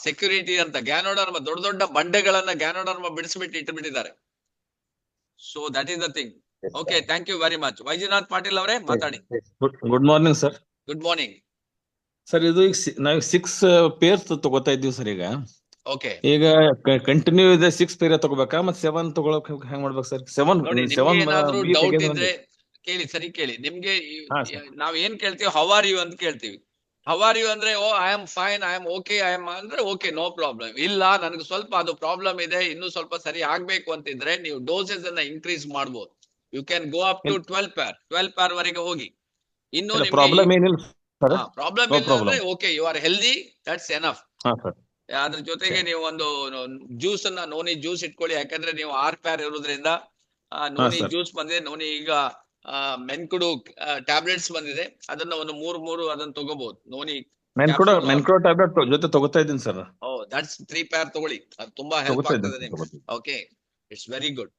S1: ಸೆಕ್ಯೂರಿಟಿ ಅಂತ ಗ್ಯಾನೋಡರ್ಮಾ ದೊಡ್ಡ ದೊಡ್ಡ ಬಂಡೆಗಳನ್ನ ಗ್ಯಾನೋಡರ್ಮಾ ಬಿಡಿಸ್ಬಿಟ್ಟು ಇಟ್ಬಿಟ್ಟಿದ್ದಾರೆ. So that is the thing. Okay, thank you very much. Vaijnath Patil ಅವರೇ ಮಾತಾಡಿ.
S10: Good morning sir.
S1: Good morning
S10: sir. ಇದು ನಾವು 6 ಪೇರ್ಸ್ ತಗೋತಾ ಇದ್ದೀವಿ ಸರ್. ಈಗ ಕಂಟಿನ್ಯೂ ಇದೆ 6 ಪೇರ್ ತಗೋಬೇಕಾ, ಮತ್ತೆ 7 ತಗೊಳಕ್ ಹೆಂಗ್ ಮಾಡ್ಬೇಕು ಸರ್? 7
S1: ಏನಾದ್ರೂ ಡೌಟ್ ಇದ್ರೆ ಕೇಳಿ, ಸರಿ ಕೇಳಿ. ನಿಮ್ಗೆ ನಾವ್ ಏನ್ ಕೇಳ್ತೀವಿ, ಹೌ ಆರ್ ಯು ಅಂತ ಕೇಳ್ತೀವಿ. ಹೌ ಆರ್ ಯು ಅಂದ್ರೆ I am fine, I am okay, I am ಅಂದ್ರೆ ಓಕೆ, ನೋ ಪ್ರಾಬ್ಲಮ್. ಇಲ್ಲ ನನಗೆ ಸ್ವಲ್ಪ ಅದು ಪ್ರಾಬ್ಲಮ್ ಇದೆ, ಇನ್ನು ಸ್ವಲ್ಪ ಸರಿ ಆಗ್ಬೇಕು ಅಂತಿದ್ರೆ ನೀವು ಡೋಸಸ್ ಅನ್ನ ಇನ್ಕ್ರೀಸ್ ಮಾಡ್ಬೋದು. You can go up to 12 pair ವರೆಗೆ ಹೋಗಿ. ಇನ್ನು
S10: ಪ್ರಾಬ್ಲಮ್ ಏನಿಲ್ಲ
S1: ಪ್ರಾಬ್ಲಮ್ ಇಲ್ಲ ಅಂದ್ರೆ okay, you are healthy, that's enough. ಅದ್ರ ಜೊತೆಗೆ ನೀವು ಒಂದು ಜ್ಯೂಸ್ ಅನ್ನ, ನೋನಿ ಜ್ಯೂಸ್ ಇಟ್ಕೊಳ್ಳಿ. ಯಾಕಂದ್ರೆ ನೀವು 6 ಪೇರ್ ಇರೋದ್ರಿಂದ ನೋನಿ ಜ್ಯೂಸ್ ಬಂದಿದೆ. ನೋನಿ ಈಗ ಮೆನ್ಕುಡು ಟ್ಯಾಬ್ಲೆಟ್ಸ್ ಬಂದಿದೆ, ಅದನ್ನ ಒಂದು 3 ಅದನ್ನ ತಗೋಬಹುದು. ನೋನಿ
S10: ಮೆನ್ಕುಡು ಟ್ಯಾಬ್ಲೆಟ್ ಜೊತೆ ತಗೋತಾ ಇದ್ದೀನಿ ಸರ್.
S1: ದಟ್ಸ್ 3 ಪೇರ್ ತಗೊಳ್ಳಿ, ಅದು ತುಂಬಾ ಹೆಲ್ಪ್ ಆಗ್ತದೆ ನಿಮ್ಗೆ. Okay, it's very good.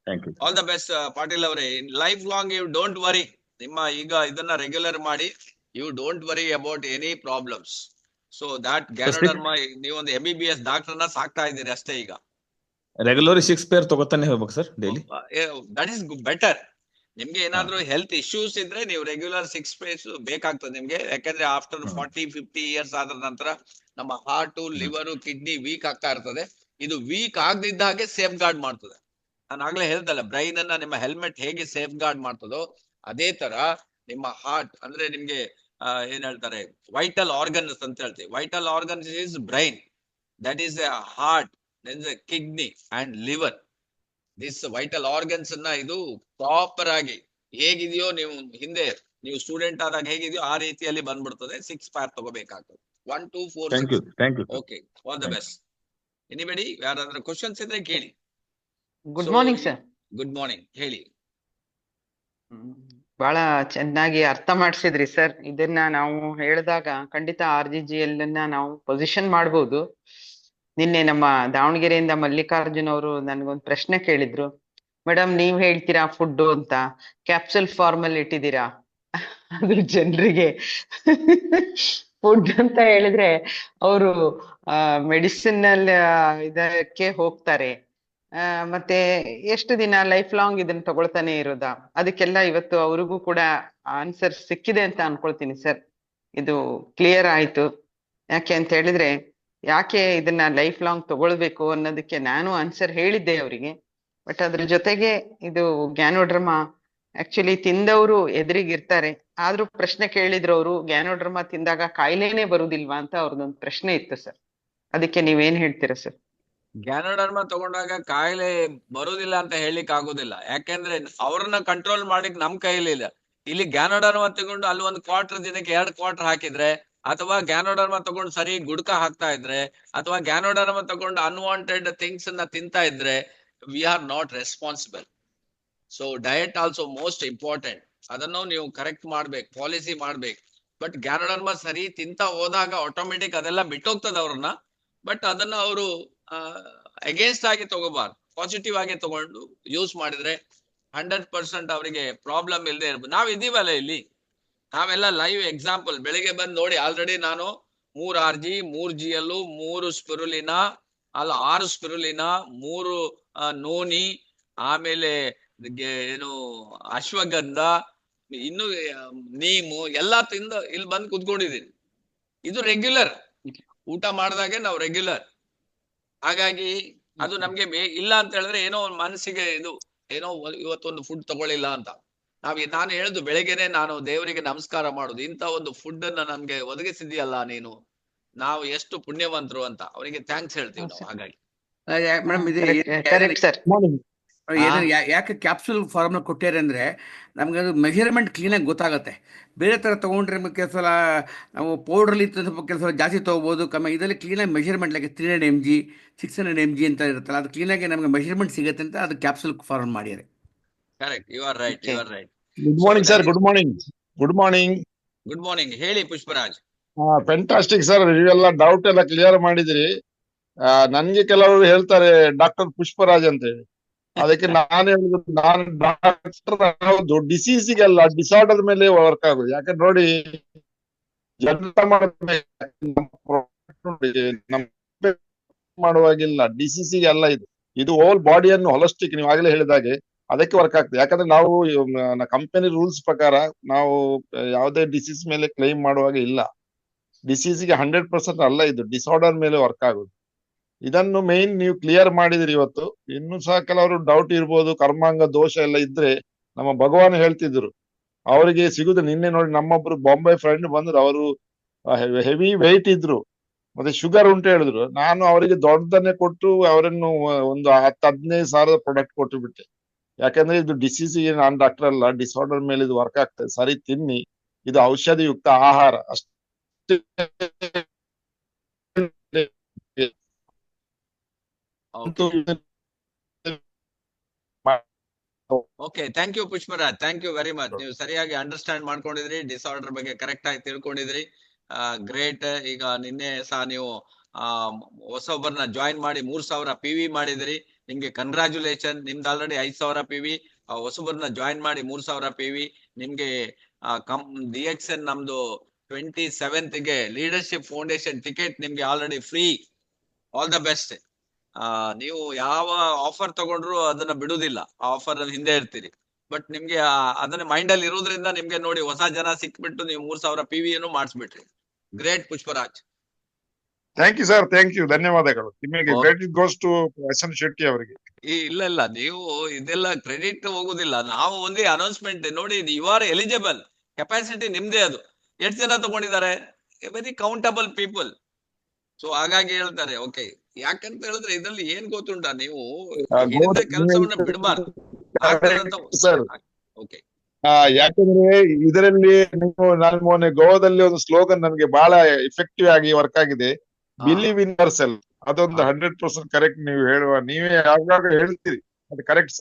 S1: All the best Patil ಅವರೇ. Life long you don't worry. ನಿಮ್ಮ ಈಗ ಇದನ್ನ ರೆಗ್ಯುಲರ್ ಮಾಡಿ. You don't worry about any problems. So that ganoderma ನೀವು ಒಂದು MBBS ಡಾಕ್ಟರ್ನ ಸಾಕ್ತಾ ಇದ್ದೀರಿ ಅಷ್ಟೇ ಈಗ.
S10: ರೆಗ್ಯುಲರ್ 6 ಪೇರ್ ತಗೋತಾನೆ ಹೋಗ್ಬೇಕು sir daily.
S1: That is better. ನಿಮ್ಗೆ ಏನಾದ್ರು ಹೆಲ್ತ್ ಇಶ್ಯೂಸ್ ಇದ್ರೆ ನೀವು ರೆಗ್ಯುಲರ್ 6 ಪೇರ್ಸ್ ಬೇಕಾಗ್ತದೆ ನಿಮ್ಗೆ. ಯಾಕಂದ್ರೆ ಆಫ್ಟರ್ 40-50 ಇಯರ್ಸ್ ಆದ ನಂತರ ನಮ್ಮ ಹಾರ್ಟ್, ಲಿವರ್, ಕಿಡ್ನಿ ವೀಕ್ ಆಗ್ತಾ ಇರ್ತದೆ. ಇದು ವೀಕ್ ಆಗದಿದ್ದ ಹಾಗೆ ಸೇಫ್ ಗಾರ್ಡ್ ಮಾಡ್ತದೆ. ನಾನು ಆಗ್ಲೇ ಹೇಳ್ದಲ್ಲ, ಬ್ರೈನ್ ಅನ್ನ ನಿಮ್ಮ ಹೆಲ್ಮೆಟ್ ಹೇಗೆ ಸೇಫ್ ಗಾರ್ಡ್ ಮಾಡ್ತದೋ ಅದೇ ತರ ನಿಮ್ಮ ಹಾರ್ಟ್ ಅಂದ್ರೆ ನಿಮ್ಗೆ ಏನ್ ಹೇಳ್ತಾರೆ ವೈಟಲ್ ಆರ್ಗನ್ಸ್ ಅಂತ ಹೇಳ್ತೀವಿ. Vital organs is brain, that is A heart, kidney and liver. This vital organs ಅನ್ನ ಇದು ಪ್ರಾಪರ್ ಆಗಿ ಹೇಗಿದೆಯೋ, ನೀವು ಹಿಂದೆ ನೀವು ಸ್ಟೂಡೆಂಟ್ ಆದಾಗ ಹೇಗಿದೆಯೋ ಆ ರೀತಿಯಲ್ಲಿ ಬಂದ್ಬಿಡ್ತದೆ. 6 ಪೇರ್ ತಗೋಬೇಕಾಗ್ತದೆ. 1 2 4 6. Okay, all the best. Anybody ಯಾರಾದ್ರೂ ಕ್ವಶನ್ಸ್ ಇದ್ರೆ ಕೇಳಿ.
S6: Good morning sir.
S1: Good morning, ಹೇಳಿ.
S6: ಬಹಳ ಚೆನ್ನಾಗಿ ಅರ್ಥ ಮಾಡಿಸಿದ್ರಿ ಸರ್. ಇದನ್ನ ನಾವು ಹೇಳಿದಾಗ ಖಂಡಿತ RGGL ನಾವು ಪೊಸಿಷನ್ ಮಾಡ್ಬೋದು. ನಿನ್ನೆ ನಮ್ಮ ದಾವಣಗೆರೆಯಿಂದ ಮಲ್ಲಿಕಾರ್ಜುನ್ ಅವರು ನನ್ಗೊಂದು ಪ್ರಶ್ನೆ ಕೇಳಿದ್ರು, ಮೇಡಮ್ ನೀವ್ ಹೇಳ್ತೀರಾ ಫುಡ್ ಅಂತ, ಕ್ಯಾಪ್ಸುಲ್ ಫಾರ್ಮ್ ಅಲ್ಲಿ ಇಟ್ಟಿದ್ದೀರಾ? ಅದು ಜನರಿಗೆ ಫುಡ್ ಅಂತ ಹೇಳಿದ್ರೆ ಅವರು ಮೆಡಿಸಿನಲ್ ಇದಕ್ಕೆ ಹೋಗ್ತಾರೆ. ಮತ್ತೆ ಎಷ್ಟು ದಿನ ಲೈಫ್ ಲಾಂಗ್ ಇದನ್ನ ತಗೊಳ್ತಾನೆ ಇರೋದಾ? ಅದಕ್ಕೆಲ್ಲ ಇವತ್ತು ಅವ್ರಿಗೂ ಕೂಡ ಆನ್ಸರ್ ಸಿಕ್ಕಿದೆ ಅಂತ ಅನ್ಕೊಳ್ತೀನಿ ಸರ್. ಇದು ಕ್ಲಿಯರ್ ಆಯ್ತು. ಯಾಕೆ ಅಂತ ಹೇಳಿದ್ರೆ, ಯಾಕೆ ಇದನ್ನ ಲೈಫ್ ಲಾಂಗ್ ತಗೊಳ್ಬೇಕು ಅನ್ನೋದಕ್ಕೆ ನಾನು ಆನ್ಸರ್ ಹೇಳಿದ್ದೆ ಅವರಿಗೆ. ಬಟ್ ಅದ್ರ ಜೊತೆಗೆ ಇದು ಗ್ಯಾನೋಡ್ರಮಾ ಆಕ್ಚುಲಿ ತಿಂದವರು ಎದುರಿಗಿರ್ತಾರೆ, ಆದ್ರೂ ಪ್ರಶ್ನೆ ಕೇಳಿದ್ರು ಅವರು, ಗ್ಯಾನೋಡ್ರಮಾ ತಿಂದಾಗ ಕಾಯಿಲೆನೇ ಬರುದಿಲ್ವಾ ಅಂತ ಅವ್ರದ್ದೊಂದು ಪ್ರಶ್ನೆ ಇತ್ತು ಸರ್. ಅದಕ್ಕೆ ನೀವೇನ್ ಹೇಳ್ತೀರಾ ಸರ್?
S1: ಗ್ಯಾನೋಡರ್ಮಾ ತಗೊಂಡಾಗ ಕಾಯಿಲೆ ಬರುದಿಲ್ಲ ಅಂತ ಹೇಳಿಕ್ ಆಗುದಿಲ್ಲ. ಯಾಕೆಂದ್ರೆ ಅವ್ರನ್ನ ಕಂಟ್ರೋಲ್ ಮಾಡಿಕ್ ನಮ್ ಕೈಲಿ ಇಲ್ಲ. ಇಲ್ಲಿ ಗ್ಯಾನೋಡರ್ಮಾ ತಗೊಂಡು ಅಲ್ಲಿ ಒಂದು ಕ್ವಾರ್ಟರ್ ದಿನಕ್ಕೆ 2 ಕ್ವಾರ್ಟರ್ ಹಾಕಿದ್ರೆ, ಅಥವಾ ಗ್ಯಾನೋಡರ್ಮಾ ತಗೊಂಡು ಸರಿ ಗುಡ್ಕ ಹಾಕ್ತಾ ಇದ್ರೆ, ಅಥವಾ ಗ್ಯಾನೋಡರ್ಮಾ ತಗೊಂಡು ಅನ್ವಾಂಟೆಡ್ ಥಿಂಗ್ಸ್ ಅನ್ನ ತಿಂತಾ ಇದ್ರೆ, we are not responsible. So diet also most important. ಅದನ್ನು ನೀವು ಕರೆಕ್ಟ್ ಮಾಡ್ಬೇಕು, ಪಾಲಿಸಿ ಮಾಡ್ಬೇಕು. ಬಟ್ ಗ್ಯಾನೋಡರ್ಮಾ ಸರಿ ತಿಂತಾ ಹೋದಾಗ ಆಟೋಮೆಟಿಕ್ ಅದೆಲ್ಲ ಬಿಟ್ಟೋಗ್ತದೆ ಅವ್ರನ್ನ. ಬಟ್ ಅದನ್ನ ಅವರು ಅಗೇನ್ಸ್ಟ್ ಆಗಿ ತಗೋಬಾರ್ದು, ಪಾಸಿಟಿವ್ ಆಗಿ ತಗೊಂಡು ಯೂಸ್ ಮಾಡಿದ್ರೆ 100% ಅವರಿಗೆ ಪ್ರಾಬ್ಲಮ್ ಇಲ್ಲದೆ ಇರ್ಬೋದು. ನಾವ್ ಇದೀವಲ್ಲ ಇಲ್ಲಿ, ನಾವೆಲ್ಲ ಲೈವ್ ಎಕ್ಸಾಂಪಲ್. ಬೆಳಿಗ್ಗೆ ಬಂದು ನೋಡಿ, ಆಲ್ರೆಡಿ ನಾನು 3 RG, 3 GL, 3 spirulina, 6 spirulina, 3 noni, ಆಮೇಲೆ ಏನು ಅಶ್ವಗಂಧ, ಇನ್ನು ನೀಮು ಎಲ್ಲ ತಿಂದು ಇಲ್ಲಿ ಬಂದು ಕುತ್ಕೊಂಡಿದ್ದೀನಿ. ಇದು ರೆಗ್ಯುಲರ್ ಊಟ ಮಾಡಿದಾಗೆ ನಾವು ರೆಗ್ಯುಲರ್. ಹಾಗಾಗಿ ಅದು ನಮ್ಗೆ ಇಲ್ಲ ಅಂತ ಹೇಳಿದ್ರೆ ಏನೋ ಮನಸ್ಸಿಗೆ ಇದು ಏನೋ ಇವತ್ತೊಂದು ಫುಡ್ ತಗೊಳ್ಳಿಲ್ಲ ಅಂತ. ನಾನು ಹೇಳುದು ಬೆಳಗ್ಗೆನೆ ನಾನು ದೇವರಿಗೆ ನಮಸ್ಕಾರ ಮಾಡುದು, ಇಂಥ ಒಂದು ಫುಡ್ ಅನ್ನ ನಮ್ಗೆ ಒದಗಿಸಿದ್ಯಲ್ಲ ನೀನು, ನಾವು ಎಷ್ಟು ಪುಣ್ಯವಂತರು ಅಂತ ಅವರಿಗೆ ಥ್ಯಾಂಕ್ಸ್ ಹೇಳ್ತೀವಿ ನಾವು. ಹಾಗಾಗಿ
S3: ಯಾಕೆ ಕ್ಯಾಪ್ಸುಲ್ ಫಾರ್ಮ್ ಕೊಟ್ಟಾರೆ ಅಂದ್ರೆ, ನಮ್ಗೆ ಅದು ಮೆಜರ್ಮೆಂಟ್ ಕ್ಲೀನಾಗಿ ಗೊತ್ತಾಗುತ್ತೆ. ಬೇರೆ ಥರ ತೊಗೊಂಡ್ರೆ ಕೆಲವು ಸಲ ನಾವು ಪೌಡ್ರಲ್ಲಿ ಕೆಲವು ಸಲ ಜಾಸ್ತಿ ತೊಗೋಬೋದು, ಕಮ್ಮಿ. ಇದರಲ್ಲಿ ಕ್ಲೀನಾಗಿ ಮೆಜರ್ಮೆಂಟ್, ಲೈಕ್ 300 mg 600 mg ಅಂತ ಇರುತ್ತಲ್ಲ, ಅದು ಕ್ಲೀನಾಗಿ ನಮಗೆ ಮೆಜರ್ಮೆಂಟ್ ಸಿಗುತ್ತೆ ಅಂತ ಅದು ಕ್ಯಾಪ್ಸುಲ್ ಫಾರ್ಮ್ ಮಾಡಿದ್ದಾರೆ.
S1: Correct, you are right, you are right.
S5: Good morning sir. Good morning. Good morning.
S1: Good morning, ಹೇಳಿ ಪುಷ್ಪರಾಜ್.
S5: ಫ್ಯಾಂಟಾಸ್ಟಿಕ್ ಸರ್, ನೀವೆಲ್ಲ ಡೌಟ್ ಎಲ್ಲ ಕ್ಲಿಯರ್ ಮಾಡಿದಿರಿ. ನನ್ಗೆ ಕೆಲವರು ಹೇಳ್ತಾರೆ ಡಾಕ್ಟರ್ ಪುಷ್ಪರಾಜ್ ಅಂತ ಹೇಳಿ. ಅದಕ್ಕೆ ನಾನು ಹೇಳುದು, ನಾನು ಡಾಕ್ಟರ್ ಹೌದು, ಡಿಸೀಸಿಗೆಲ್ಲ ಡಿಸಾರ್ಡರ್ ಮೇಲೆ ವರ್ಕ್ ಆಗುದು. ಯಾಕಂದ್ರೆ ನೋಡಿ, ಮಾಡುವಾಗಿಲ್ಲ ಡಿಸೀಸಿಗೆಲ್ಲ ಇದು ಹೋಲ್ ಬಾಡಿಯನ್ನು ಹೊಲಸ್ಟಿಕ್, ನೀವು ಆಗಲೇ ಹೇಳಿದಾಗೆ ಅದಕ್ಕೆ ವರ್ಕ್ ಆಗ್ತದೆ. ಯಾಕಂದ್ರೆ ನಾವು ಕಂಪನಿ ರೂಲ್ಸ್ ಪ್ರಕಾರ ನಾವು ಯಾವುದೇ ಡಿಸೀಸ್ ಮೇಲೆ ಕ್ಲೈಮ್ ಮಾಡುವಾಗ ಇಲ್ಲ. ಡಿಸೀಸ್ಗೆ 100% ಅಲ್ಲ, ಇದು ಡಿಸಾರ್ಡರ್ ಮೇಲೆ ವರ್ಕ್ ಆಗುದು. ಇದನ್ನು ಮೇನ್ ನೀವು ಕ್ಲಿಯರ್ ಮಾಡಿದಿರಿ ಇವತ್ತು. ಇನ್ನು ಸಹ ಕೆಲವರು ಡೌಟ್ ಇರ್ಬೋದು, ಕರ್ಮಾಂಗ ದೋಷ ಎಲ್ಲ ಇದ್ರೆ ನಮ್ಮ ಭಗವಾನ್ ಹೇಳ್ತಿದ್ರು ಅವರಿಗೆ ಸಿಗುದು. ನಿನ್ನೆ ನೋಡಿ ನಮ್ಮೊಬ್ರು ಬಾಂಬೆ ಫ್ರೆಂಡ್ ಬಂದ್ರು, ಅವರು ಹೆವಿ ವೆಯ್ಟ್ ಇದ್ರು, ಮತ್ತೆ ಶುಗರ್ ಉಂಟು ಹೇಳಿದ್ರು. ನಾನು ಅವರಿಗೆ ದೊಡ್ಡದನ್ನೇ ಕೊಟ್ಟು ಅವರನ್ನು ಒಂದು 10-15 ಸಾವಿರದ ಪ್ರಾಡಕ್ಟ್ ಕೊಟ್ಟು ಬಿಟ್ಟೆ. ಯಾಕಂದ್ರೆ ಇದು ಡಿಸೀಸ್ಗೆ ನಾನು ಡಾಕ್ಟರ್ ಅಲ್ಲ, ಡಿಸಾರ್ಡರ್ ಮೇಲೆ ಇದು ವರ್ಕ್ ಆಗ್ತದೆ. ಸರಿ ತಿನ್ನಿ, ಇದು ಔಷಧಿಯುಕ್ತ ಆಹಾರ ಅಷ್ಟೇ.
S1: Okay, thank you Pushparaj, thank you very much. ನೀವು ಸರಿಯಾಗಿ ಅಂಡರ್ಸ್ಟ್ಯಾಂಡ್ ಮಾಡ್ಕೊಂಡಿದ್ರಿ, ಡಿಸಾರ್ಡರ್ ಬಗ್ಗೆ ಕರೆಕ್ಟ್ ಆಗಿ ತಿಳ್ಕೊಂಡಿದ್ರಿ. ಗ್ರೇಟ್. ಈಗ ನಿನ್ನೆ ಸಹ ನೀವು ಹೊಸೊಬ್ಬರನ್ನ ಜಾಯಿನ್ ಮಾಡಿ 3000 PV ಮಾಡಿದ್ರಿ. ನಿಮ್ಗೆ ಕಂಗ್ರಾಚುಲೇಷನ್. ನಿಮ್ದು ಆಲ್ರೆಡಿ 5000 PV. ಹೊಸೊಬ್ಬರನ್ನ ಜಾಯಿನ್ ಮಾಡಿ 3000 PV. ನಿಮ್ಗೆ DXN ನಮ್ದು 27th ಗೆ ಲೀಡರ್ಶಿಪ್ ಫೌಂಡೇಶನ್ ಟಿಕೆಟ್ ನಿಮ್ಗೆ already free. All the best. ನೀವು ಯಾವ ಆಫರ್ ತಗೊಂಡ್ರು ಅದನ್ನ ಬಿಡುದಿಲ್ಲ, ಆ ಆಫರ್ ಹಿಂದೆ ಇರ್ತೀರಿ. ಬಟ್ ನಿಮ್ಗೆ ಅದನ್ನ ಮೈಂಡ್ ಅಲ್ಲಿ ಇರೋದ್ರಿಂದ ನಿಮ್ಗೆ ನೋಡಿ ಹೊಸ ಜನ ಸಿಕ್ಬಿಟ್ಟು ನೀವು 3000 PV ಅನ್ನು ಮಾಡಿಸ್ಬಿಟ್ರಿ. Great Pushparaj.
S5: Thank you sir, thank you, ಧನ್ಯವಾದಗಳು. ನಿಮಗೆ credit goes to SN Shetty ಅವರಿಗೆ.
S1: ಇಲ್ಲ ನೀವು ಇದೆಲ್ಲ ಕ್ರೆಡಿಟ್ ಹೋಗುದಿಲ್ಲ. ನಾವು ಒಂದೇ ಅನೌನ್ಸ್ಮೆಂಟ್ ನೋಡಿ, ಯು ಆರ್ ಎಲಿಜಿಬಲ್, ಕೆಪಾಸಿಟಿ ನಿಮ್ದೇ. ಅದು ಎಷ್ಟು ಜನ ತಗೊಂಡಿದ್ದಾರೆ? Very countable people. ಸೊ ಹಾಗಾಗಿ ಹೇಳ್ತಾರೆ. ಓಕೆ, ಯಾಕಂತ ಹೇಳಿದ್ರೆ ಇದ್ರಲ್ಲಿ ಏನ್ ಗೊತ್ತುಂಟಾ, ನೀವು ಕೆಲಸವನ್ನ ಬಿಡಬಾರ್ದು.
S5: ಸರ್ ಯಾಕಂದ್ರೆ ಇದರಲ್ಲಿ ನೀವು ನಾನು ಗೋವಾದಲ್ಲಿ ಒಂದು ಸ್ಲೋಗನ್ ನನಗೆ ಬಹಳ ಇಫೆಕ್ಟಿವ್ ಆಗಿ ವರ್ಕ್ ಆಗಿದೆ, ಬಿಲೀವ್ ಇನ್ ಯುವರ್ ಸೆಲ್ಫ್. ಅದೊಂದು 100% ಕರೆಕ್ಟ್. ನೀವು ನೀವೇ ಯಾವಾಗ ಹೇಳ್ತೀರಿ ಅದು ಕರೆಕ್ಟ್.